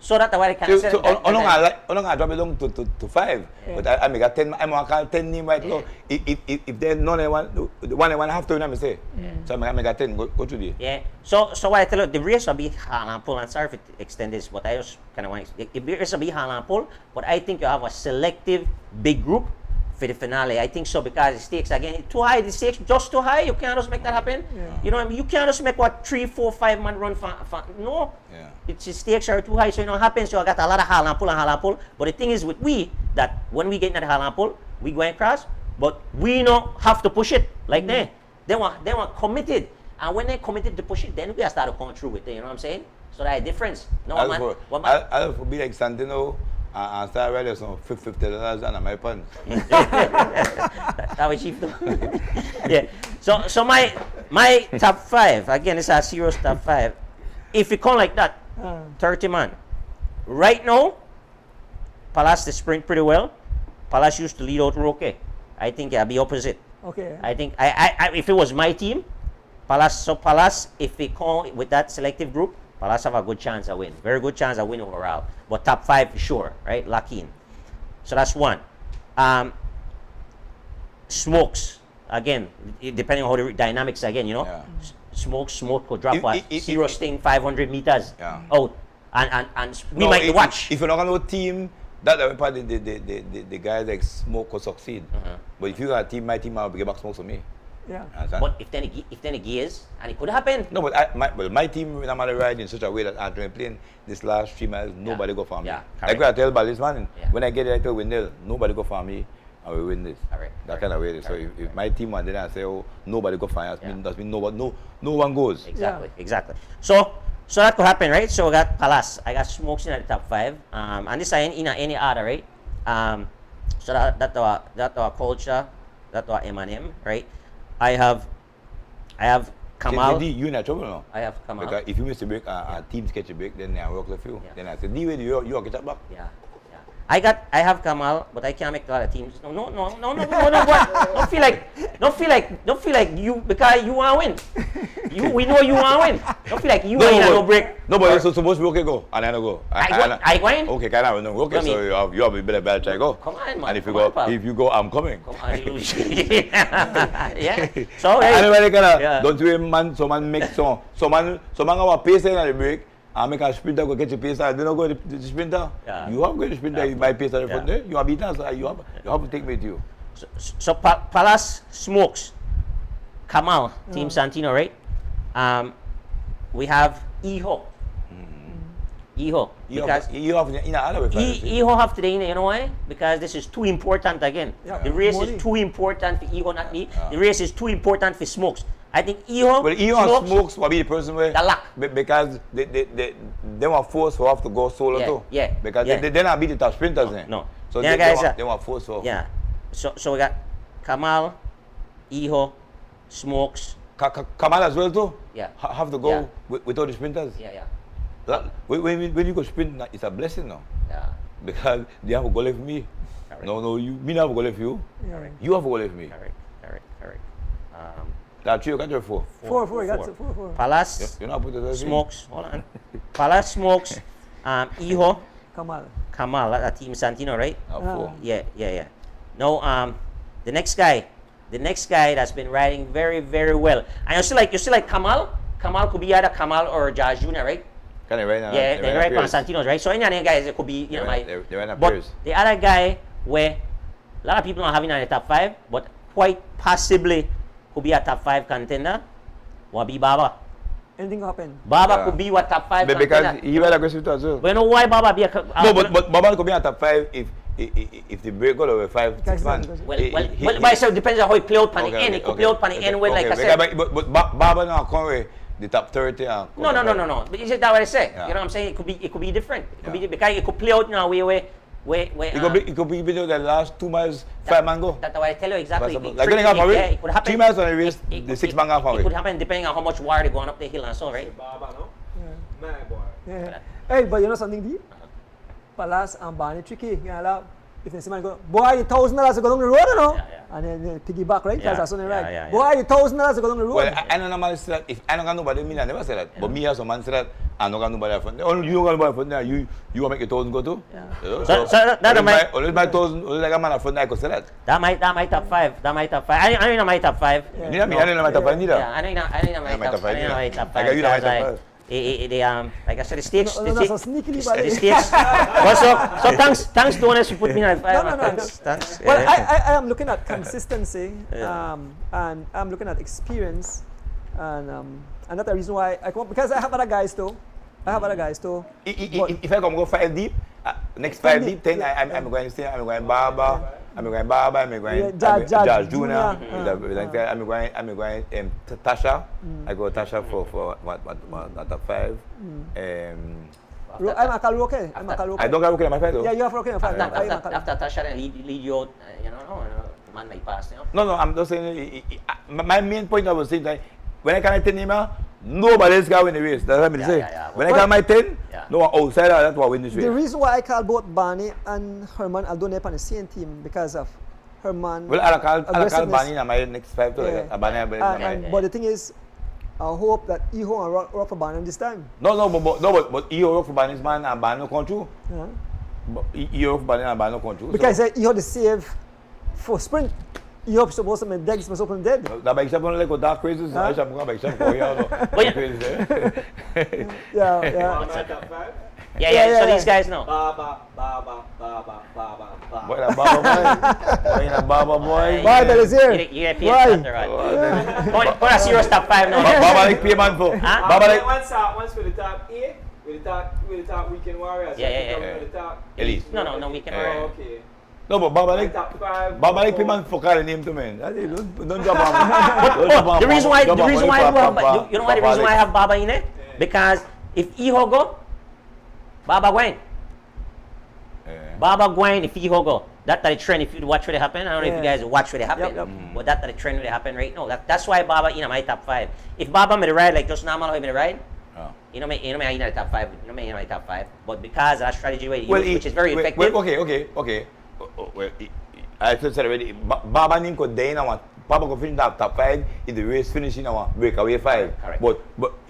So that's why I can say. So I'm not drop it down to 5. But I make a 10. I'm going to call 10 name right now. If there's none, one have to, I say. So I'm going to make a 10. Go to the. Yeah. So what I tell you, the race will be hard and pull. And sorry if it extend this, but I just kind of want to. The race will be hard and pull, but I think you have a selective big group for the finale. I think so because the stakes again too high. The stakes just too high. You can't just make that happen. Yeah. You know what I mean? You can't just make 3, 4, 5 man run for no. Yeah. It's the stakes are too high, so you know what happens. So I got a lot of hall and pull. But the thing is with that when we get in that hall and pull, we go across, but we don't have to push it like they want committed, and when they committed to push it, then we start to come through with it. You know what I'm saying? So that's a difference. No I'll be like Santino. And start writing some $50 and my pants. That was cheap though. Yeah. So my top 5 again. It's a serious top 5. If you come like that, 30 man. Right now, Palace they sprint pretty well. Palace used to lead out Roque. I think it'll be opposite. Okay. I think if it was my team, Palace, if they come with that selective group, Palace have a good chance of win. Very good chance of win overall. But top 5 for sure, right? Lock in. So that's one. Smokes. Again, depending on how the dynamics again, you know. Yeah. Smoke could drop what? Zero sting 500 meters Yeah. out. And we might watch. If you're not going to team, that probably the guys like Smoke could succeed. But if you got a team, my team will get back Smoke to me. Yeah. Understand? But if then it gears, and it could happen. No, but my team, when I'm on the ride in such a way that after playing this last 3 miles, nobody go for me. Yeah, Like what I tell Ballis, man, Yeah. when I get it, I tell Wendell, nobody go for me, and we win this. Correct, That kind of way. So correct, if my team went there and say, oh, nobody go for me, that means no one goes. Exactly. So that could happen, right? So we got Palace. I got Smokes in at the top 5. And this is in any order, right? So that our culture, that our M&M, right? I have Kamal. You in trouble now. I have Kamal. Because if you miss a break, a team catch a break, then I work with you. Yeah. Then I say, you get that back. Yeah. I have Kamal, but I can't make a lot of teams. No, boy. Don't feel like you, because you want to win. We know you want to win. Don't feel like you ain't no break. No, but you're supposed to be okay, go. And I don't go. I going? Okay, can I no okay, so you have a better try go. Come on, man. And if you go, I'm coming. Come on, yeah. So Anybody gonna yeah. don't you man, someone make someone have a pace in the break. I make a sprinter go get your pace. I don't go to the sprinter. Yeah. You have to go to the sprinter. You buy pace at the front there. You are beaten, so you have to take me with you. So Palace Smokes, Kamal, Team Santino, right? We have Iho. Iho. Because you have in other way. Iho have today, you know why? Because this is too important again. Yeah. The race Money. is too important for Iho, not me. The race is too important for Smokes. I think Iho, Well, Iho and Smokes will be the person where the luck. because they were forced to have to go solo too. Yeah. Because Yeah. they not beat the top sprinters then. No. So Yeah, they guys, were forced to. Yeah. So we got Kamal, Iho, Smokes. Kamal as well too. Yeah. Have to go Yeah. without the sprinters. Yeah. When you go sprint, it's a blessing now. Yeah. Because they have a goal for me. Correct. No, me not have a goal for you. Yeah. You have a goal for me. Correct. That's you got your 4. Four. That's it. Four. Palace, You not put it Smokes, hold on. Palace, Smokes, Iho, Kamal. that's Team Santino, right? 4. Yeah. No, the next guy that's been riding very, very well. And you see like Kamal could be either Kamal or Jazz Jr., right? Can I right now? Yeah, they ride on Santino's, right? So any of them guys, it could be, you know, they ride on but pairs. the other guy where a lot of people are having in the top 5, but quite possibly could be a top 5 contender, will be Baba. Anything happen? Baba could be what top 5 But contender. because he was aggressive too as well. But you know why Baba be a No, but Baba could be at top 5 if the break got over 5, 6 man. Well, by itself depends on how he play out on the end. He could play out on the end well, like I said. But Baba now come with the top 30. No. But is it that what I say? Yeah. You know what I'm saying? It could be different. It could be because it could play out in a way where It could be the last 2 miles, 5 man go. That's what I tell you exactly. Like going half away. It could happen. 3 miles on the race, the 6 man half It away. could happen depending on how much water they going up the hill and so, right? Baba, no? My boy. Yeah. Hey, but you know something deep? Palace and Barney tricky. If they man go, boy, the $1,000 to go down the road, you know? Yeah. And then piggyback, right? Because that's on the right. Yeah. Boy, the $1,000 to go down the road. Well, I don't normally say that. If I don't got nobody, I never say that. But me as a man say that, I don't got nobody from there. Only you got nobody from there. You will make your 1,000 go too. Yeah. So that might. only my 1,000, only like a man from there, I could say that. That might top 5. I know my top 5. I don't know my top 5 neither. Yeah, I know my top 5. I know my top 5. I got you know my top 5. Like I said, the stakes. No, that's so sneakily bad. The stakes. Well, so thanks to honest for putting me at 5. No. Thanks. Well, Yeah. I am looking at consistency, Yeah. and I'm looking at experience, and that's the reason why I come up, because I have other guys too. If I come go 5 deep, next 5 deep, then I'm going to say I'm going Baba, I'm going Jazz Jr. I'm going Tasha. I go Tasha for what top 5. I'm a Roque. I don't got Roque in my 5 though. Yeah, you have Roque in 5. After Tasha then lead you out, man may pass, you know. No, I'm just saying. My main point I was saying that when I connected him, Nobody else can win the race. That's what I say. When I call my 10, no one outsider that's what win this race. The reason why I call both Barney and Herman, although they're on the same team, because of Herman. Well, I'll call Barney in my next 5 to but the thing is, I hope that Iho and rock for Barney this time. No, but Iho rock for Barney's man and Barney no come through. But Iho rock for Barney and Barney no come through. Because Iho the save for sprint. Iho supposed to be dead, supposed to be dead. The bike shop like dark crazy. I shop go bike shop go here. Yeah. So these guys know. Baba. Boy, that Baba boy. Why that is here? You get paid right? Put a serious top 5 now. Baba like payment for. Baba like once with the top 8, with the top weekend warriors. Yeah. With the top Elite. No, weekend warrior. Okay. No, but Baba like payment for calling him to me. Don't drop on. The reason why I have Baba in it, because if Iho go, Baba going. Baba going if Iho go. That's the trend. If you watch what happened, I don't know if you guys watch what happened, but that's the trend what happened right now. That's why Baba in my top 5. If Baba made the ride like just normal how he made the ride, you know me in the top 5. You know me in my top 5. But because of that strategy which is very effective. Okay. Well, I said already. Baba name could day now. Baba could finish that top 5 if the race finish in our breakaway 5. Correct. But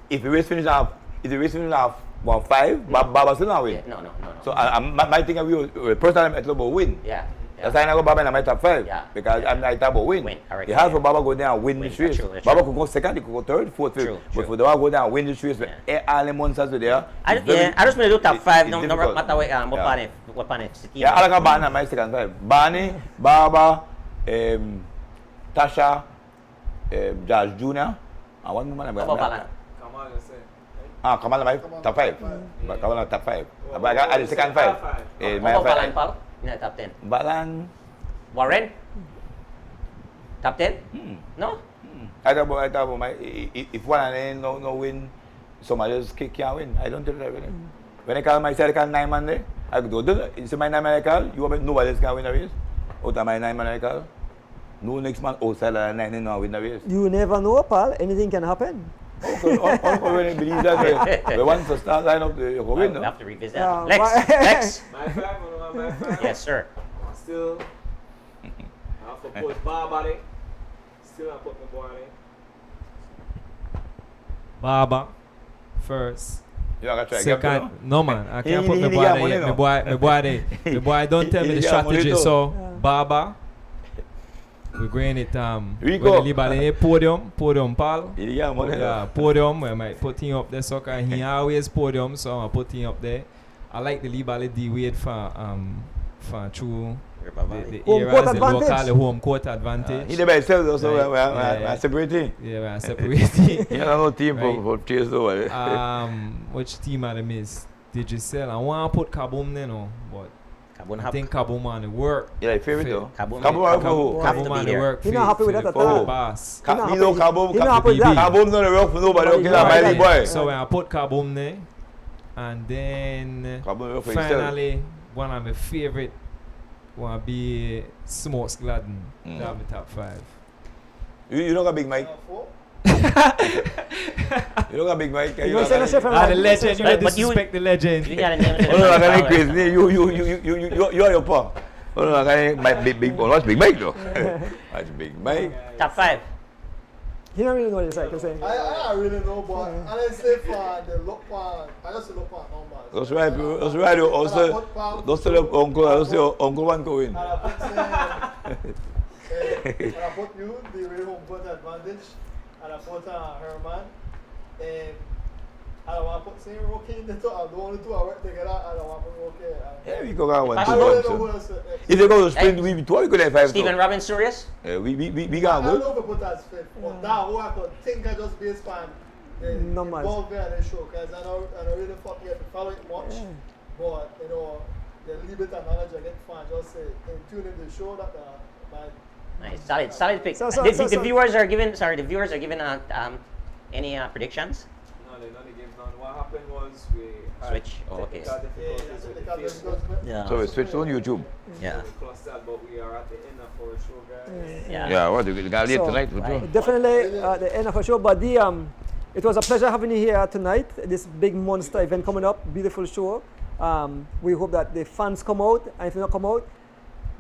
if the race finish off 1-5, Baba still not win. No. So my thing is we first time I talk about win. Yeah. That's why I go Baba in my top 5. Yeah. Because I'm not talking about win. Correct. It has for Baba go down and win this race. True. Baba could go second, he could go third, fourth, fifth. But for the one go down and win this race, all the monsters are there. I just want to do top 5. No matter what pan it. Yeah, I like Barney my second 5. Barney, Baba, Tasha, Josh Jr. And one woman. Kamal my top 5. Kamal top 5. But I got the second 5. Balan Pal in the top 10. Balan. Warren? Top 10? No? I thought about my if one and then no win, somebody else can't win. I don't think that win. When I call myself I call 9 man there, I go do it. It's my 9 man I call, nobody else can win a race. Out of my 9 man I call. No next man outside of 9 and win a race. You never know, pal. Anything can happen. Uncle really believes that the ones to start line up, you go win, no? We have to revisit that. Lex. My 5. Yes, sir. Still, I have to put Baba there. Still I put my boy there. Baba first. You gotta try second, no man, I can't put my boy there yet. My boy there. My boy don't tell me the strategy. So Baba, we're going it Rico. Podium pal. Yeah, podium. We might put him up there, so he always podium, so I put him up there. I like the Libali D Wade for true. The areas, the local home court advantage. He the best also we're separating. Yeah, we're separating. You know, no team for chase over. Which team are the miss? Digicel. I want to put Kaboom there, no, but I think Kaboom on the work. Yeah, favorite though. Kaboom on the work. He's not happy with that at all. Boss. He's not happy with that. Kaboom not work for nobody. Okay, my boy. So when I put Kaboom there, and then finally one of my favorite want to be Smokes Gladden. That's my top 5. You don't got Big Mike? You don't got Big Mike? You don't say no shit from the legend. You disrespect the legend. You got a name. Oh no, I got crazy. You are your pa. Oh no, I got Big What's Big Mike though? That's Big Mike. Top 5. He don't really know what it's like. I really know, but honestly, for the look part, I just look part numbers. That's right, bro. That's right. Also, those tell uncle, I also uncle one go in. And I put you, the way home court advantage, and I put Herman, and I don't want to put same Rocky in the two. I don't want to do I work together. I don't want to put Rocky. Yeah, we go down 1 I 2 don't know 1. who else. If they go to sprint, we 12 we go there 5. Stephen Robin serious? We I got don't good. know if I put that fifth, but now who I could think I just based on the involved there in the show, because I don't really fucking get to follow it much, but you know, the little bit of knowledge I get from just tune in the show that Nice, solid pick. The viewers are giving any predictions? No, they gave none. What happened was we had Switch. Oh, okay. Yeah. So we switched on YouTube. Yeah. We clustered, but we are at the end of our show, guys. Yeah. Yeah, what you got late tonight? Definitely the end of a show, but It was a pleasure having you here tonight. This big monster event coming up, beautiful show. We hope that the fans come out, and if they not come out,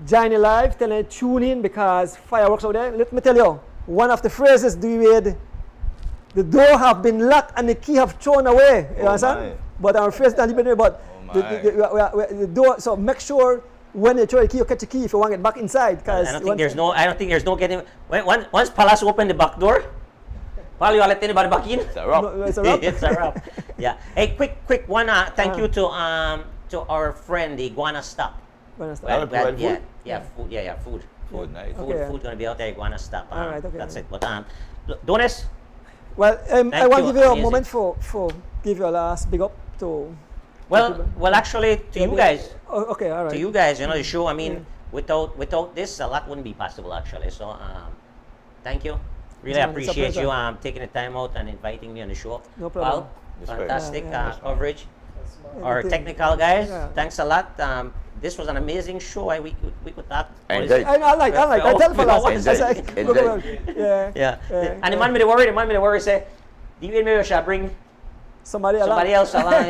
join you live, tell them tune in because fireworks out there. Let me tell you, one of the phrases the door have been locked and the key have thrown away. You understand? But our phrase not even but the door. So make sure when you throw the key, you catch the key if you want to get back inside. I don't think there's no getting. Once Palace open the back door, while you let anybody back in, It's a wrap. No, it's a wrap. it's a wrap. Yeah. Hey, quick one. Thank you to our friend the Iguana Stop. Iguana Stop. Well, provide food? Food. Food, nice. Okay. Food gonna be out there. Iguana Stop. All right, okay. That's it. But Donis. Well, I want to give you a Amazing. moment for give you a last big up to. Well, actually, to you guys. Oh, okay, all right. To you guys, the show. I mean, without this, a lot wouldn't be possible actually. So, thank you. Really It's a appreciate pleasure. you taking the time out and inviting me on the show. No problem. Well, fantastic Yeah. coverage. Yeah, Our everything. technical guys, Yeah. thanks a lot. This was an amazing show. We could talk. Enjoy. I like. I tell fellas. Enjoy. Yeah. And the man with the worry say, do you maybe should bring Somebody else along?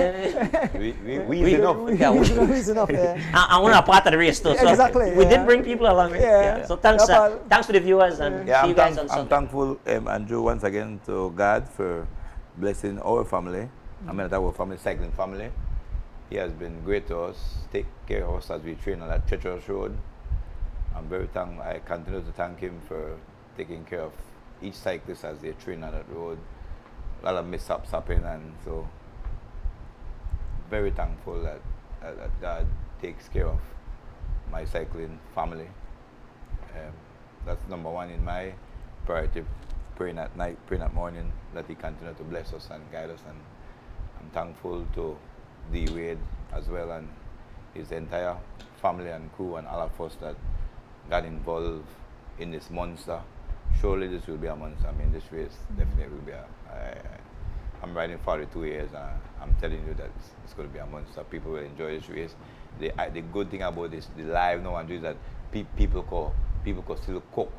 We enough. It's enough. Yeah. I'm not part of the race too. So Exactly, we yeah. did bring people along. Yeah. So thanks, Yeah, thanks to the viewers and Yeah, see you guys on I'm Sunday. thankful, Andrew, once again to God for blessing our family. I mean, our family, cycling family. He has been great to us, take care of us as we train on that treacherous road. I'm very thankful. I continue to thank him for taking care of each cyclist as they train on that road. A lot of mishaps happen, and so very thankful that God takes care of my cycling family. That's number one in my priority, praying at night, praying at morning, that he continue to bless us and guide us. And I'm thankful to D. Wade as well and his entire family and crew and all of us that got involved in this monster. Surely this will be a monster. I mean, this race definitely will be I'm riding 42 years and I'm telling you that it's going to be a monster. People will enjoy this race. The good thing about this, the live now and is that people can still cook.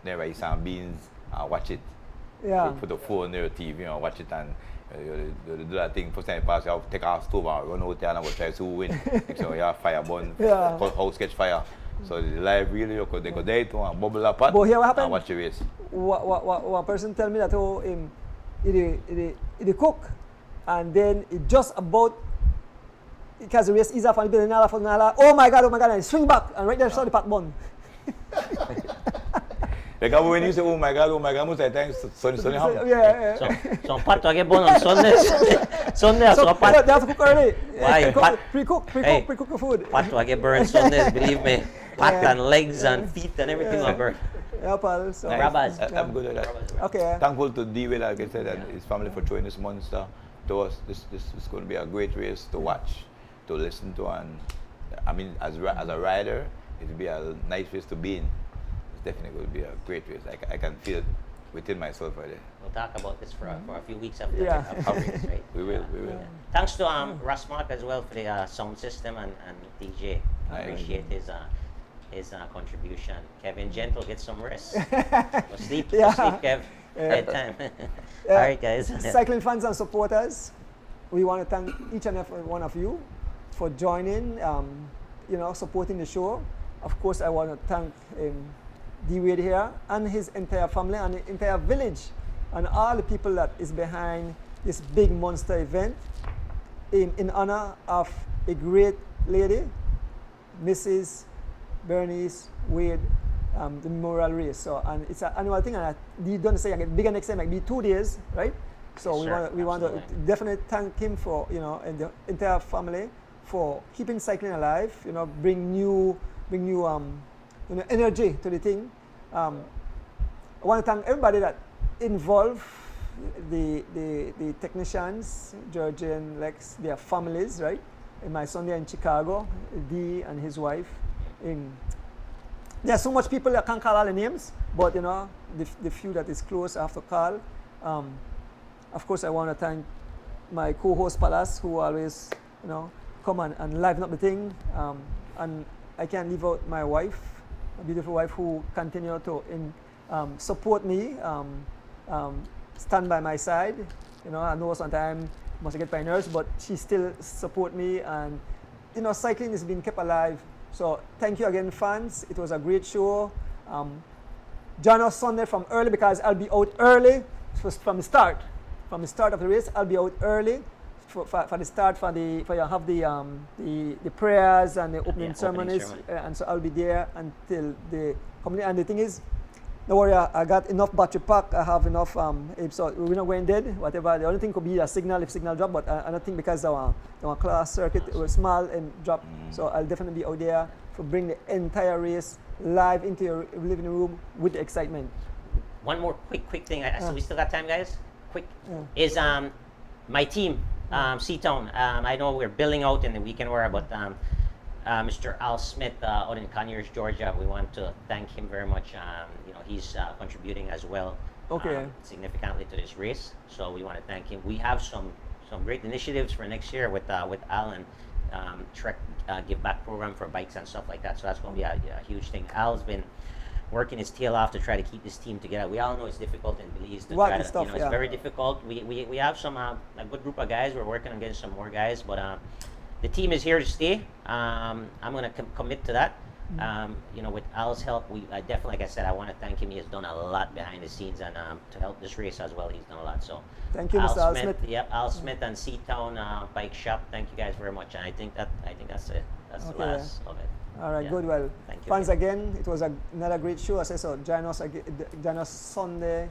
Then rice and beans and watch it. Yeah. Put the phone near the TV and watch it and do that thing. First time you pass, you have to take our stove and run out there and try to win. So you have fire burn, house catch fire. So the live really, they go there to and bubble apart But here what happened? and watch the race. One person tell me that he cook and then it just about because the race is off and oh my god and he swing back and right there saw the pot bun. Because when you say oh my god, most of the time Sunday happen. Yeah. So Pat to get born on Sundays. Sunday, so Pat. They have to cook early. Why? Pre-cook the food. Pat to get burned Sundays, believe me. Pat and legs and feet and everything are burned. Yeah, pal. So. Nice. I'm good at that. Okay. Thankful to D. Wade, like I said, and his family for throwing this monster to us. This is going to be a great race to watch, to listen to, and I mean, as a rider, it will be a nice race to be in. It's definitely going to be a great race. I can feel it within myself right there. We'll talk about this for a few weeks after Yeah. this, right? We will. Thanks to Rasmark as well for the sound system and DJ. I appreciate his contribution. Kevin Gentle, get some rest. Go sleep, Kev. Bedtime. All right, guys. Cycling fans and supporters, we want to thank each and every one of you for joining, supporting the show. Of course, I want to thank D. Wade here and his entire family and the entire village and all the people that is behind this big monster event in honor of a great lady, Mrs. Bernice Wade, the memorial race. So, and it's an annual thing, and you don't say again, bigger next time, like be 2 days, right? So we want to definitely thank him for, and the entire family for keeping cycling alive. Bring new energy to the thing. I want to thank everybody that involved, the technicians, Georgian, Lex, their families, right? And my son there in Chicago, D and his wife. There's so much people that can't call all the names, but the few that is close I have to call. Of course, I want to thank my co-host Palace, who always come and liven up the thing. And I can't leave out my wife, my beautiful wife, who continue to support me stand by my side. You know, I know sometimes must get my nerves, but she still support me, and you know, cycling is being kept alive. So thank you again, fans. It was a great show. Join us Sunday from early, because I'll be out early from the start. From the start of the race, I'll be out early for the start, for you have the prayers and the opening ceremonies, and so I'll be there until the company. And the thing is, don't worry, I got enough battery pack. I have enough. So we're not going dead. Whatever. The only thing could be a signal if signal drop, but I don't think, because our class circuit was small and drop. So I'll definitely be out there to bring the entire race live into your living room with the excitement. One more quick thing. So we still got time, guys. Quick is my team, Seatown. I know we're billing out in the weekend wear, but Mr. Al Smith out in Conyers, Georgia, we want to thank him very much. You know, he's contributing as well, significantly to this race. So we want to thank him. We have some great initiatives for next year with Al and Trek give back program for bikes and stuff like that. So that's going to be a huge thing. Al's been working his tail off to try to keep this team together. We all know it's difficult in Belize to try to, stuff, it's very difficult. We have some a good group of guys. We're working on getting some more guys, but the team is here to stay. I'm going to commit to that. You know, with Al's help, I definitely, like I said, I want to thank him. He has done a lot behind the scenes, and to help this race as well, he's done a lot. So thank you, Mr. Al Smith. Yep, Al Smith and Seatown Bike Shop. Thank you guys very much, and I think that's it. That's the last of it. All right, good. Well, thank you fans again. It was another great show. I say so. Join us Sunday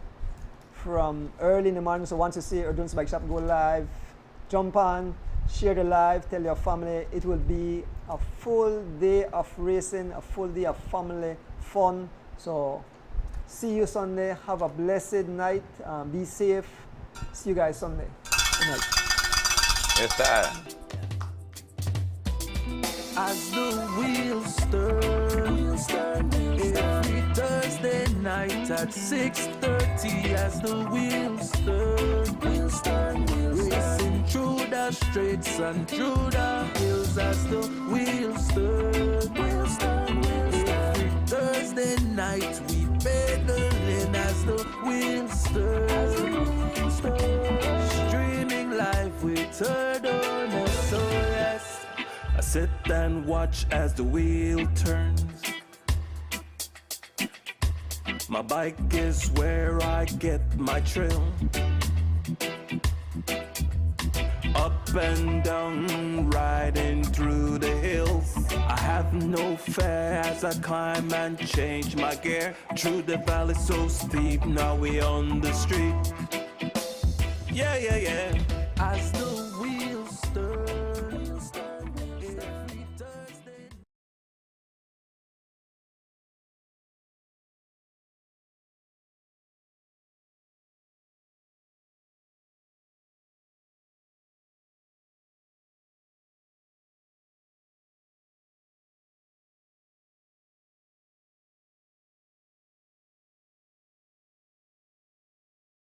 from early in the morning. So once you see Erdun's Bike Shop go live, jump on, share the live, tell your family. It will be a full day of racing, a full day of family fun. So see you Sunday. Have a blessed night. Be safe. See you guys Sunday. Good night. Yes, sir. As the wheels turn, every Thursday night at 6:30. As the wheels turn, racing through the streets and through the hills. As the wheels turn, every Thursday night we pedaling. As the wheels turn, streaming live with Erdun. So yes, I sit and watch as the wheel turns. My bike is where I get my thrill. Up and down, riding through the hills. I have no fear as I climb and change my gear. Through the valley so steep, now we on the street. Yeah. As the